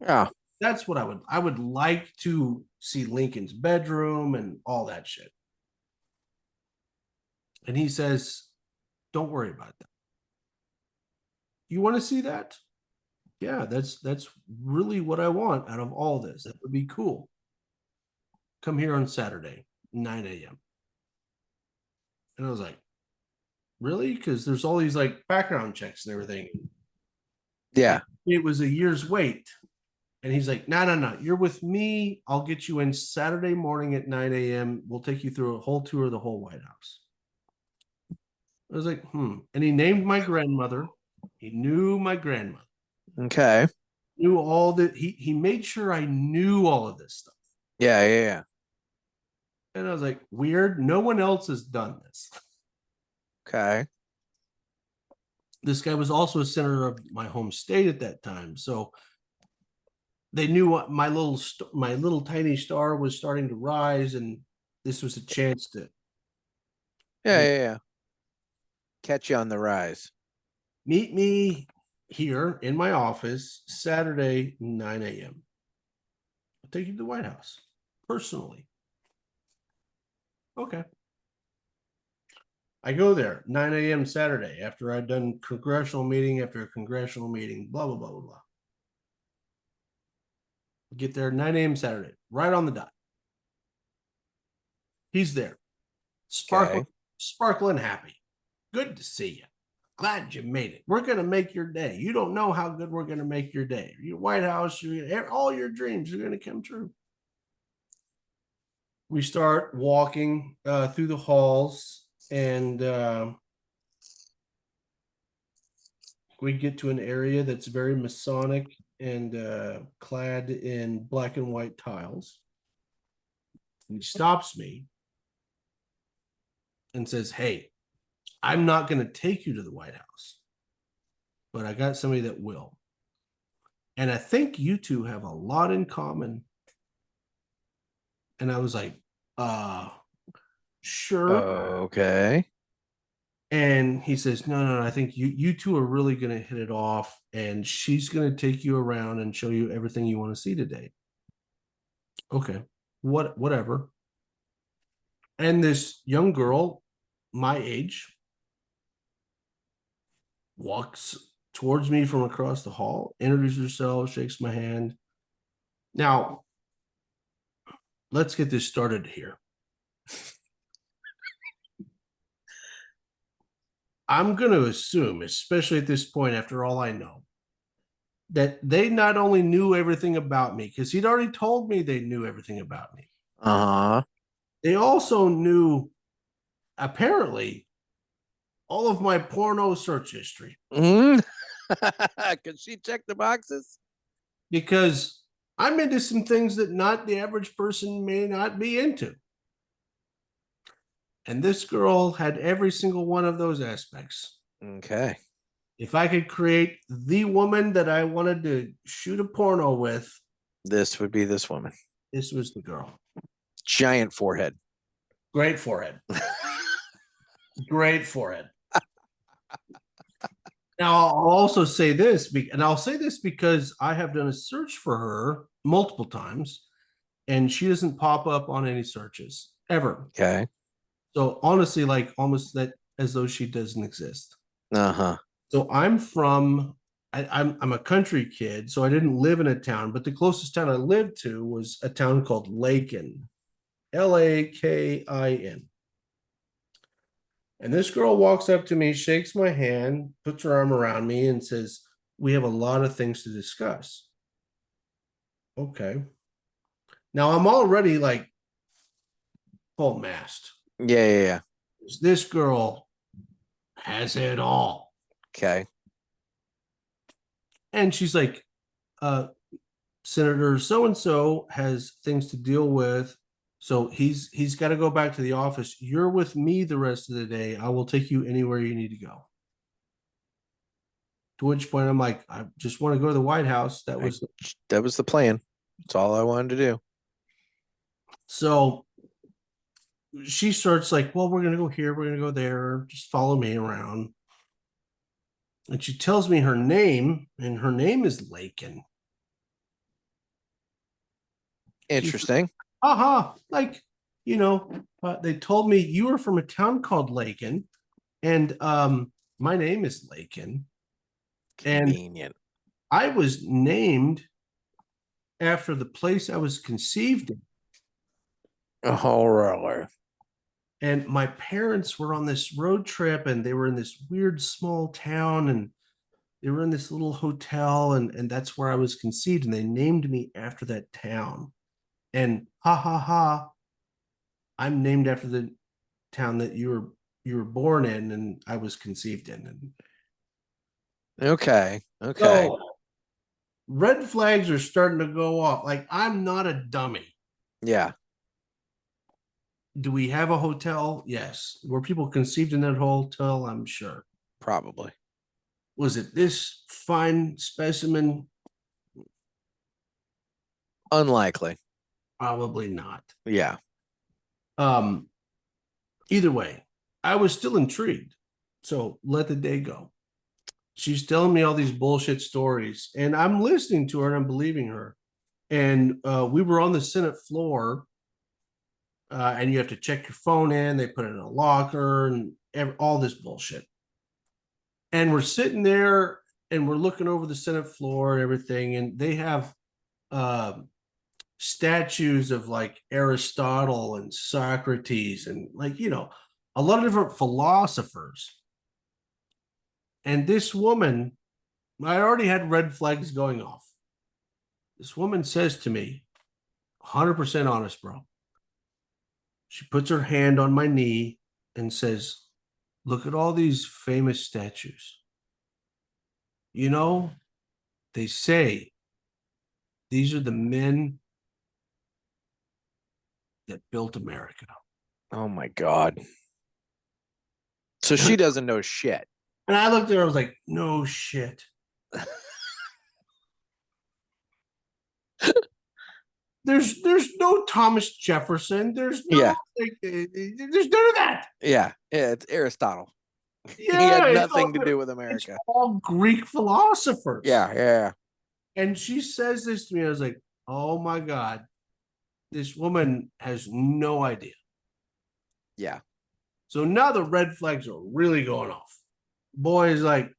Yeah. that's what I would like to see Lincoln's bedroom and all that shit. And he says, don't worry about that. You want to see that? Yeah, that's really what I want out of all this. That would be cool. Come here on Saturday, 9 a.m. And I was like, really? Because there's all these like background checks and everything. Yeah. It was a year's wait. And he's like, no. You're with me. I'll get you in Saturday morning at 9 a.m. We'll take you through a whole tour of the whole White House. I was like, And he named my grandmother. He knew my grandmother. Okay. Knew all that. He made sure I knew all of this stuff. Yeah. And I was like, weird. No one else has done this. Okay. This guy was also a senator of my home state at that time. So they knew what my little tiny star was starting to rise, and this was a chance to Yeah. Catch you on the rise. meet me here in my office Saturday, 9 a.m. I'll take you to the White House personally. Okay. I go there 9 a.m. Saturday after I'd done congressional meeting after congressional meeting, blah, blah, blah, blah, blah. Get there 9 a.m. Saturday, right on the dot. He's there, sparkling happy. Good to see you. Glad you made it. We're going to make your day. You don't know how good we're going to make your day. Your White House, all your dreams are going to come true. We start walking through the halls, and we get to an area that's very Masonic and clad in black and white tiles. And he stops me and says, hey, I'm not going to take you to the White House, but I got somebody that will. And I think you two have a lot in common. And I was like, sure. Okay. And he says, no, I think you two are really going to hit it off, and she's going to take you around and show you everything you want to see today. Okay, whatever. And this young girl, my age, walks towards me from across the hall, introduces herself, shakes my hand. Now, let's get this started here. I'm going to assume, especially at this point, after all I know, that they not only knew everything about me, because he'd already told me they knew everything about me. They also knew, apparently, all of my porno search history. Could she check the boxes? Because I'm into some things that not the average person may not be into. And this girl had every single one of those aspects. Okay. If I could create the woman that I wanted to shoot a porno with, this would be this woman. This was the girl. Giant forehead. Great forehead. Great forehead. Now, I'll also say this, and I'll say this because I have done a search for her multiple times, and she doesn't pop up on any searches ever. Okay. So honestly, like almost that as though she doesn't exist. Uh-huh. So I'm a country kid, so I didn't live in a town, but the closest town I lived to was a town called Lakin, Lakin. And this girl walks up to me, shakes my hand, puts her arm around me, and says, "We have a lot of things to discuss." Okay. Now I'm already like full mast. Yeah. This girl has it all. Okay. And she's like, Senator so-and-so has things to deal with. So he's got to go back to the office. You're with me the rest of the day. I will take you anywhere you need to go. To which point I'm like, I just want to go to the White House. That was the plan. That's all I wanted to do. So she starts like, well, we're gonna go here, we're gonna go there, just follow me around. And she tells me her name, and her name is Lakin. Interesting. Like, they told me you were from a town called Lakin, and my name is Lakin. Convenient. And I was named after the place I was conceived in. Oh, really? And my parents were on this road trip, and they were in this weird small town, and they were in this little hotel, and that's where I was conceived, and they named me after that town. And I'm named after the town that you were born in and I was conceived in. And okay. so red flags are starting to go off. Like, I'm not a dummy. Yeah. Do we have a hotel? Yes. Were people conceived in that hotel? I'm sure. Probably. Was it this fine specimen? Unlikely. Probably not. Yeah. Either way, I was still intrigued. So let the day go. She's telling me all these bullshit stories, and I'm listening to her and I'm believing her. And we were on the Senate floor, and you have to check your phone in. They put it in a locker and all this bullshit. And we're sitting there and we're looking over the Senate floor and everything, and they have statues of like Aristotle and Socrates and like, a lot of different philosophers. And this woman, I already had red flags going off. This woman says to me, 100% honest, bro. She puts her hand on my knee and says, "Look at all these famous statues. They say these are the men that built America." Oh my God. So she doesn't know shit. And I looked at her, I was like, no shit. There's no Thomas Jefferson. There's no there's none of that. Yeah, it's Aristotle. Yeah, he had nothing to do with America. It's all Greek philosophers. Yeah. And she says this to me. I was like, oh my God, this woman has no idea. Yeah. So now the red flags are really going off. Boy is like,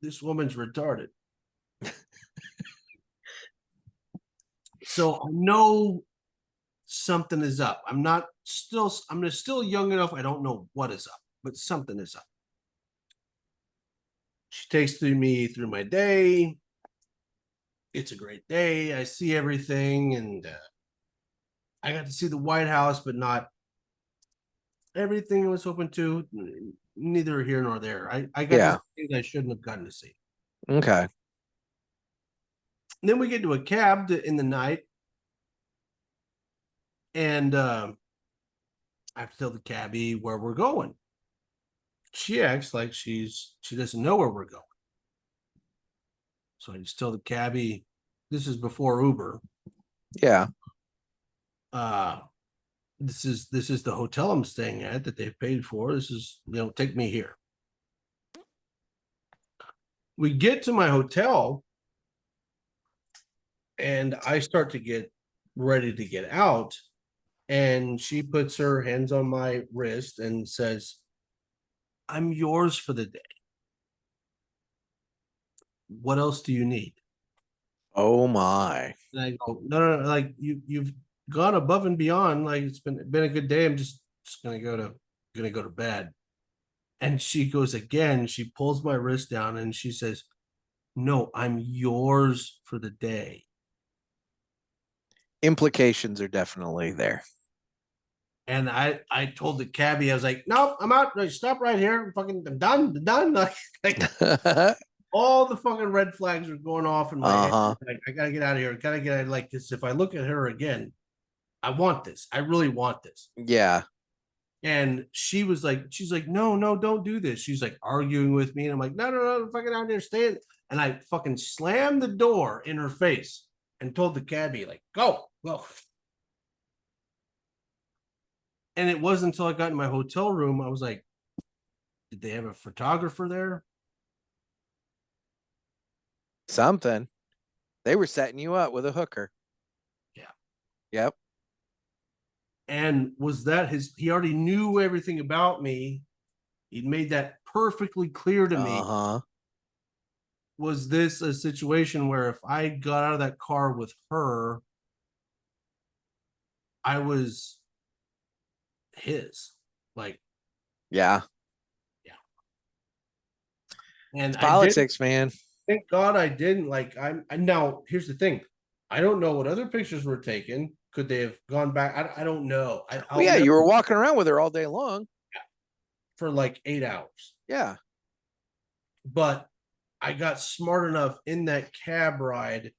this woman's retarded. So I know something is up. I'm still young enough. I don't know what is up, but something is up. She takes me through my day. It's a great day. I see everything, and I got to see the White House, but not everything I was hoping to. Neither here nor there. I got to see things I shouldn't have gotten to see. Okay. And then we get to a cab in the night, and I have to tell the cabbie where we're going. She acts like she doesn't know where we're going. So I just tell the cabbie, this is before Uber. Yeah. This is the hotel I'm staying at that they've paid for. This is, take me here. We get to my hotel, and I start to get ready to get out. And she puts her hands on my wrist and says, I'm yours for the day. What else do you need? Oh my. And I go, no, like you've gone above and beyond. Like it's been a good day. I'm just gonna go to bed. And she goes again, she pulls my wrist down and she says, no, I'm yours for the day. Implications are definitely there. And I told the cabbie, I was like, nope, I'm out. Like, stop right here. I'm done. Like all the fucking red flags are going off in my head. Like, I gotta get out of here. I gotta get out of like this. If I look at her again, I want this. I really want this. Yeah. And she's like, no, don't do this. She's like arguing with me. And I'm like, no, fucking out there, stay. And I fucking slammed the door in her face and told the cabbie, like, go. And it wasn't until I got in my hotel room, I was like, did they have a photographer there? Something. They were setting you up with a hooker. Yeah. Yep. And was that he already knew everything about me. He'd made that perfectly clear to me. Was this a situation where if I got out of that car with her, I was his? Like, yeah. And it's politics, man. Thank God I didn't. Like, I now here's the thing. I don't know what other pictures were taken. Could they have gone back? I don't know. You were walking around with her all day long. For like 8 hours. Yeah. But I got smart enough in that cab ride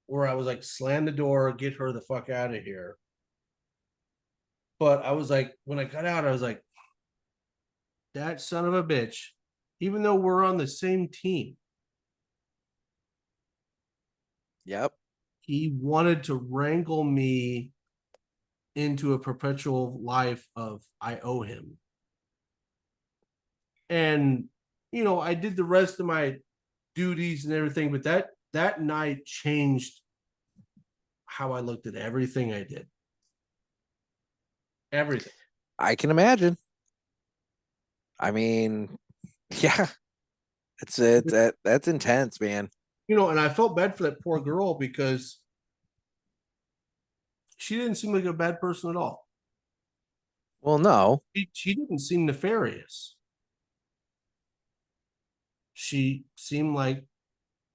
where I was like, slam the door, get her the fuck out of here. But I was like, when I got out, I was like, that son of a bitch, even though we're on the same team. Yep. He wanted to wrangle me into a perpetual life of I owe him. And, you know, I did the rest of my duties and everything, but that night changed how I looked at everything I did. Everything. I can imagine. I mean, yeah. That's intense, man. You know, and I felt bad for that poor girl because she didn't seem like a bad person at all. Well, no. She didn't seem nefarious. She seemed like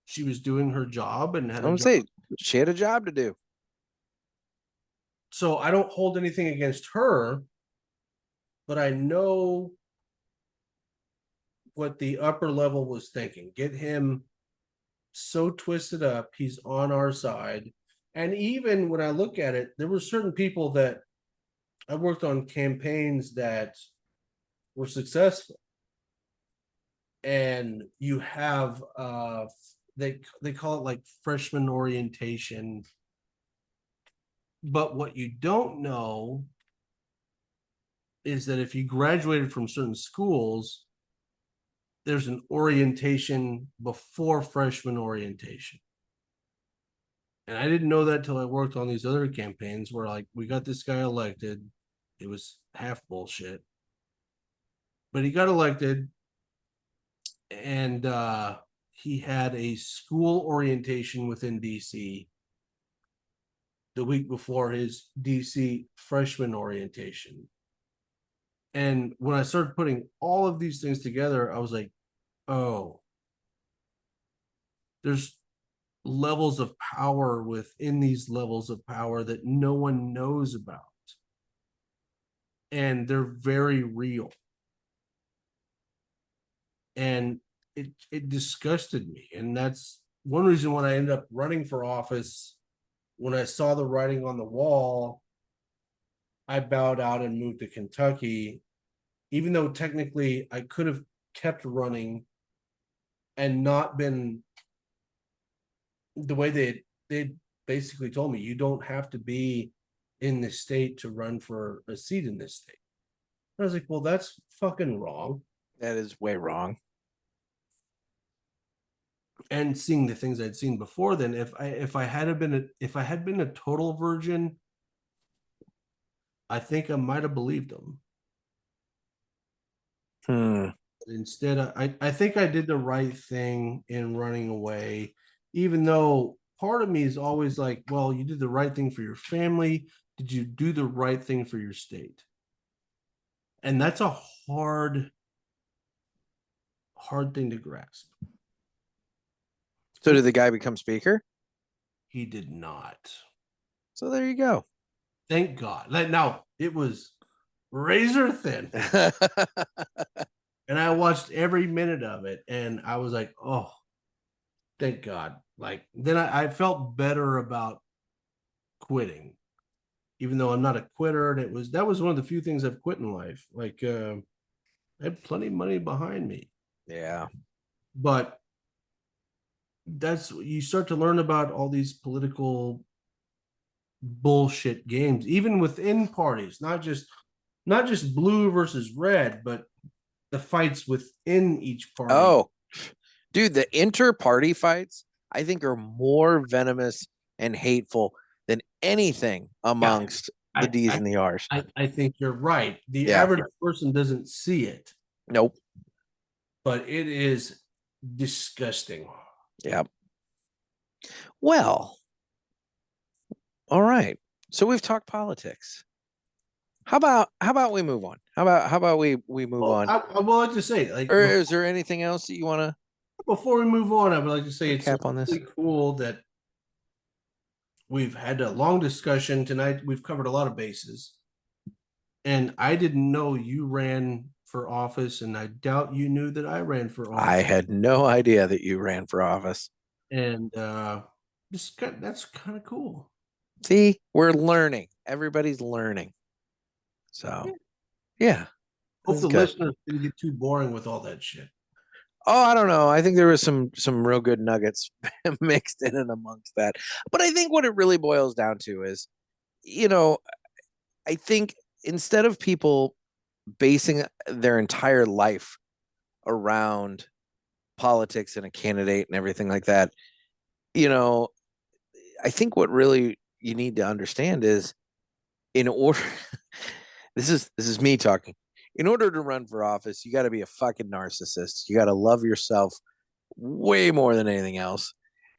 she was doing her job and had a job. She had a job to do. So I don't hold anything against her, but I know what the upper level was thinking. Get him so twisted up, he's on our side. And even when I look at it, there were certain people that I worked on campaigns that were successful. And you have they call it like freshman orientation. But what you don't know is that if you graduated from certain schools, there's an orientation before freshman orientation. And I didn't know that till I worked on these other campaigns where, like, we got this guy elected. It was half bullshit. But he got elected, and he had a school orientation within DC the week before his DC freshman orientation. And when I started putting all of these things together, I was like, oh, there's levels of power within these levels of power that no one knows about. And they're very real. And it disgusted me. And that's one reason when I ended up running for office. When I saw the writing on the wall, I bowed out and moved to Kentucky, even though technically I could have kept running and not been the way they basically told me, you don't have to be in this state to run for a seat in this state. I was like, well, that's fucking wrong. That is way wrong. and seeing the things I'd seen before then, if I had been a total virgin, I think I might have believed him. Instead, I think I did the right thing in running away, even though part of me is always like, well, you did the right thing for your family. Did you do the right thing for your state? And that's a hard thing to grasp. So did the guy become speaker? He did not. So there you go. Thank God. Now, it was razor thin. And I watched every minute of it, and I was like, oh, thank God. Like, then I felt better about quitting, even though I'm not a quitter. And that was one of the few things I've quit in life. Like, I had plenty of money behind me. Yeah. But you start to learn about all these political bullshit games, even within parties, not just blue versus red, but the fights within each party. Oh, dude, the inter-party fights, I think, are more venomous and hateful than anything amongst the D's and the R's. I think you're right. The average person doesn't see it. Nope. But it is disgusting. Yeah. Well, all right. So we've talked politics. How about we move on? How about we move on? I would like to say, like, or is there anything else that you want to? Before we move on, I would like to say it's cap on this. Really cool that we've had a long discussion tonight. We've covered a lot of bases, and I didn't know you ran for office, and I doubt you knew that I ran for office. I had no idea that you ran for office, and that's kind of cool. See, we're learning. Everybody's learning. So, yeah. Hope the listeners didn't get too boring with all that shit. Oh, I don't know. I think there was some real good nuggets mixed in and amongst that. But I think what it really boils down to is, I think instead of people basing their entire life around politics and a candidate and everything like that, I think what really you need to understand is, in order this is me talking. In order to run for office, you got to be a fucking narcissist. You got to love yourself way more than anything else.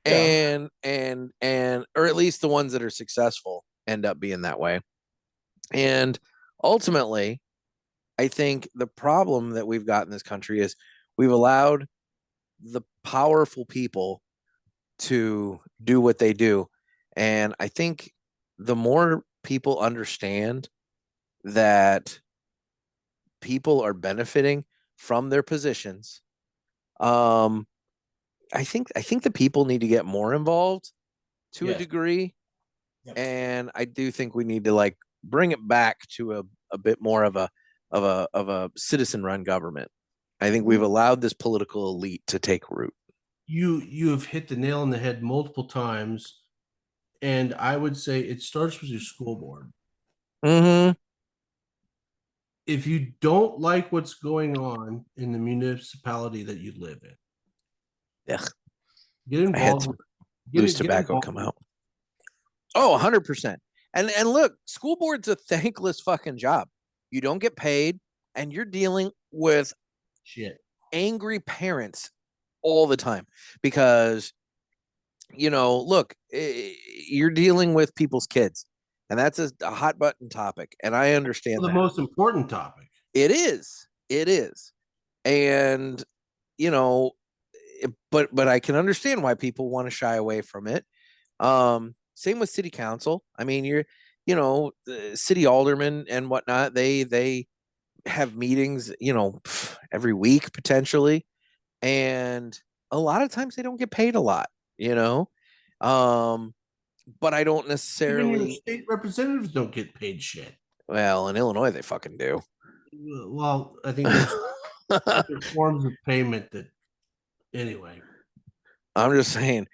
Yeah. And or at least the ones that are successful end up being that way. And ultimately, I think the problem that we've got in this country is we've allowed the powerful people to do what they do. And I think the more people understand that people are benefiting from their positions, I think the people need to get more involved to a degree. Yep. And I do think we need to bring it back to a bit more of a citizen run government. I think we've allowed this political elite to take root. You have hit the nail on the head multiple times, and I would say it starts with your school board. Mm-hmm. If you don't like what's going on in the municipality that you live in, get involved. I had some loose tobacco come out. Oh, 100%. And look, school board's a thankless fucking job. You don't get paid, and you're dealing with angry parents all the time because, look, you're dealing with people's kids. And that's a hot button topic. And I understand the most important topic. It is. And, but I can understand why people want to shy away from it. Same with city council. I mean, the city aldermen and whatnot, they have meetings, every week potentially. And a lot of times they don't get paid a lot, but I don't necessarily. Even your state representatives don't get paid shit. Well, in Illinois, they fucking do. Well, I think there's other forms of payment that. Anyway, I'm just saying,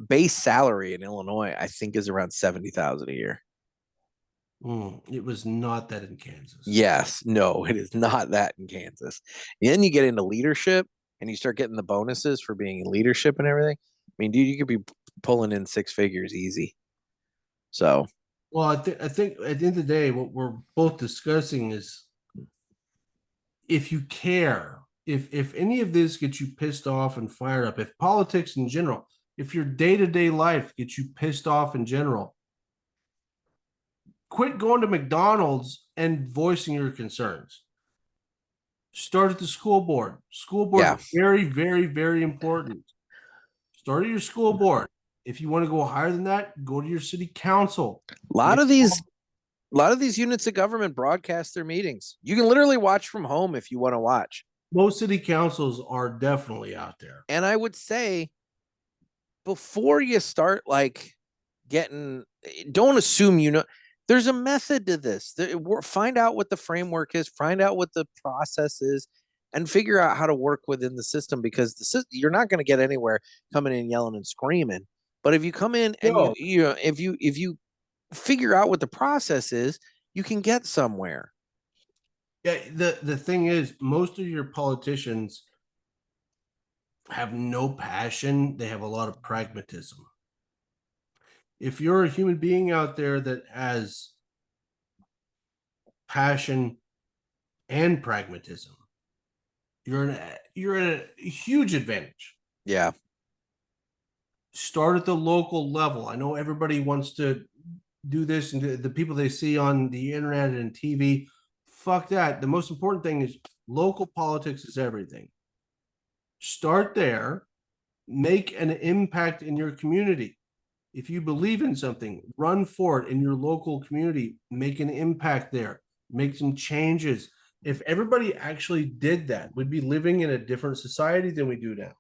base salary in Illinois, I think, is around $70,000 a year. It was not that in Kansas. Yes, no, it is not that in Kansas. And then you get into leadership, and you start getting the bonuses for being in leadership and everything, I mean, dude, you could be pulling in 6 figures easy. So, well, I think at the end of the day, what we're both discussing is if you care, if any of this gets you pissed off and fired up, if politics in general, if your day-to-day life gets you pissed off in general, quit going to McDonald's and voicing your concerns. Start at the school board. School board yeah. is very, very, very important. Start at your school board. If you want to go higher than that, go to your city council. A lot of these units of government broadcast their meetings. You can literally watch from home if you want to watch. Most city councils are definitely out there. And I would say before you start like don't assume there's a method to this. Find out what the framework is, find out what the process is, and figure out how to work within the system, because you're not going to get anywhere coming in yelling and screaming. But if you come in and if you figure out what the process is, you can get somewhere. Yeah, the thing is, most of your politicians have no passion. They have a lot of pragmatism. If you're a human being out there that has passion and pragmatism, you're at a huge advantage. Yeah. Start at the local level. I know everybody wants to do this, and the people they see on the internet and TV, fuck that. The most important thing is local politics is everything. Start there, make an impact in your community. If you believe in something, run for it in your local community, make an impact there, make some changes. If everybody actually did that, we'd be living in a different society than we do now.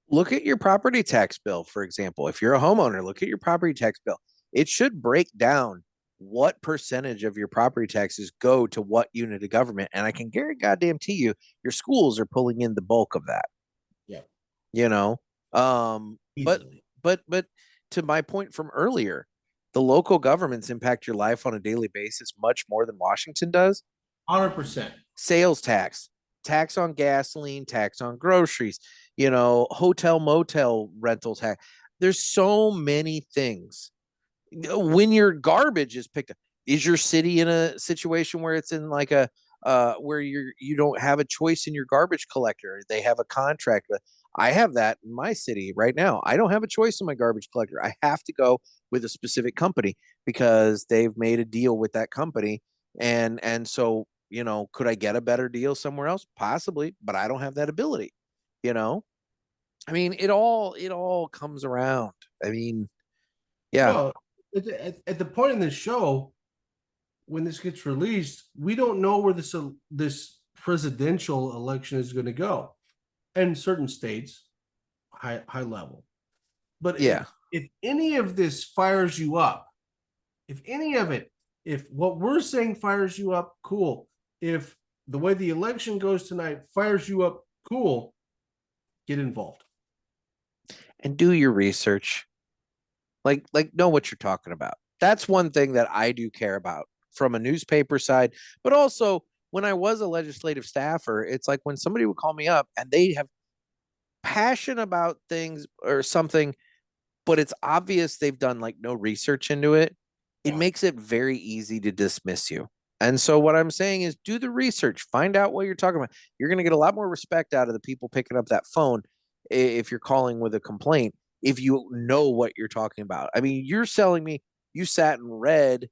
Look at your property tax bill, for example. If you're a homeowner, look at your property tax bill. It should break down what percentage of your property taxes go to what unit of government. And I can guarantee you, your schools are pulling in the bulk of that. Yeah. You know, but to my point from earlier, the local governments impact your life on a daily basis much more than Washington does. 100%. Sales tax, tax on gasoline, tax on groceries, hotel, motel rental tax. There's so many things. When your garbage is picked up, is your city in a situation where it's in like where you don't have a choice in your garbage collector? They have a contract with. I have that in my city right now. I don't have a choice in my garbage collector. I have to go with a specific company because they've made a deal with that company. And so, could I get a better deal somewhere else? Possibly, but I don't have that ability, I mean, it all comes around. I mean, yeah. Well, at the point in the show, when this gets released, we don't know where this presidential election is going to go. And certain states, high level. But yeah, if any of this fires you up, if what we're saying fires you up, cool. If the way the election goes tonight fires you up, cool. Get involved. And do your research. Like know what you're talking about. That's one thing that I do care about from a newspaper side, but also when I was a legislative staffer, it's like when somebody would call me up and they have passion about things or something, but it's obvious they've done like no research into it. It makes it very easy to dismiss you. And so what I'm saying is do the research, find out what you're talking about. You're going to get a lot more respect out of the people picking up that phone if you're calling with a complaint, if you know what you're talking about. I mean, you're selling me, you sat and read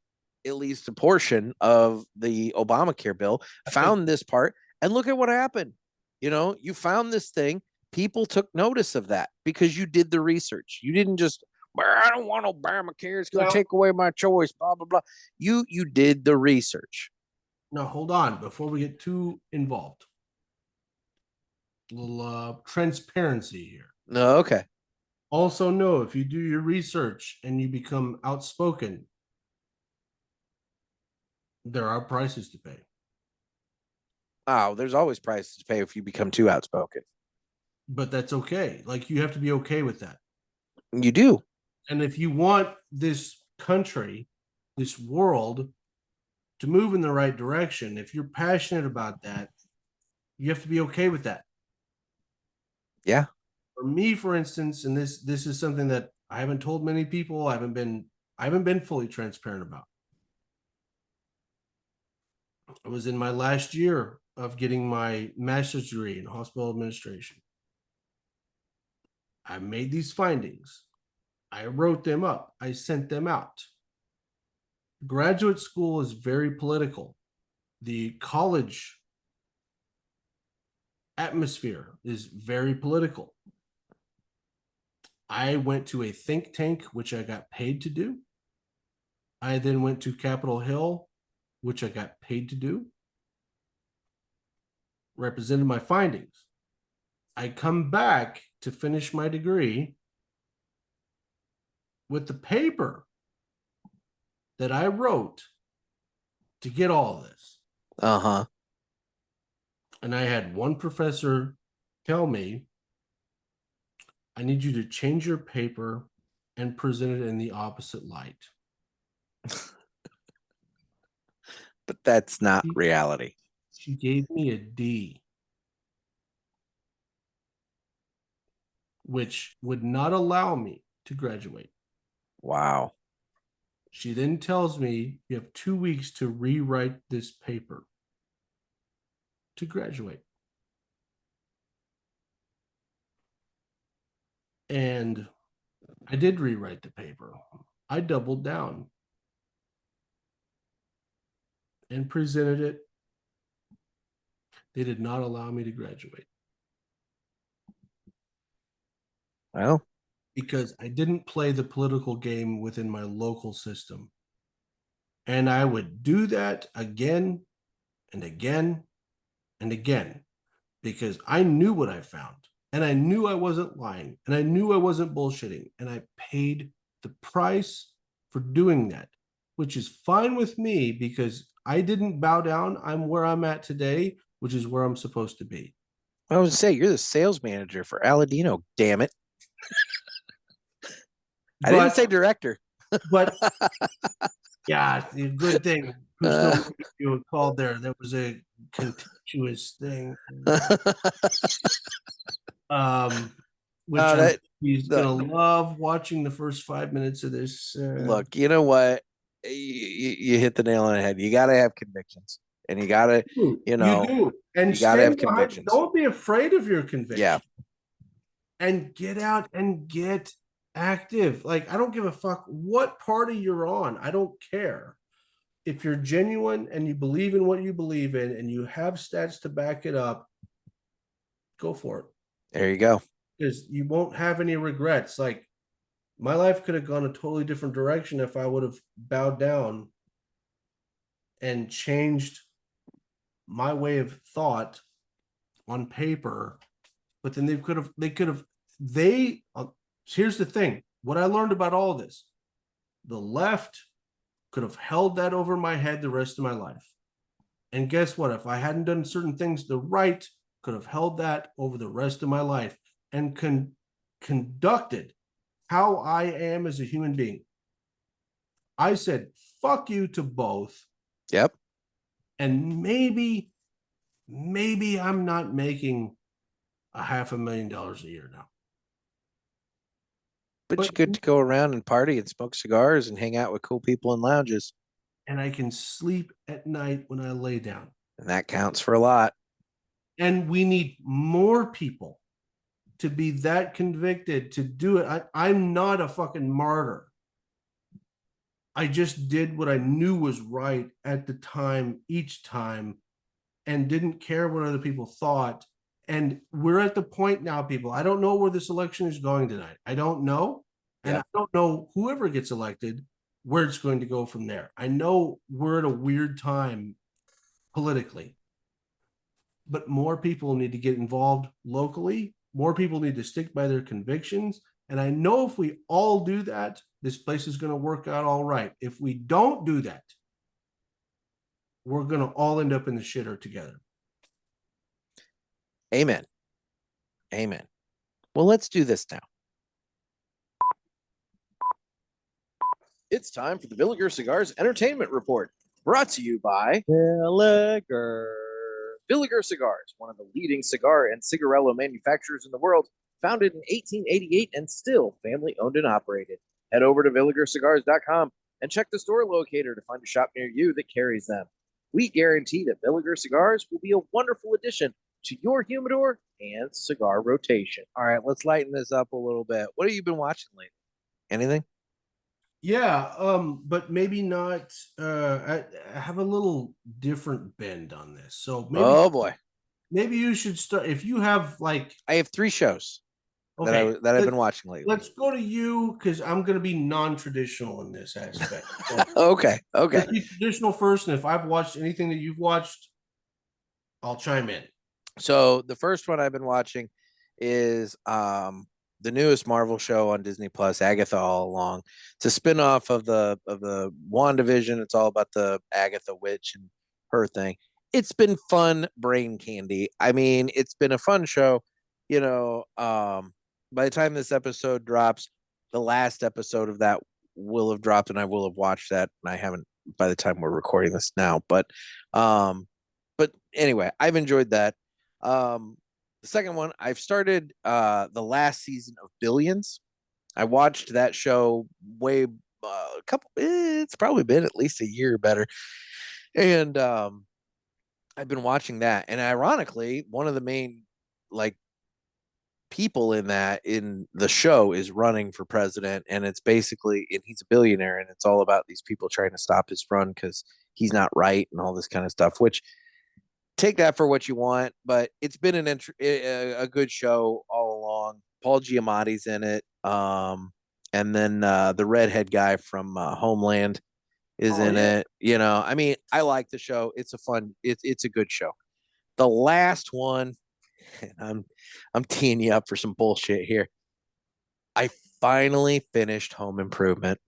at least a portion of the Obamacare bill, found this part, and look at what happened. You found this thing. People took notice of that because you did the research. You didn't just, I don't want Obamacare. It's going to take away my choice, blah, blah, blah. You did the research. Now, hold on. Before we get too involved, a little transparency here. No, okay. Also know if you do your research and you become outspoken, there are prices to pay. Oh, there's always prices to pay if you become too outspoken. But that's okay. Like, you have to be okay with that. You do. And if you want this country, this world to move in the right direction, if you're passionate about that, you have to be okay with that. Yeah. For me, for instance, and this is something that I haven't told many people, I haven't been fully transparent about. I was in my last year of getting my master's degree in hospital administration. I made these findings. I wrote them up. I sent them out. Graduate school is very political. The college atmosphere is very political. I went to a think tank, which I got paid to do. I then went to Capitol Hill, which I got paid to do, represented my findings. I come back to finish my degree with the paper that I wrote to get all of this. Uh-huh. And I had one professor tell me, I need you to change your paper and present it in the opposite light. But that's not reality. She gave me a D, which would not allow me to graduate. Wow. She then tells me you have 2 weeks to rewrite this paper to graduate. And I did rewrite the paper. I doubled down and presented it. They did not allow me to graduate. Well, because I didn't play the political game within my local system. And I would do that again and again and again because I knew what I found and I knew I wasn't lying and I knew I wasn't bullshitting. And I paid the price for doing that, which is fine with me because I didn't bow down. I'm where I'm at today, which is where I'm supposed to be. I was gonna say, you're the sales manager for Aladino, damn it. I didn't say director. But yeah, good thing. Who's going to you a call there? That was a contemptuous thing. Which he's gonna love watching the first 5 minutes of this. Look, you know what? You hit the nail on the head. You got to have convictions, and you got to, you know, you do. And you got to have convictions. Don't be afraid of your convictions. Yeah. And get out and get active. Like, I don't give a fuck what party you're on. I don't care. If you're genuine and you believe in what you believe in and you have stats to back it up, go for it. There you go. Because you won't have any regrets. Like, my life could have gone a totally different direction if I would have bowed down and changed my way of thought on paper. But then here's the thing. What I learned about all this, the left could have held that over my head the rest of my life. And guess what? If I hadn't done certain things, the right could have held that over the rest of my life and conducted how I am as a human being. I said, fuck you to both. Yep. And maybe I'm not making $500,000 a year now. But you get to go around and party and smoke cigars and hang out with cool people in lounges. And I can sleep at night when I lay down. And that counts for a lot. And we need more people to be that convicted to do it. I'm not a fucking martyr. I just did what I knew was right at the time, each time, and didn't care what other people thought. And we're at the point now, people. I don't know where this election is going tonight. I don't know. And I don't know whoever gets elected, where it's going to go from there. I know we're at a weird time politically, but more people need to get involved locally. More people need to stick by their convictions. And I know if we all do that, this place is going to work out all right. If we don't do that, we're going to all end up in the shitter together. Amen. Amen. Well, let's do this now. It's time for the Villiger Cigars Entertainment Report, brought to you by Villiger. Villiger Cigars, one of the leading cigar and cigarello manufacturers in the world, founded in 1888 and still family owned and operated. Head over to VilligerCigars.com and check the store locator to find a shop near you that carries them. We guarantee that Villiger Cigars will be a wonderful addition to your humidor and cigar rotation. All right, let's lighten this up a little bit. What have you been watching lately? Anything? Yeah, but maybe not. I have a little different bend on this, so maybe. Oh boy, maybe you should start. If you have like, I have 3 shows okay, that I've been watching lately. Let's go to you because I'm going to be non-traditional in this aspect. So okay. let's be traditional first, and if I've watched anything that you've watched, I'll chime in. So the first one I've been watching is the newest Marvel show on Disney Plus, Agatha All Along. It's a spinoff of the WandaVision. It's all about the Agatha witch and her thing. It's been fun brain candy. I mean, it's been a fun show. You know, by the time this episode drops, the last episode of that will have dropped, and I will have watched that. And I haven't by the time we're recording this now. But anyway, I've enjoyed that. The second one, I've started the last season of Billions. I watched that show way it's probably been at least a year better. And I've been watching that. And ironically, one of the main like people in the show is running for president, and it's basically, and he's a billionaire, and it's all about these people trying to stop his run because he's not right and all this kind of stuff, which take that for what you want, but it's been a good show all along. Paul Giamatti's in it, and then the redhead guy from Homeland is in it. You know, I mean, I like the show. It's a good show. The last one, and I'm teeing you up for some bullshit here. I finally finished Home Improvement,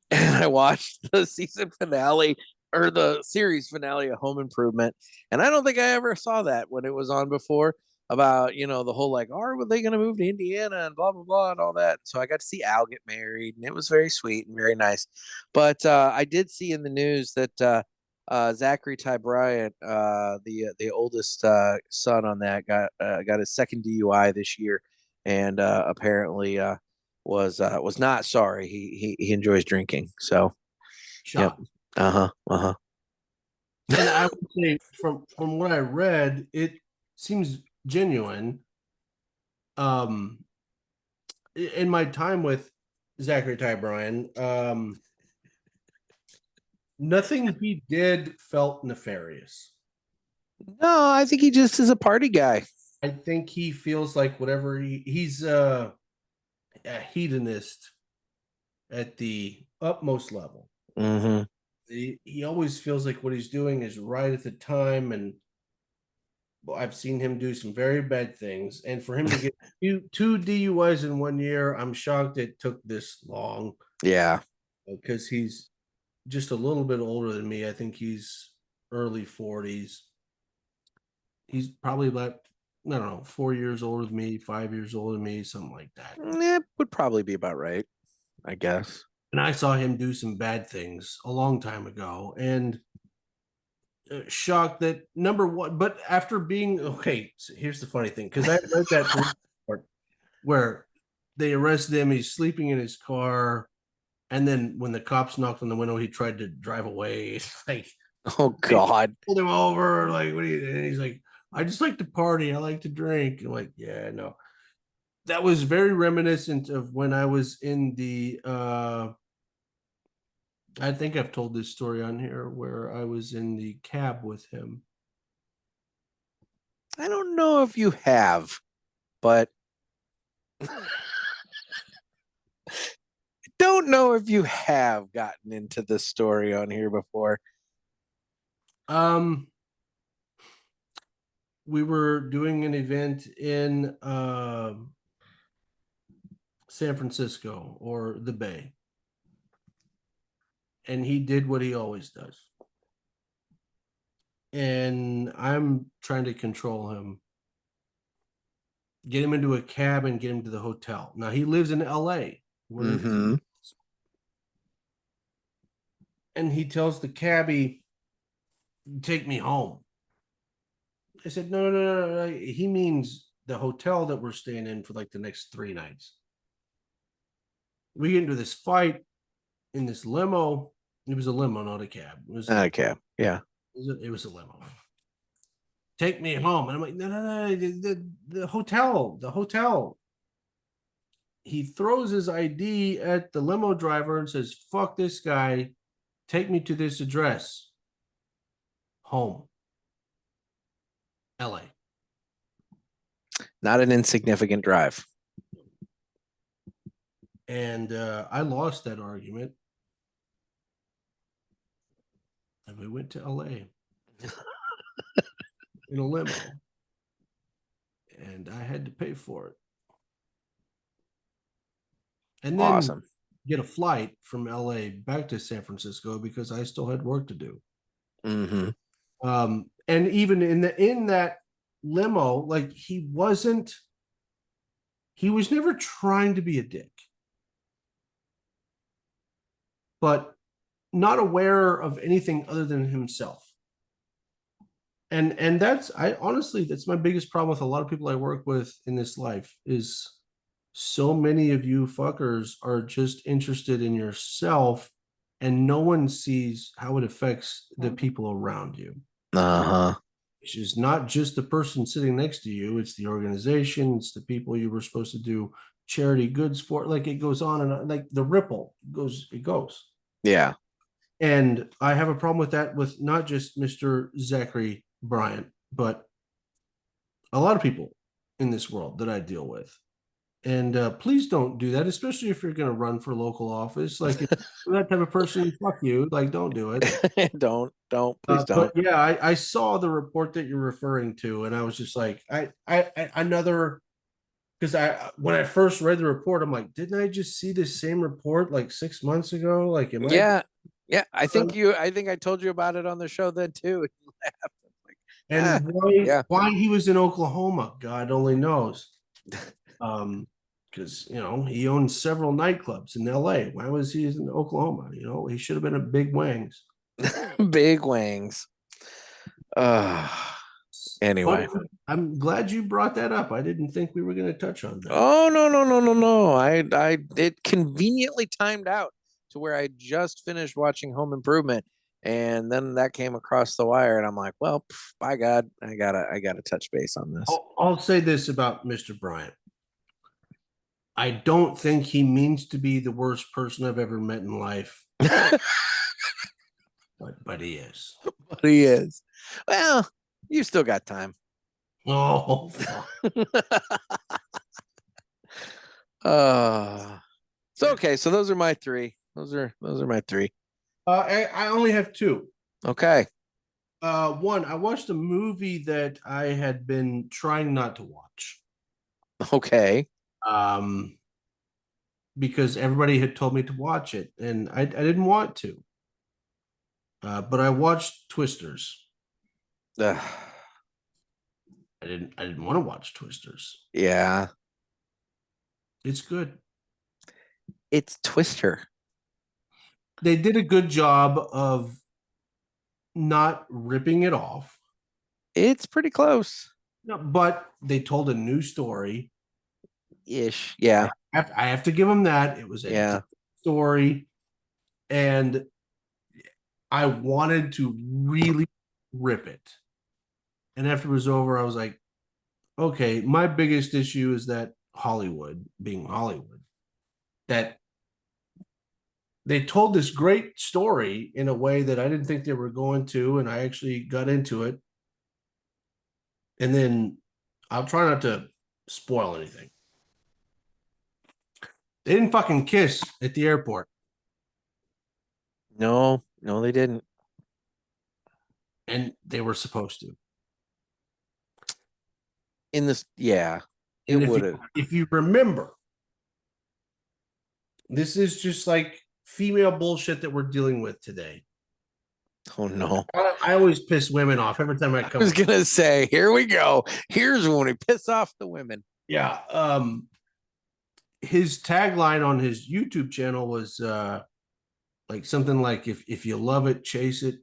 and I watched the season finale or the series finale of Home Improvement. And I don't think I ever saw that when it was on before about, you know, the whole like, were they going to move to Indiana and blah, blah, blah, and all that. So I got to see Al get married, and it was very sweet and very nice. But I did see in the news that Zachary Ty Bryant, the oldest son on that, got his second DUI this year, and apparently was not sorry. He enjoys drinking. So, Shot. Yep. Uh-huh. And I would say from what I read, it seems genuine. In my time with Zachary Ty Bryant, nothing he did felt nefarious. No, I think he just is a party guy. I think he feels like whatever he's a hedonist at the utmost level. Mm-hmm. He always feels like what he's doing is right at the time, and I've seen him do some very bad things. And for him to get two DUIs in 1 year, I'm shocked it took this long. Yeah, because he's just a little bit older than me. I think he's early 40s. He's probably about, I don't know, 4 years older than me, 5 years older than me, something like that. it would probably be about right, I guess. And I saw him do some bad things a long time ago, and shocked that number one. But after being okay, so here's the funny thing, because I read that report where they arrested him. He's sleeping in his car, and then when the cops knocked on the window, he tried to drive away. It's like, oh God, pulled him over. Like, what are you? And he's like, I just like to party. I like to drink. I'm like, yeah, no. That was very reminiscent of when I was in the I think I've told this story on here where I was in the cab with him. I don't know if you have, but I don't know if you have gotten into this story on here before. We were doing an event in San Francisco or the Bay. And he did what he always does. And I'm trying to control him. Get him into a cab and get him to the hotel. Now, he lives in LA. Mm-hmm. And he tells the cabbie, take me home. I said, no. He means the hotel that we're staying in for like the next 3 nights. We get into this fight in this limo. It was a limo, not a cab. It was Not a cab. Yeah. It was a limo. Take me home. And I'm like, no. The hotel. He throws his ID at the limo driver and says, fuck this guy. Take me to this address. Home. LA. Not an insignificant drive. And I lost that argument. And we went to LA in a limo. And I had to pay for it. And then Awesome. get a flight from LA back to San Francisco because I still had work to do. Mm-hmm. And even in that limo, like he was never trying to be a dick, but not aware of anything other than himself. And that's that's my biggest problem with a lot of people I work with in this life is so many of you fuckers are just interested in yourself and no one sees how it affects the people around you. Uh-huh. Which is not just the person sitting next to you, it's the organization, it's the people you were supposed to do charity goods for. Like it goes on and on, like the ripple goes. Yeah. And I have a problem with that with not just Mr. Zachary Bryant, but a lot of people in this world that I deal with. And please don't do that, especially if you're going to run for local office. Like if you're that type of person, fuck you. Like, don't do it. Don't, please don't. But yeah, I saw the report that you're referring to, and I was just like, because when I first read the report, I'm like, didn't I just see the same report like 6 months ago? Like, yeah. I think I told you about it on the show then too. And why he was in Oklahoma, God only knows. Because he owns several nightclubs in LA. Why was he in Oklahoma? He should have been at Big Wangs. Big Wangs. Anyway, but I'm glad you brought that up. I didn't think we were going to touch on that. Oh no. It conveniently timed out to where I just finished watching Home Improvement, and then that came across the wire, and I'm like, well, by God, I gotta touch base on this. I'll say this about Mr. Bryant. I don't think he means to be the worst person I've ever met in life. but he is. But he is. Well, you still got time. Oh. So okay, so those are my 3. Those are my 3. I only have 2. Okay. One, I watched a movie that I had been trying not to watch. Okay. Because everybody had told me to watch it, and I didn't want to. But I watched Twisters. I didn't want to watch Twisters. Yeah. It's good. It's Twister. They did a good job of not ripping it off. It's pretty close. No, but they told a new story. Ish. Yeah. I have to give them that. It was a story. And I wanted to really rip it. And after it was over, I was like, okay, my biggest issue is that Hollywood, being Hollywood, that they told this great story in a way that I didn't think they were going to, and I actually got into it. And then I'll try not to spoil anything. They didn't fucking kiss at the airport. No, they didn't. And they were supposed to. In this, yeah, it would have. If you remember, this is just like female bullshit that we're dealing with today. Oh no! I always piss women off every time I come. I was gonna say, here we go. Here's when we piss off the women. Yeah. His tagline on his YouTube channel was like something like if you love it, chase it.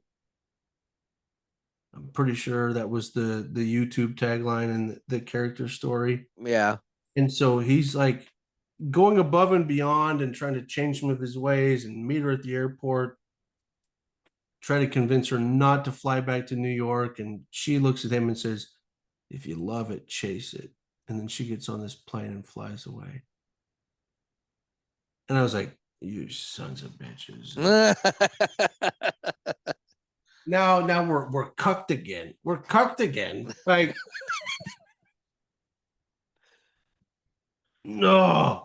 I'm pretty sure that was the YouTube tagline and the character story. Yeah. And so he's like going above and beyond and trying to change some of his ways and meet her at the airport, try to convince her not to fly back to New York. And she looks at him and says, if you love it, chase it. And then she gets on this plane and flies away. And I was like, you sons of bitches. Now we're cucked again. We're cucked again. Like, no,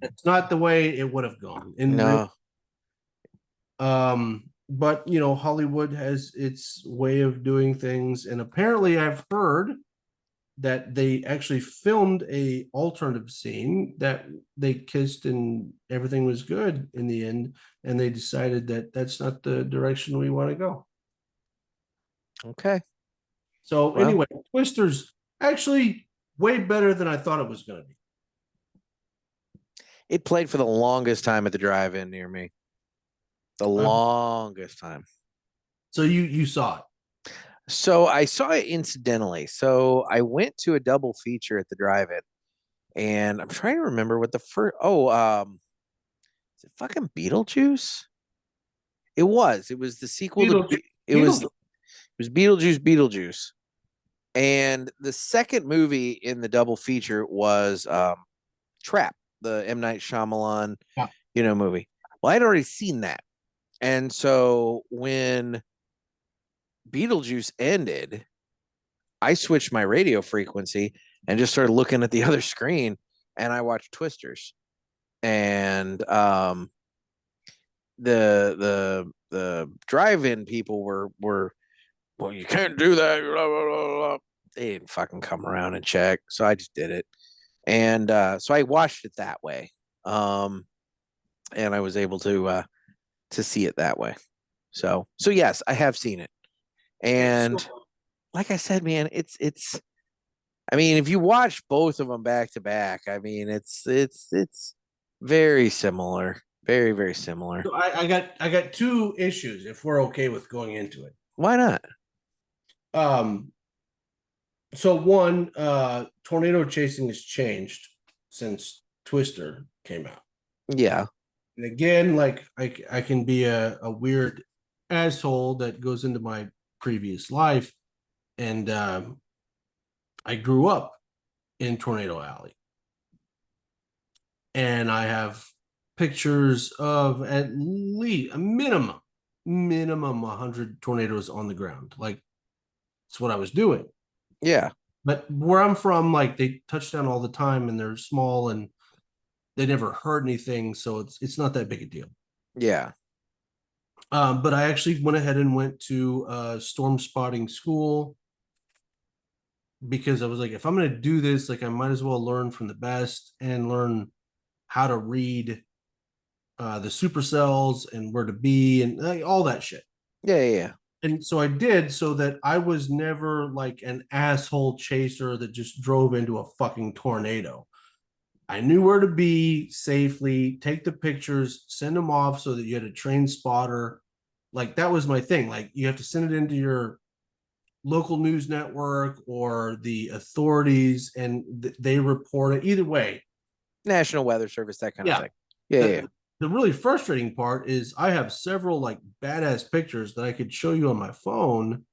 it's not the way it would have gone. No. But you know, Hollywood has its way of doing things, and apparently I've heard that they actually filmed a alternative scene that they kissed and everything was good in the end, and they decided that that's not the direction we want to go. Okay. So anyway, Twister's actually way better than I thought it was going to be. It played for the longest time at the drive-in near me. The longest time. So you saw it. So I saw it incidentally. So I went to a double feature at the drive-in, and I'm trying to remember what the first. Is it fucking Beetlejuice? It was the sequel to it was Beetlejuice. And the second movie in the double feature was Trap, the M. Night Shyamalan, movie. Well, I'd already seen that. And so when Beetlejuice ended, I switched my radio frequency and just started looking at the other screen, and I watched Twisters. And the drive-in people were well, you can't do that. Blah, blah, blah, blah. They didn't fucking come around and check, so I just did it. And so I watched it that way. And I was able to see it that way. So yes, I have seen it. And like I said, man, it's I mean, if you watch both of them back to back, I mean, it's very similar. Very, very similar. So I got two issues if we're okay with going into it. Why not? So one, tornado chasing has changed since Twister came out. Yeah. And again, like I can be a weird asshole that goes into my previous life, and I grew up in Tornado Alley, and I have pictures of at least a minimum 100 tornadoes on the ground. Like, that's what I was doing. Yeah. But where I'm from, like, they touch down all the time, and they're small, and they never heard anything, so it's not that big a deal. Yeah. But I actually went ahead and went to storm spotting school, because I was like, if I'm going to do this, like, I might as well learn from the best and learn how to read the supercells and where to be and like, all that shit. Yeah. And so I did, so that I was never like an asshole chaser that just drove into a fucking tornado. I knew where to be safely, take the pictures, send them off so that you had a trained spotter. Like, that was my thing. Like, you have to send it into your local news network or the authorities, and they report it either way. National Weather Service, that kind of thing. Yeah. The really frustrating part is I have several like badass pictures that I could show you on my phone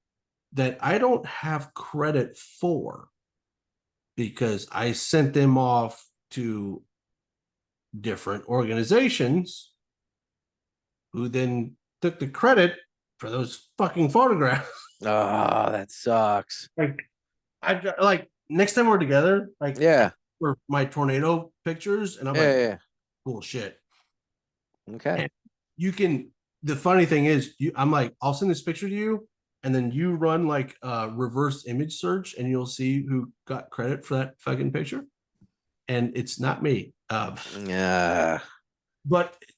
that I don't have credit for, because I sent them off to different organizations who then took the credit for those fucking photographs. Oh, that sucks. Like, I've got, like, next time we're together, like, for my tornado pictures, and I'm like, bullshit. Okay. And you can, the funny thing is, I'm like, I'll send this picture to you, and then you run like a reverse image search, and you'll see who got credit for that fucking picture. And it's not me. But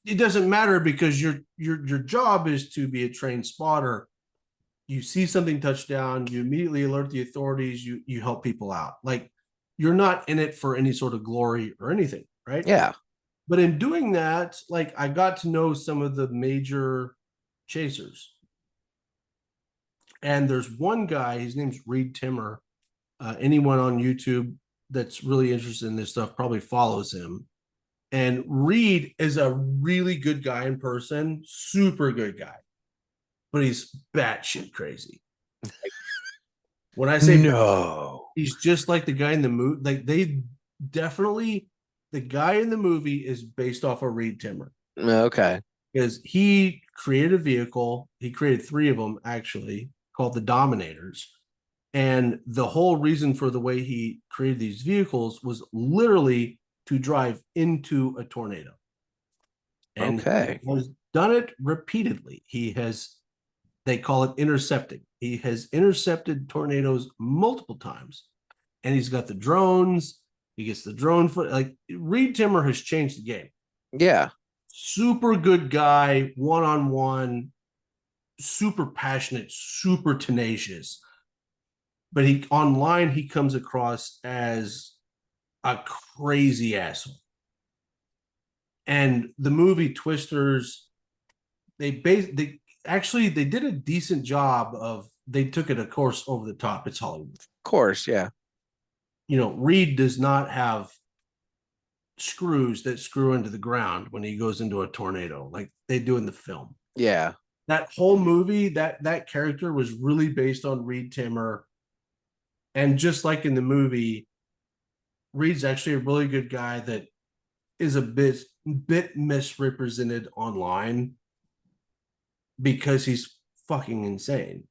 it doesn't matter, because your job is to be a trained spotter. You see something touch down, you immediately alert the authorities, you help people out. Like, you're not in it for any sort of glory or anything, right? Yeah. But in doing that, like, I got to know some of the major chasers. And there's one guy, his name's Reed Timmer. Anyone on YouTube that's really interested in this stuff probably follows him. And Reed is a really good guy in person, super good guy, but he's batshit crazy. When I say no, he's just like the guy in the movie. Like they definitely, the guy in the movie is based off of Reed Timmer. okay, Because he created a vehicle. He created 3 of them actually, called the Dominators. And the whole reason for the way he created these vehicles was literally to drive into a tornado. And okay, he has done it repeatedly. He has, they call it intercepting. He has intercepted tornadoes multiple times. And he's got the drones. He gets the drone foot. Like Reed Timmer has changed the game. yeah, Super good guy, one-on-one, super passionate, super tenacious. But he online, he comes across as a crazy asshole. And the movie Twisters, they did a decent job of, they took it, of course, over the top. It's Hollywood. of course, yeah, You know, Reed does not have screws that screw into the ground when he goes into a tornado like they do in the film. yeah, That whole movie, that character was really based on Reed Timmer. And just like in the movie, Reed's actually a really good guy that is a bit misrepresented online because he's fucking insane.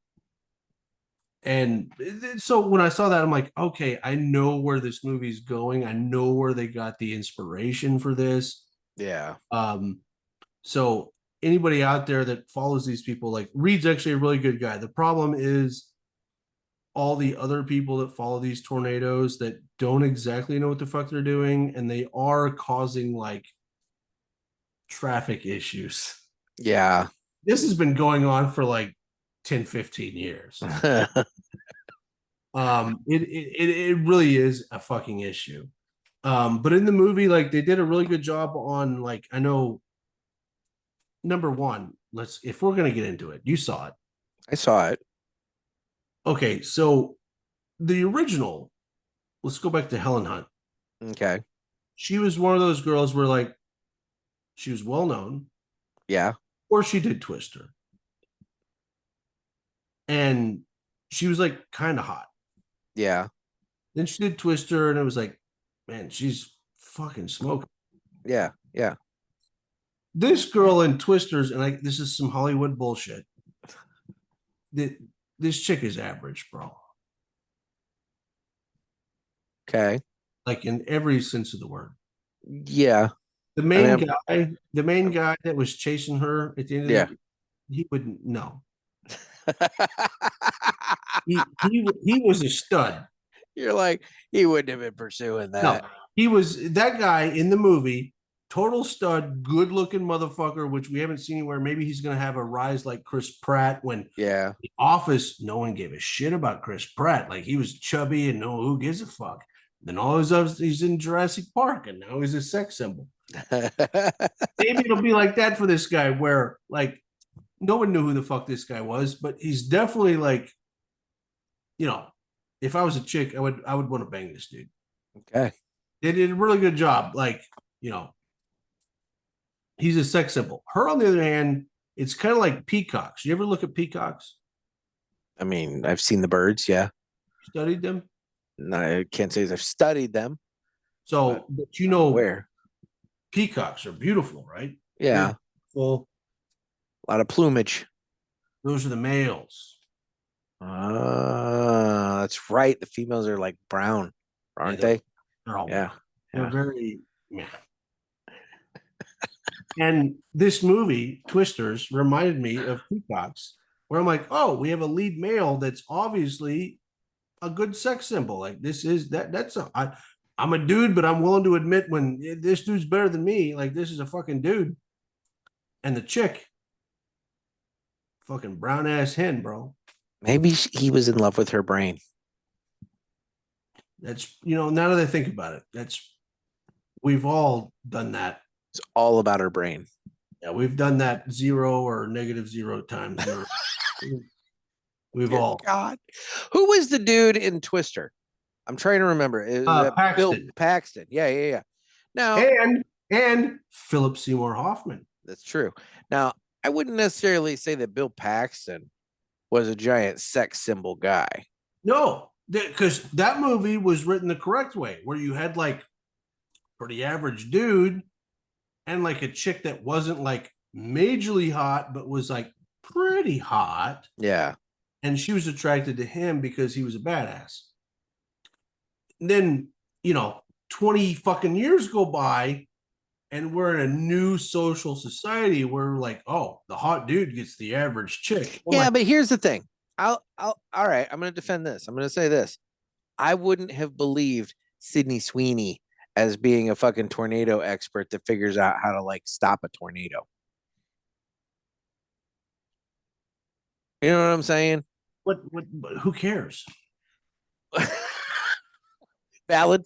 And so when I saw that, I'm like, okay, I know where this movie's going. I know where they got the inspiration for this. yeah, So anybody out there that follows these people, like Reed's actually a really good guy. The problem is all the other people that follow these tornadoes that don't exactly know what the fuck they're doing, and they are causing like traffic issues. yeah. This has been going on for like 10, 15 years. It really is a fucking issue. But in the movie, like they did a really good job on, like, I know, number one, if we're gonna get into it, you saw it. I saw it. Okay, so the original, let's go back to Helen Hunt. Okay, She was one of those girls where like she was well known, yeah, or she did Twister. And she was like kind of hot. yeah, Then she did Twister, and it was like, man, she's fucking smoking. yeah, yeah. This girl in Twisters, and like this is some Hollywood bullshit. This chick is average, bro. Okay, Like in every sense of the word. yeah, The main guy that was chasing her at the end of yeah. he wouldn't know. He was a stud. You're like, he wouldn't have been pursuing No, that. he was that guy in the movie, total stud, good looking motherfucker, which we haven't seen anywhere. Maybe he's gonna have a rise like Chris Pratt. When Yeah, The Office, no one gave a shit about Chris Pratt. Like he was chubby and no, who gives a fuck? Then all his others, he's in Jurassic Park, and now he's a sex symbol. Maybe it'll be like that for this guy, where like no one knew who the fuck this guy was, but he's definitely like, you know, if I was a chick, I would want to bang this dude. okay. They did a really good job. Like, you know, he's a sex symbol. Her, on the other hand, it's kind of like peacocks. You ever look at peacocks? I mean, I've seen the birds. Yeah, Studied them? no, I can't say I've studied them. So, but you know, Where? peacocks are beautiful, right? Yeah, Well, a lot of plumage. those are the males. That's right. The females are like brown, aren't Yeah, they? They're all Yeah, they're yeah. very yeah. And this movie, Twisters, reminded me of peacocks, where I'm like, oh, we have a lead male that's obviously a good sex symbol. Like this is I'm a dude, but I'm willing to admit when this dude's better than me. Like this is a fucking dude. And the chick, fucking brown ass hen, bro. Maybe he was in love with her brain. That's, you know, now that I think about it, we've all done that. It's all about her brain. Yeah, we've done that 0 or -0 times. We've Dear all. God. Who was the dude in Twister? I'm trying to remember. Is that Bill Paxton. Paxton? Yeah. Now, And Philip Seymour Hoffman. that's true. Now, I wouldn't necessarily say that Bill Paxton was a giant sex symbol guy. No, because that movie was written the correct way, where you had like pretty average dude and like a chick that wasn't like majorly hot, but was like pretty hot. Yeah. And she was attracted to him because he was a badass. And then, 20 fucking years go by and we're in a new social society where like, oh, the hot dude gets the average chick. Yeah, but here's the thing. All right, I'm going to defend this. I'm going to say this. I wouldn't have believed Sydney Sweeney as being a fucking tornado expert that figures out how to like stop a tornado. You know what I'm saying? What who cares? Valid.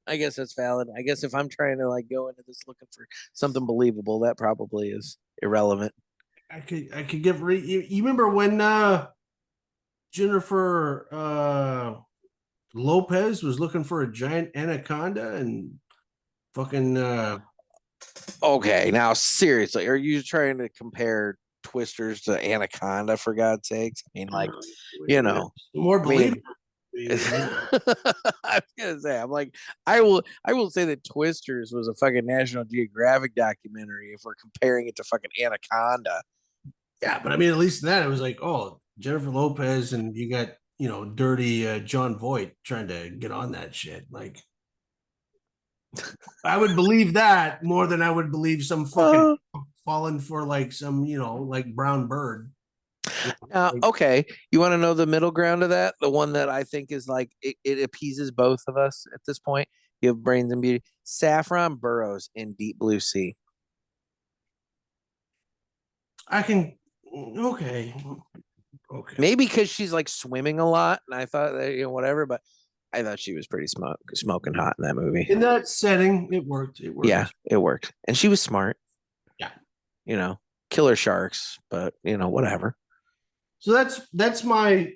I guess that's valid. I guess if I'm trying to like go into this looking for something believable, that probably is irrelevant. I could give you remember when Jennifer Lopez was looking for a giant anaconda and fucking Okay, now seriously, are you trying to compare Twisters to Anaconda for God's sakes? I mean, like, more believable. I was gonna say, I'm like, I will say that Twisters was a fucking National Geographic documentary if we're comparing it to fucking Anaconda. Yeah, but I mean, at least in that it was like, oh, Jennifer Lopez and you got dirty John Voight trying to get on that shit. Like, I would believe that more than I would believe some fucking falling for like some like brown bird. Okay, you want to know the middle ground of that? The one that I think is like it appeases both of us at this point. You have Brains and Beauty. Saffron Burrows in Deep Blue Sea. I can okay. Maybe because she's like swimming a lot, and I thought that whatever, but I thought she was pretty smoking hot in that movie. In that setting, it worked. Yeah, it worked, and she was smart. Yeah, killer sharks, but whatever. So that's my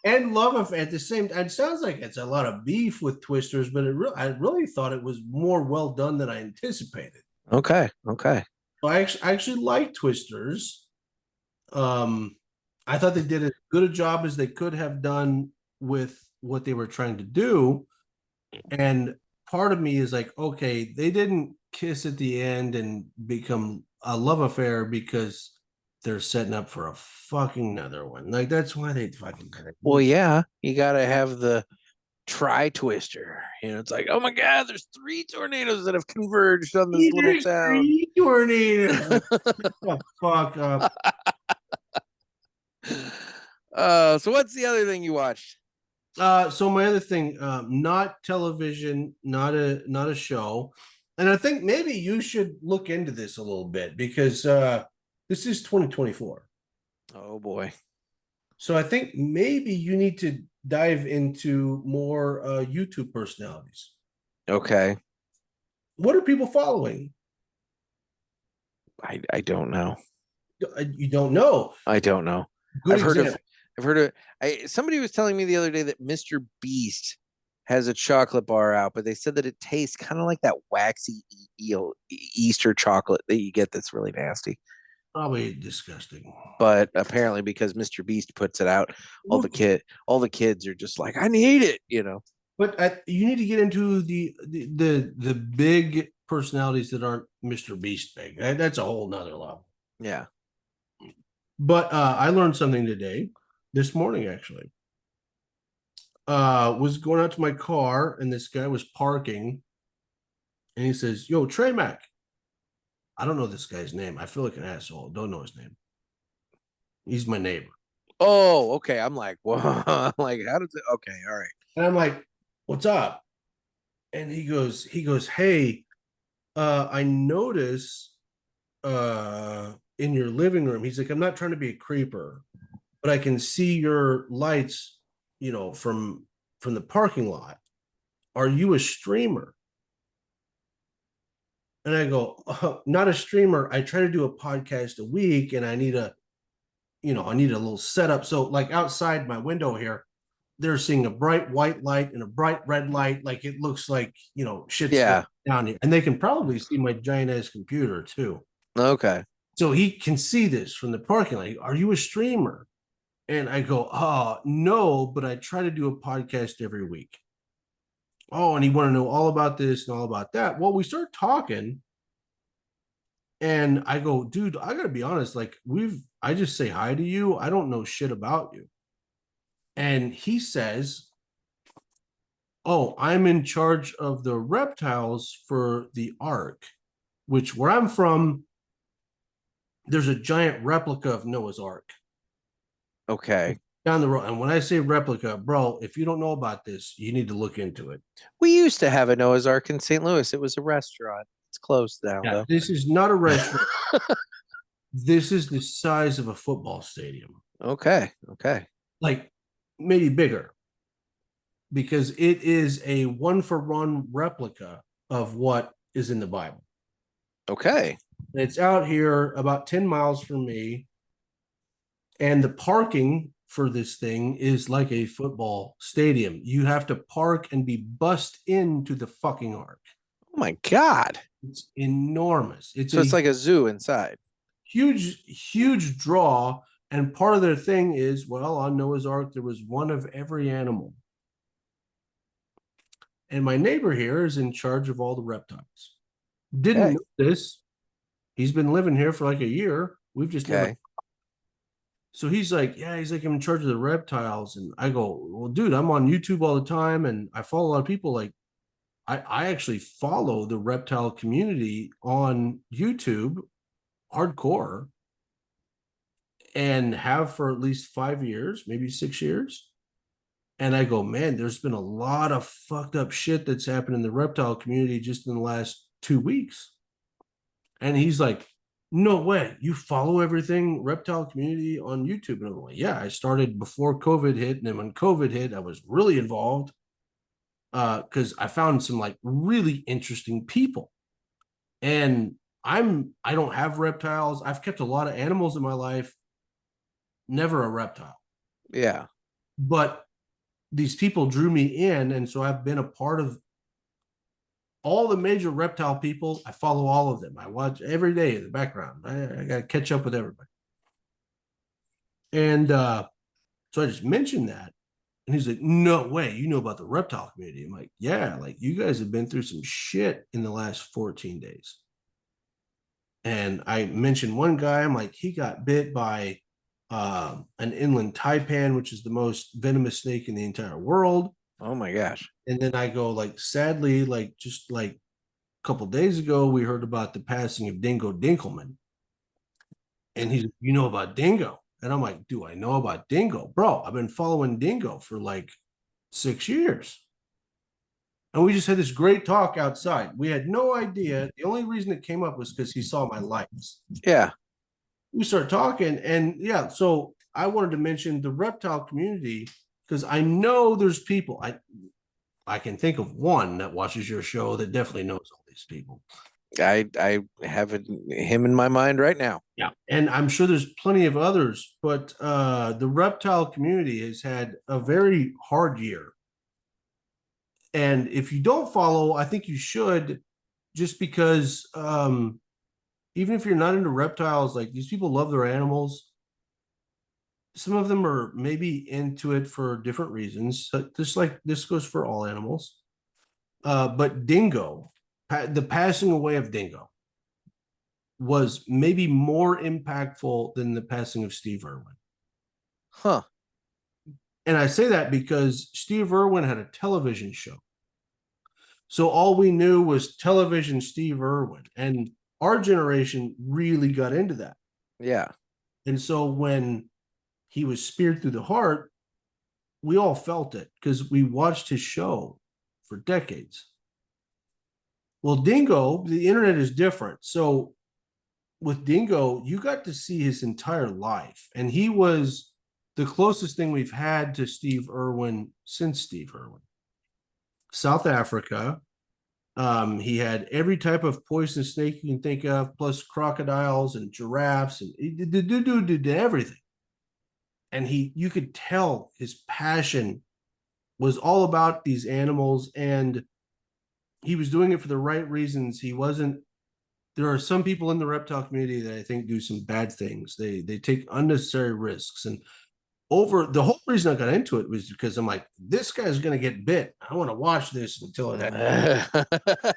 and love affair at the same time. It sounds like it's a lot of beef with Twisters, but I really thought it was more well done than I anticipated. Okay. So I actually like Twisters. I thought they did as good a job as they could have done with what they were trying to do. And part of me is like, okay, they didn't kiss at the end and become a love affair because they're setting up for a fucking another one. Like, that's why they fucking did it. Well, yeah, you got to have the tri-twister. It's like, oh my God, there's 3 tornadoes that have converged on this little town. 3 tornadoes. Oh, fuck up. So what's the other thing you watched? So my other thing, not television, not a show. And I think maybe you should look into this a little bit because this is 2024. Oh boy. So I think maybe you need to dive into more YouTube personalities. Okay. What are people following? I don't know. You don't know. I don't know. Good I've example. heard of somebody was telling me the other day that Mr. Beast has a chocolate bar out, but they said that it tastes kind of like that waxy Easter chocolate that you get that's really nasty. Probably disgusting. But apparently because Mr. Beast puts it out, all the kids are just like, I need it, But you need to get into the big personalities that aren't Mr. Beast big. That's a whole nother level. Yeah. But I learned something today, this morning actually. Was going out to my car and this guy was parking and he says, "Yo, Trey Mac." I don't know this guy's name. I feel like an asshole. Don't know his name. He's my neighbor. Oh, okay. I'm like, whoa. I'm like, how does it? Okay, all right. And I'm like, "What's up?" And he goes, "Hey, I notice in your living room." He's like, "I'm not trying to be a creeper, but I can see your lights, from the parking lot. Are you a streamer?" And I go, "Not a streamer. I try to do a podcast a week and I need a I need a little setup. So like outside my window here, they're seeing a bright white light and a bright red light. Like it looks like, shit's going down here. And they can probably see my giant ass computer too. Okay. So he can see this from the parking lot. Are you a streamer? And I go, oh, no, but I try to do a podcast every week. Oh, and he want to know all about this and all about that. Well, we start talking. And I go, dude, I got to be honest. Like I just say hi to you. I don't know shit about you. And he says, oh, I'm in charge of the reptiles for the Ark, which where I'm from, there's a giant replica of Noah's Ark. Okay. Down the road. And when I say replica, bro, if you don't know about this, you need to look into it. We used to have a Noah's Ark in St. Louis. It was a restaurant. It's closed now, though. This is not a restaurant. This is the size of a football stadium. Okay. Like maybe bigger. Because it is a one-for-one replica of what is in the Bible. Okay. It's out here about 10 miles from me. And the parking for this thing is like a football stadium. You have to park and be bussed into the fucking Ark. Oh my God. It's enormous. So it's like a zoo inside. Huge draw. And part of their thing is, well, on Noah's Ark, there was one of every animal. And my neighbor here is in charge of all the reptiles. Didn't know this. He's been living here for like a year. We've just never. So he's like, I'm in charge of the reptiles. And I go, well, dude, I'm on YouTube all the time. And I follow a lot of people. Like, I actually follow the reptile community on YouTube, hardcore, and have for at least 5 years, maybe 6 years. And I go, man, there's been a lot of fucked up shit that's happened in the reptile community just in the last 2 weeks. And he's like, no way, you follow everything reptile community on YouTube? And I'm like, yeah, I started before COVID hit. And then when COVID hit, I was really involved because I found some like really interesting people. And I don't have reptiles. I've kept a lot of animals in my life, never a reptile. Yeah. But these people drew me in. And so I've been a part of all the major reptile people. I follow all of them. I watch every day in the background. I got to catch up with everybody. And so I just mentioned that. And he's like, no way, you know about the reptile community. I'm like, yeah, like you guys have been through some shit in the last 14 days. And I mentioned one guy, I'm like, he got bit by an inland taipan, which is the most venomous snake in the entire world. Oh my gosh. And then I go, like, sadly, like just like a couple days ago, we heard about the passing of Dingo Dinkelman. And he's, you know about Dingo? And I'm like, do I know about Dingo? Bro, I've been following Dingo for like 6 years. And we just had this great talk outside. We had no idea. The only reason it came up was because he saw my likes. Yeah. We started talking. And yeah, so I wanted to mention the reptile community because I know there's people. I can think of one that watches your show that definitely knows all these people. I have him in my mind right now. Yeah. And I'm sure there's plenty of others, but the reptile community has had a very hard year. And if you don't follow, I think you should, just because even if you're not into reptiles, like these people love their animals. Some of them are maybe into it for different reasons. Just like this goes for all animals. But Dingo, the passing away of Dingo was maybe more impactful than the passing of Steve Irwin. Huh. And I say that because Steve Irwin had a television show. So all we knew was television Steve Irwin. And our generation really got into that. Yeah. And so when he was speared through the heart, we all felt it because we watched his show for decades. Well, Dingo, the internet is different. So with Dingo, you got to see his entire life. And he was the closest thing we've had to Steve Irwin since Steve Irwin. South Africa, he had every type of poisonous snake you can think of, plus crocodiles and giraffes, and the dude did everything. and you could tell his passion was all about these animals, and he was doing it for the right reasons. He wasn't. There are some people in the reptile community that I think do some bad things. They take unnecessary risks, and over the whole reason I got into it was because I'm like, this guy's gonna get bit. I want to watch this until that.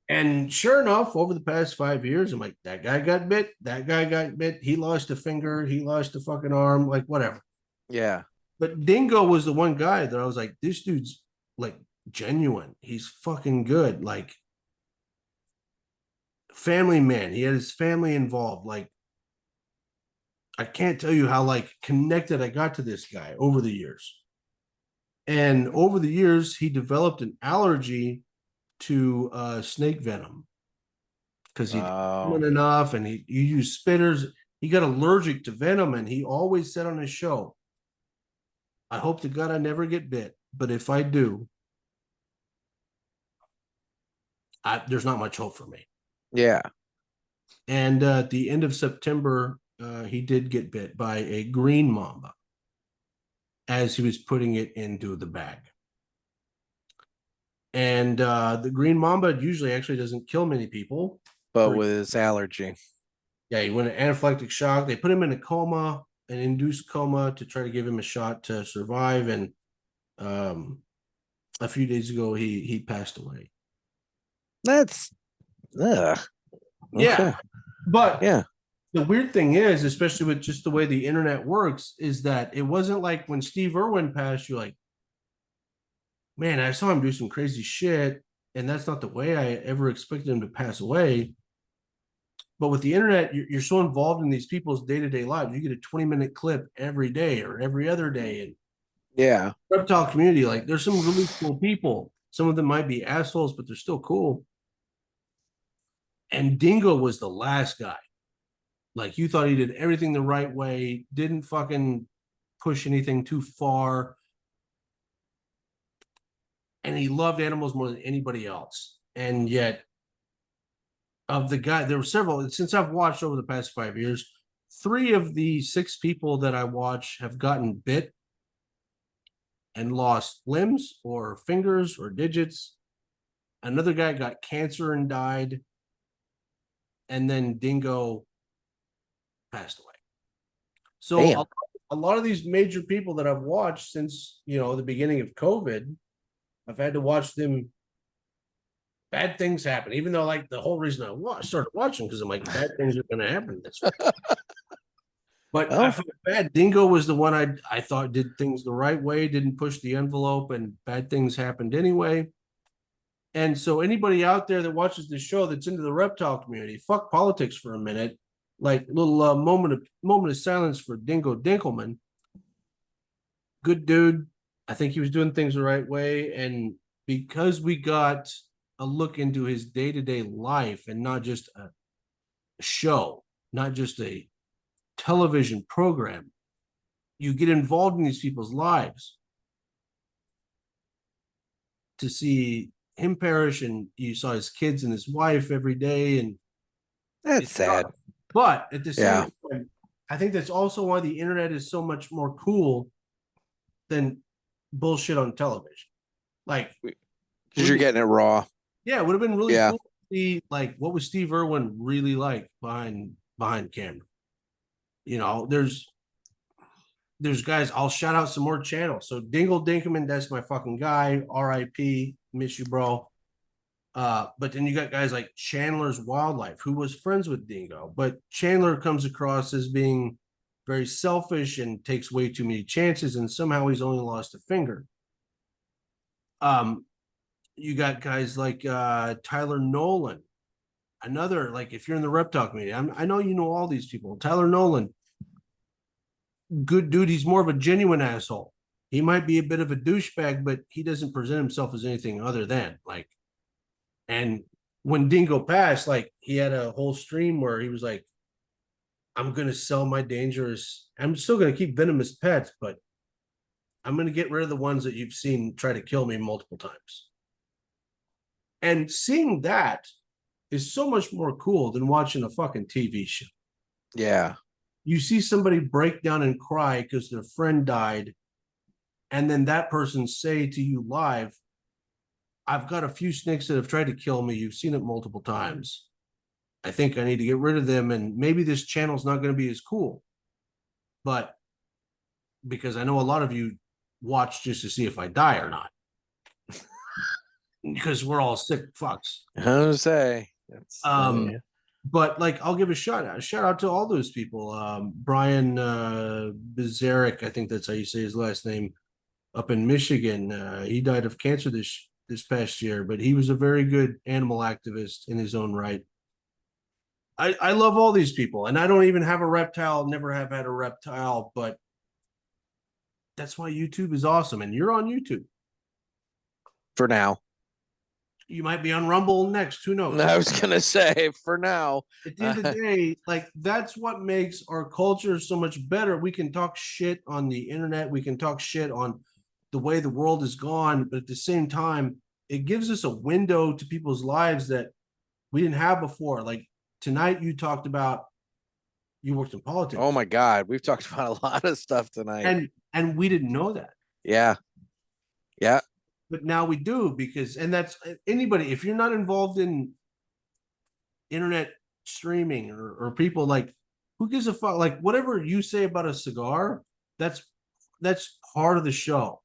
And sure enough, over the past 5 years, I'm like, that guy got bit. That guy got bit. He lost a finger. He lost a fucking arm. Like whatever. Yeah. But Dingo was the one guy that I was like, this dude's like genuine. He's fucking good. Like family man. He had his family involved. Like I can't tell you how like connected I got to this guy over the years. And over the years, he developed an allergy to snake venom because he didn't enough, and he used spitters. He got allergic to venom, and he always said on his show, I hope to God I never get bit, but if I do, there's not much hope for me. Yeah. And at the end of September, he did get bit by a green mamba as he was putting it into the bag. And the green mamba usually actually doesn't kill many people. But with his allergy. Yeah, he went into anaphylactic shock. They put him in a coma, an induced coma, to try to give him a shot to survive. And a few days ago, he passed away. That's yeah. But the weird thing is, especially with just the way the internet works, is that it wasn't like when Steve Irwin passed, you're like, man, I saw him do some crazy shit, and that's not the way I ever expected him to pass away. But with the internet, you're so involved in these people's day-to-day lives. You get a 20-minute clip every day or every other day. And yeah, reptile community, like there's some really cool people. Some of them might be assholes, but they're still cool. And Dingo was the last guy. Like you thought he did everything the right way, didn't fucking push anything too far. And he loved animals more than anybody else. And yet, of the guy, there were several, since I've watched over the past 5 years, 3 of the 6 people that I watch have gotten bit and lost limbs or fingers or digits. Another guy got cancer and died. And then Dingo passed away. So a lot of these major people that I've watched since, the beginning of COVID, I've had to watch them. Bad things happen, even though like the whole reason I started watching because I'm like, bad things are going to happen this week. But I felt bad. Dingo was the one I thought did things the right way, didn't push the envelope, and bad things happened anyway. And so anybody out there that watches this show that's into the reptile community, fuck politics for a minute. Like little moment of silence for Dingo Dinkelman. Good dude. I think he was doing things the right way, and because we got a look into his day-to-day life and not just a show, not just a television program, you get involved in these people's lives to see him perish, and you saw his kids and his wife every day, and that's sad. But at the same time, I think that's also why the internet is so much more cool than bullshit on television. Like, because you're getting it raw. Yeah, it would have been really cool to see, like, what was Steve Irwin really like behind camera. There's guys, I'll shout out some more channels. So Dingle Dinkelman, that's my fucking guy. R.I.P. Miss you, bro. But then you got guys like Chandler's Wildlife, who was friends with Dingo. But Chandler comes across as being very selfish and takes way too many chances, and somehow he's only lost a finger. You got guys like Tyler Nolan, another, like, if you're in the reptile community, I know you know all these people. Tyler Nolan, good dude. He's more of a genuine asshole. He might be a bit of a douchebag, but he doesn't present himself as anything other than like. And when Dingo passed, like, he had a whole stream where he was like, I'm going to sell my dangerous, I'm still going to keep venomous pets, but I'm going to get rid of the ones that you've seen try to kill me multiple times. And seeing that is so much more cool than watching a fucking TV show. Yeah. you see somebody break down and cry because their friend died, and then that person say to you live, I've got a few snakes that have tried to kill me. You've seen it multiple times. I think I need to get rid of them, and maybe this channel's not going to be as cool. But because I know a lot of you watch just to see if I die or not. Because we're all sick fucks. I was gonna say But like I'll give a shout out to all those people. Brian Bizarek, I think that's how you say his last name, up in Michigan. He died of cancer this past year, but he was a very good animal activist in his own right. I love all these people, and I don't even have a reptile, never have had a reptile, but that's why YouTube is awesome, and you're on YouTube. For now. You might be on Rumble next, who knows? I was gonna say, for now. At the end of the day, like that's what makes our culture so much better. We can talk shit on the internet, we can talk shit on the way the world is gone, but at the same time, it gives us a window to people's lives that we didn't have before. Like tonight, you talked about you worked in politics. Oh my God, we've talked about a lot of stuff tonight, and we didn't know that. Yeah. But now we do, because, and that's anybody, if you're not involved in internet streaming or people, like, who gives a fuck? Like, whatever you say about a cigar, that's part of the show.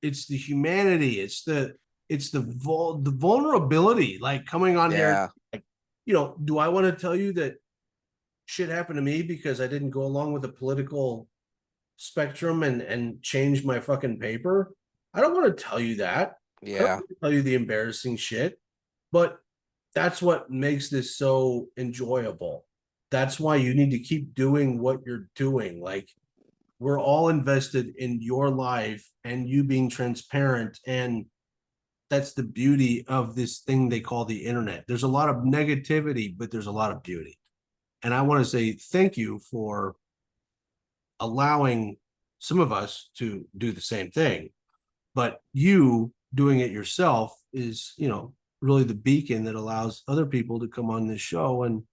It's the humanity. It's the vulnerability, like coming on here. Like, you know, do I want to tell you that shit happened to me because I didn't go along with the political spectrum and change my fucking paper? I don't want to tell you that. Yeah. I don't want to tell you the embarrassing shit, but that's what makes this so enjoyable. That's why you need to keep doing what you're doing. Like, we're all invested in your life and you being transparent. And that's the beauty of this thing they call the internet. There's a lot of negativity, but there's a lot of beauty. And I want to say thank you for allowing some of us to do the same thing. But you doing it yourself is, you know, really the beacon that allows other people to come on this show and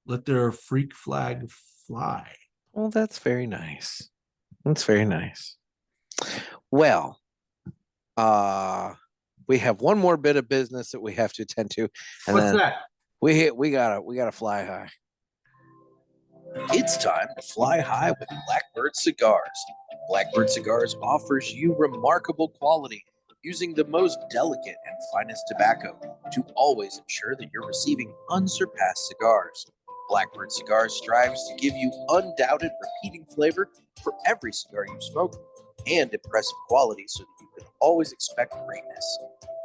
let their freak flag fly. Well, that's very nice. That's very nice. Well, we have one more bit of business that we have to attend to. And what's that? We gotta fly high. It's time to fly high with Blackbird Cigars. Blackbird Cigars offers you remarkable quality using the most delicate and finest tobacco to always ensure that you're receiving unsurpassed cigars. Blackbird Cigars strives to give you undoubted repeating flavor for every cigar you smoke and impressive quality so that you can always expect greatness.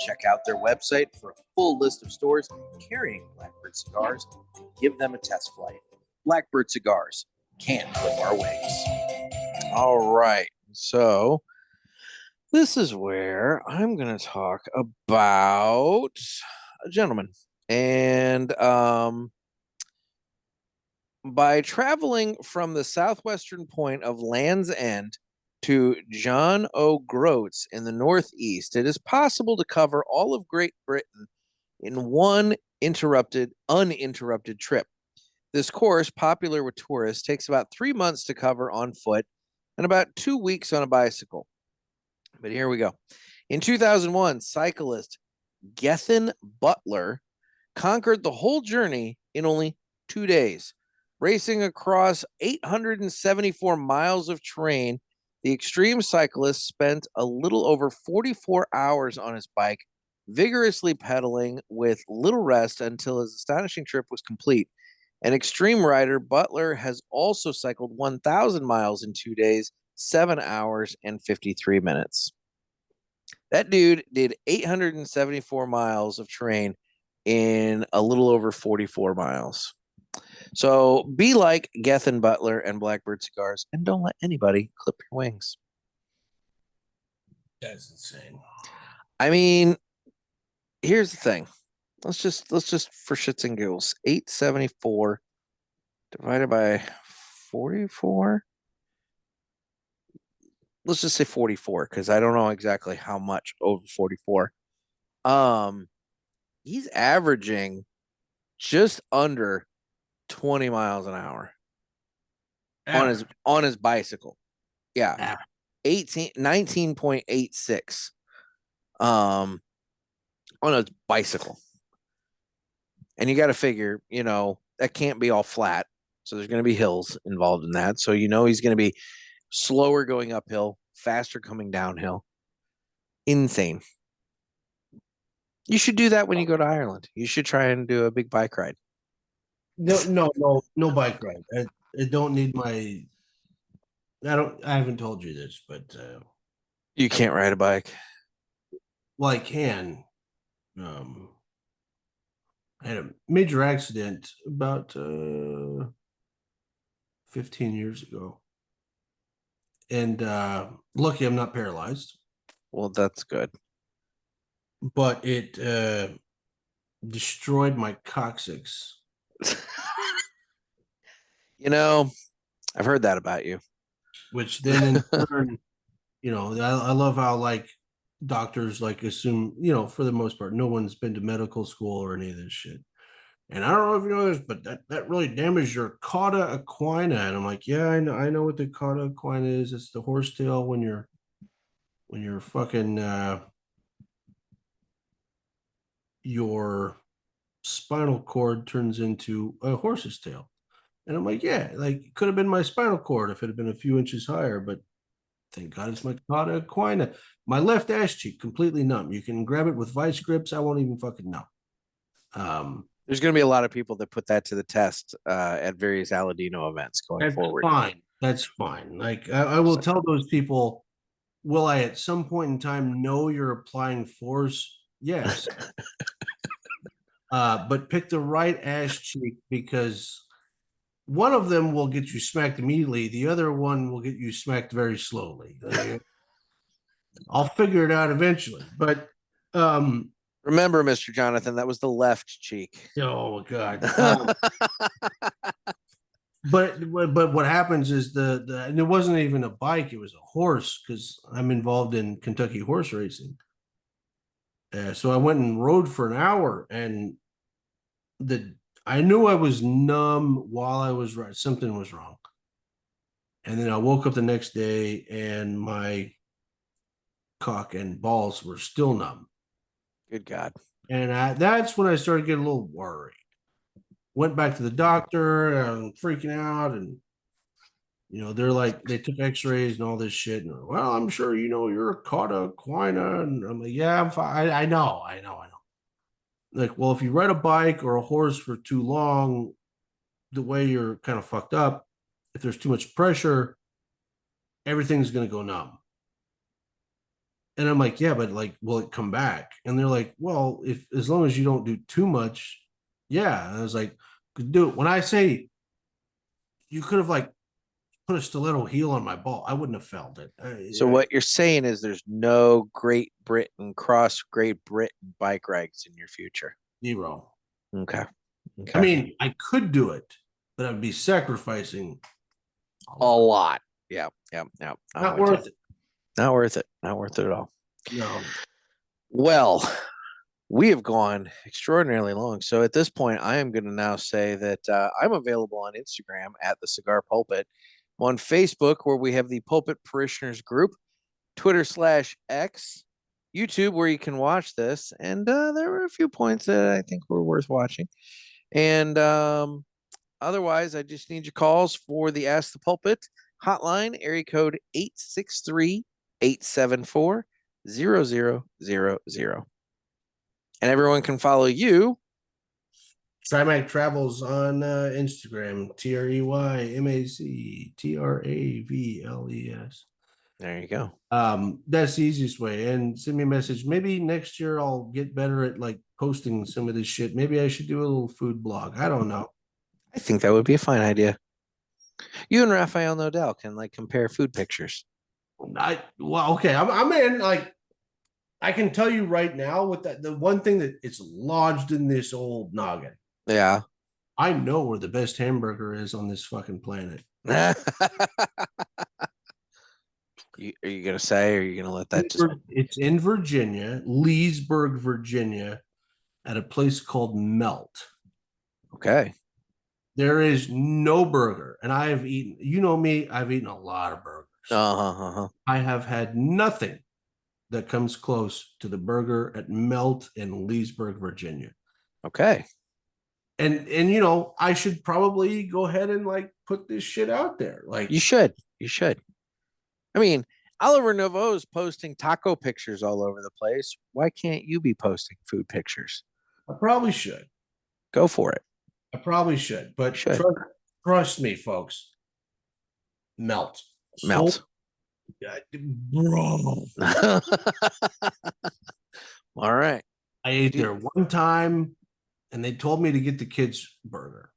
Check out their website for a full list of stores carrying Blackbird Cigars and give them a test flight. Blackbird Cigars can't clip our wings. All right. So this is where I'm going to talk about a gentleman. And by traveling from the southwestern point of Land's End to John O. Groats in the northeast, it is possible to cover all of Great Britain in one uninterrupted trip. This course, popular with tourists, takes about 3 months to cover on foot and about 2 weeks on a bicycle. But here we go. In 2001, cyclist Gethin Butler conquered the whole journey in only 2 days. Racing across 874 miles of terrain, the extreme cyclist spent a little over 44 hours on his bike, vigorously pedaling with little rest until his astonishing trip was complete. An extreme rider, Butler has also cycled 1,000 miles in 2 days, 7 hours, and 53 minutes. That dude did 874 miles of terrain in a little over 44 miles. So be like Gethin Butler and Blackbird Cigars and don't let anybody clip your wings. That's insane. I mean, here's the thing. Let's just for shits and giggles, 874 divided by 44. Let's just say 44 because I don't know exactly how much over 44. He's averaging just under 20 miles an hour. on his bicycle. Yeah. Ah. 19.86 on a bicycle. And you got to figure, that can't be all flat. So there's going to be hills involved in that. So he's going to be slower going uphill, faster coming downhill. Insane. You should do that when you go to Ireland. You should try and do a big bike ride. No bike ride. I don't need my. I haven't told you this, but you can't ride a bike. Well, I can. I had a major accident about 15 years ago, and lucky I'm not paralyzed. Well, that's good. But it destroyed my coccyx. I've heard that about you. Which then in turn, I love how like doctors like assume, for the most part, no one's been to medical school or any of this shit. And I don't know if you know this, but that really damaged your cauda equina. And I'm like, yeah, I know what the cauda equina is. It's the horsetail when you're fucking your spinal cord turns into a horse's tail. And I'm like, yeah, like it could have been my spinal cord if it had been a few inches higher, but thank God it's my cauda equina. My left ass cheek completely numb. You can grab it with vice grips. I won't even fucking know. There's going to be a lot of people that put that to the test at various Aladino events going forward. That's fine. Like I will tell those people, will I at some point in time know you're applying force? Yes. But pick the right ass cheek, because one of them will get you smacked immediately. The other one will get you smacked very slowly. I'll figure it out eventually. But remember, Mr. Jonathan, that was the left cheek. Oh God. But what happens is and it wasn't even a bike, it was a horse, because I'm involved in Kentucky horse racing. So I went and rode for an hour, and I knew I was numb while I was right. Something was wrong. And then I woke up the next day and my cock and balls were still numb. Good God. And that's when I started getting a little worried. Went back to the doctor, and I'm freaking out. And, they're like, they took x-rays and all this shit. And, well, I'm sure you're a cauda equina. And I'm like, yeah, I'm fine. I know. Like, well, if you ride a bike or a horse for too long, the way you're kind of fucked up, if there's too much pressure, everything's going to go numb. And I'm like, yeah, but like, will it come back? And they're like, well, as long as you don't do too much, yeah. And I was like, do it. When I say you could have like put a stiletto heel on my ball, I wouldn't have felt it. So what you're saying is there's no Great Britain bike rides in your future? Zero. Okay. I mean, I could do it, but I'd be sacrificing a lot. Yeah. Not worth it. Not worth it. Not worth it at all. No. Well, we have gone extraordinarily long. So at this point, I am going to now say that I'm available on Instagram at the Cigar Pulpit, on Facebook, where we have the Pulpit Parishioners group, Twitter/X, YouTube, where you can watch this. And there were a few points that I think were worth watching. And otherwise, I just need your calls for the Ask the Pulpit hotline, area code 863-874-0000. And everyone can follow you. Trey Mac Travels on Instagram, TREYMACTRAVLES. There you go. That's the easiest way. And send me a message. Maybe next year I'll get better at like posting some of this shit. Maybe I should do a little food blog. I don't know. I think that would be a fine idea. You and Raphael Nodell can like compare food pictures. Okay. I'm in. Like, I can tell you right now with that, the one thing that it's lodged in this old noggin. Yeah. I know where the best hamburger is on this fucking planet. Are you going to say, or are you going to let that just... It's in Virginia, Leesburg, Virginia, at a place called Melt. Okay. There is no burger, and I have eaten. You know me, I've eaten a lot of burgers. I have had nothing that comes close to the burger at Melt in Leesburg, Virginia. Okay. And I should probably go ahead and like put this shit out there. Like you should. I mean, Oliver Novo is posting taco pictures all over the place. Why can't you be posting food pictures? I probably should. Go for it. I probably should, but trust me, folks. Melt. Bro. All right. I ate there one time and they told me to get the kids burger.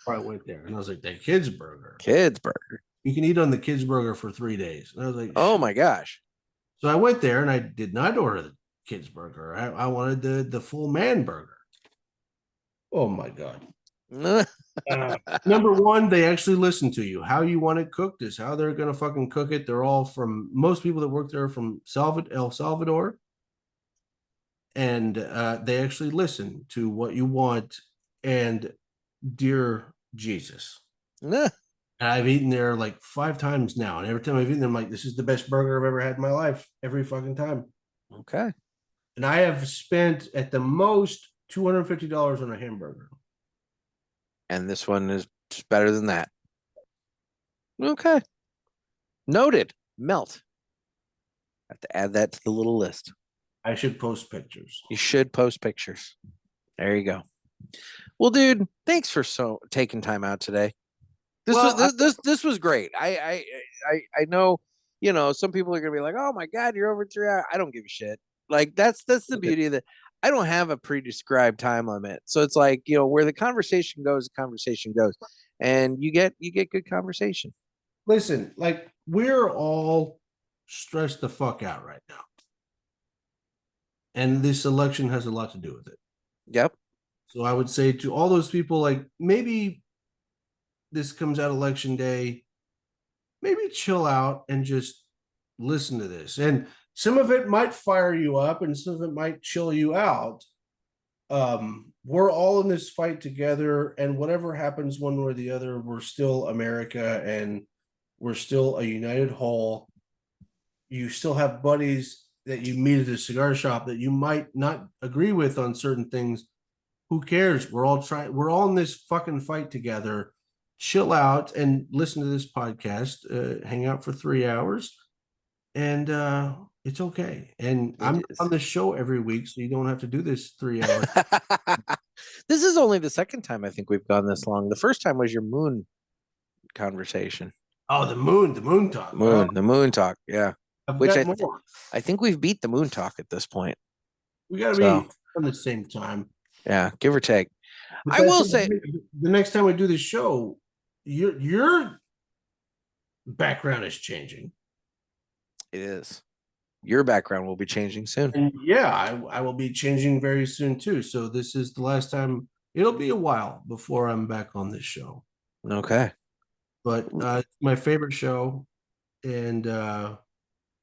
I went there and I was like, the kids burger. You can eat on the kids burger for 3 days. And I was like, oh my gosh. So I went there and I did not order the kids burger. I wanted the full man burger. Oh my God. Number one, they actually listen to you. How you want it cooked is how they're going to fucking cook it. They're all from, most people that work there are from El Salvador. And they actually listen to what you want. And dear Jesus. I've eaten there like 5 times now. And every time I've eaten there, I'm like, this is the best burger I've ever had in my life. Every fucking time. Okay. And I have spent at the most $250 on a hamburger. And this one is just better than that. Okay. Noted. Melt. Have to add that to the little list. I should post pictures. You should post pictures. There you go. Well, dude, thanks for taking time out today. This was great. I know, some people are gonna be like, oh my God, you're over 3 hours. I don't give a shit. Like that's the beauty of it. I don't have a pre-described time limit. So it's like, where the conversation goes, and you get good conversation. Listen, like we're all stressed the fuck out right now. And this election has a lot to do with it. Yep. So I would say to all those people, like maybe this comes out election day, maybe chill out and just listen to this. And some of it might fire you up and some of it might chill you out. We're all in this fight together, and whatever happens one way or the other, we're still America and we're still a united whole. You still have buddies that you meet at a cigar shop that you might not agree with on certain things. Who cares? We're all in this fucking fight together. Chill out and listen to this podcast, hang out for 3 hours, and it's okay. And I'm on the show every week, so you don't have to do this 3 hours. This is only the second time I think we've gone this long. The first time was your moon conversation. Oh, the moon talk. The moon talk, yeah. Which I think we've beat the moon talk at this point. We got to be on the same time. Yeah, give or take. I will say, the next time we do this show, your background is changing. It is. Your background will be changing soon. And yeah, I will be changing very soon too. So this is the last time. It'll be a while before I'm back on this show. Okay. But it's my favorite show, and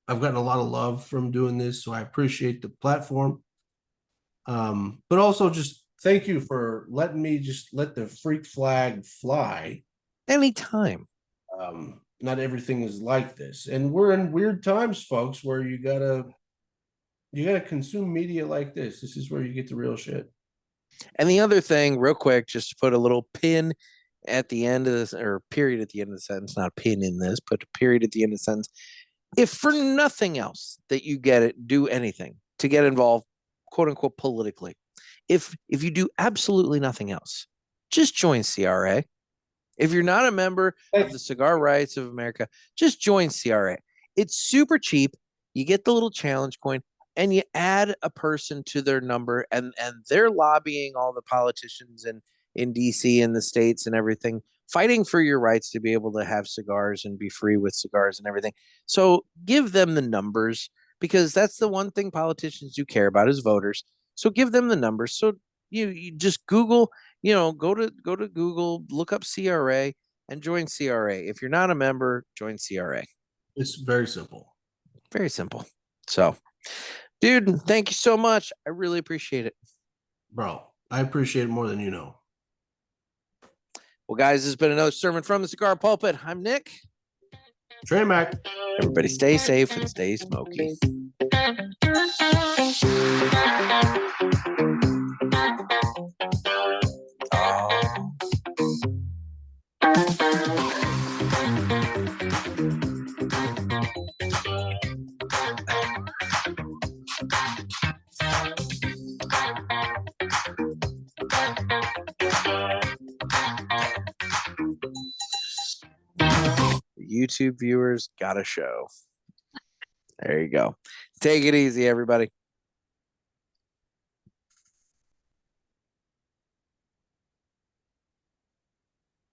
I've gotten a lot of love from doing this, so I appreciate the platform. But also just thank you for letting me just let the freak flag fly. Anytime. Not everything is like this. And we're in weird times, folks, where you gotta consume media like this. This is where you get the real shit. And the other thing, real quick, just to put a little pin at the end of this, or period at the end of the sentence, not a pin in this, but a period at the end of the sentence. If for nothing else that you do anything to get involved, quote unquote, politically, if you do absolutely nothing else, just join CRA. If you're not a member of the Cigar Rights of America, just join CRA. It's super cheap. You get the little challenge coin and you add a person to their number, and they're lobbying all the politicians in DC and the states and everything, fighting for your rights to be able to have cigars and be free with cigars and everything. So give them the numbers, because that's the one thing politicians do care about is voters. So give them the numbers. So you just Google, go to Google, look up CRA and join CRA. If you're not a member, join CRA. It's very simple. Very simple. So, dude, thank you so much. I really appreciate it. Bro, I appreciate it more than you know. Well, guys, this has been another sermon from the Cigar Pulpit. I'm Nick. Trey Mac. Everybody stay safe and stay smoky. YouTube viewers got a show. There you go. Take it easy, everybody.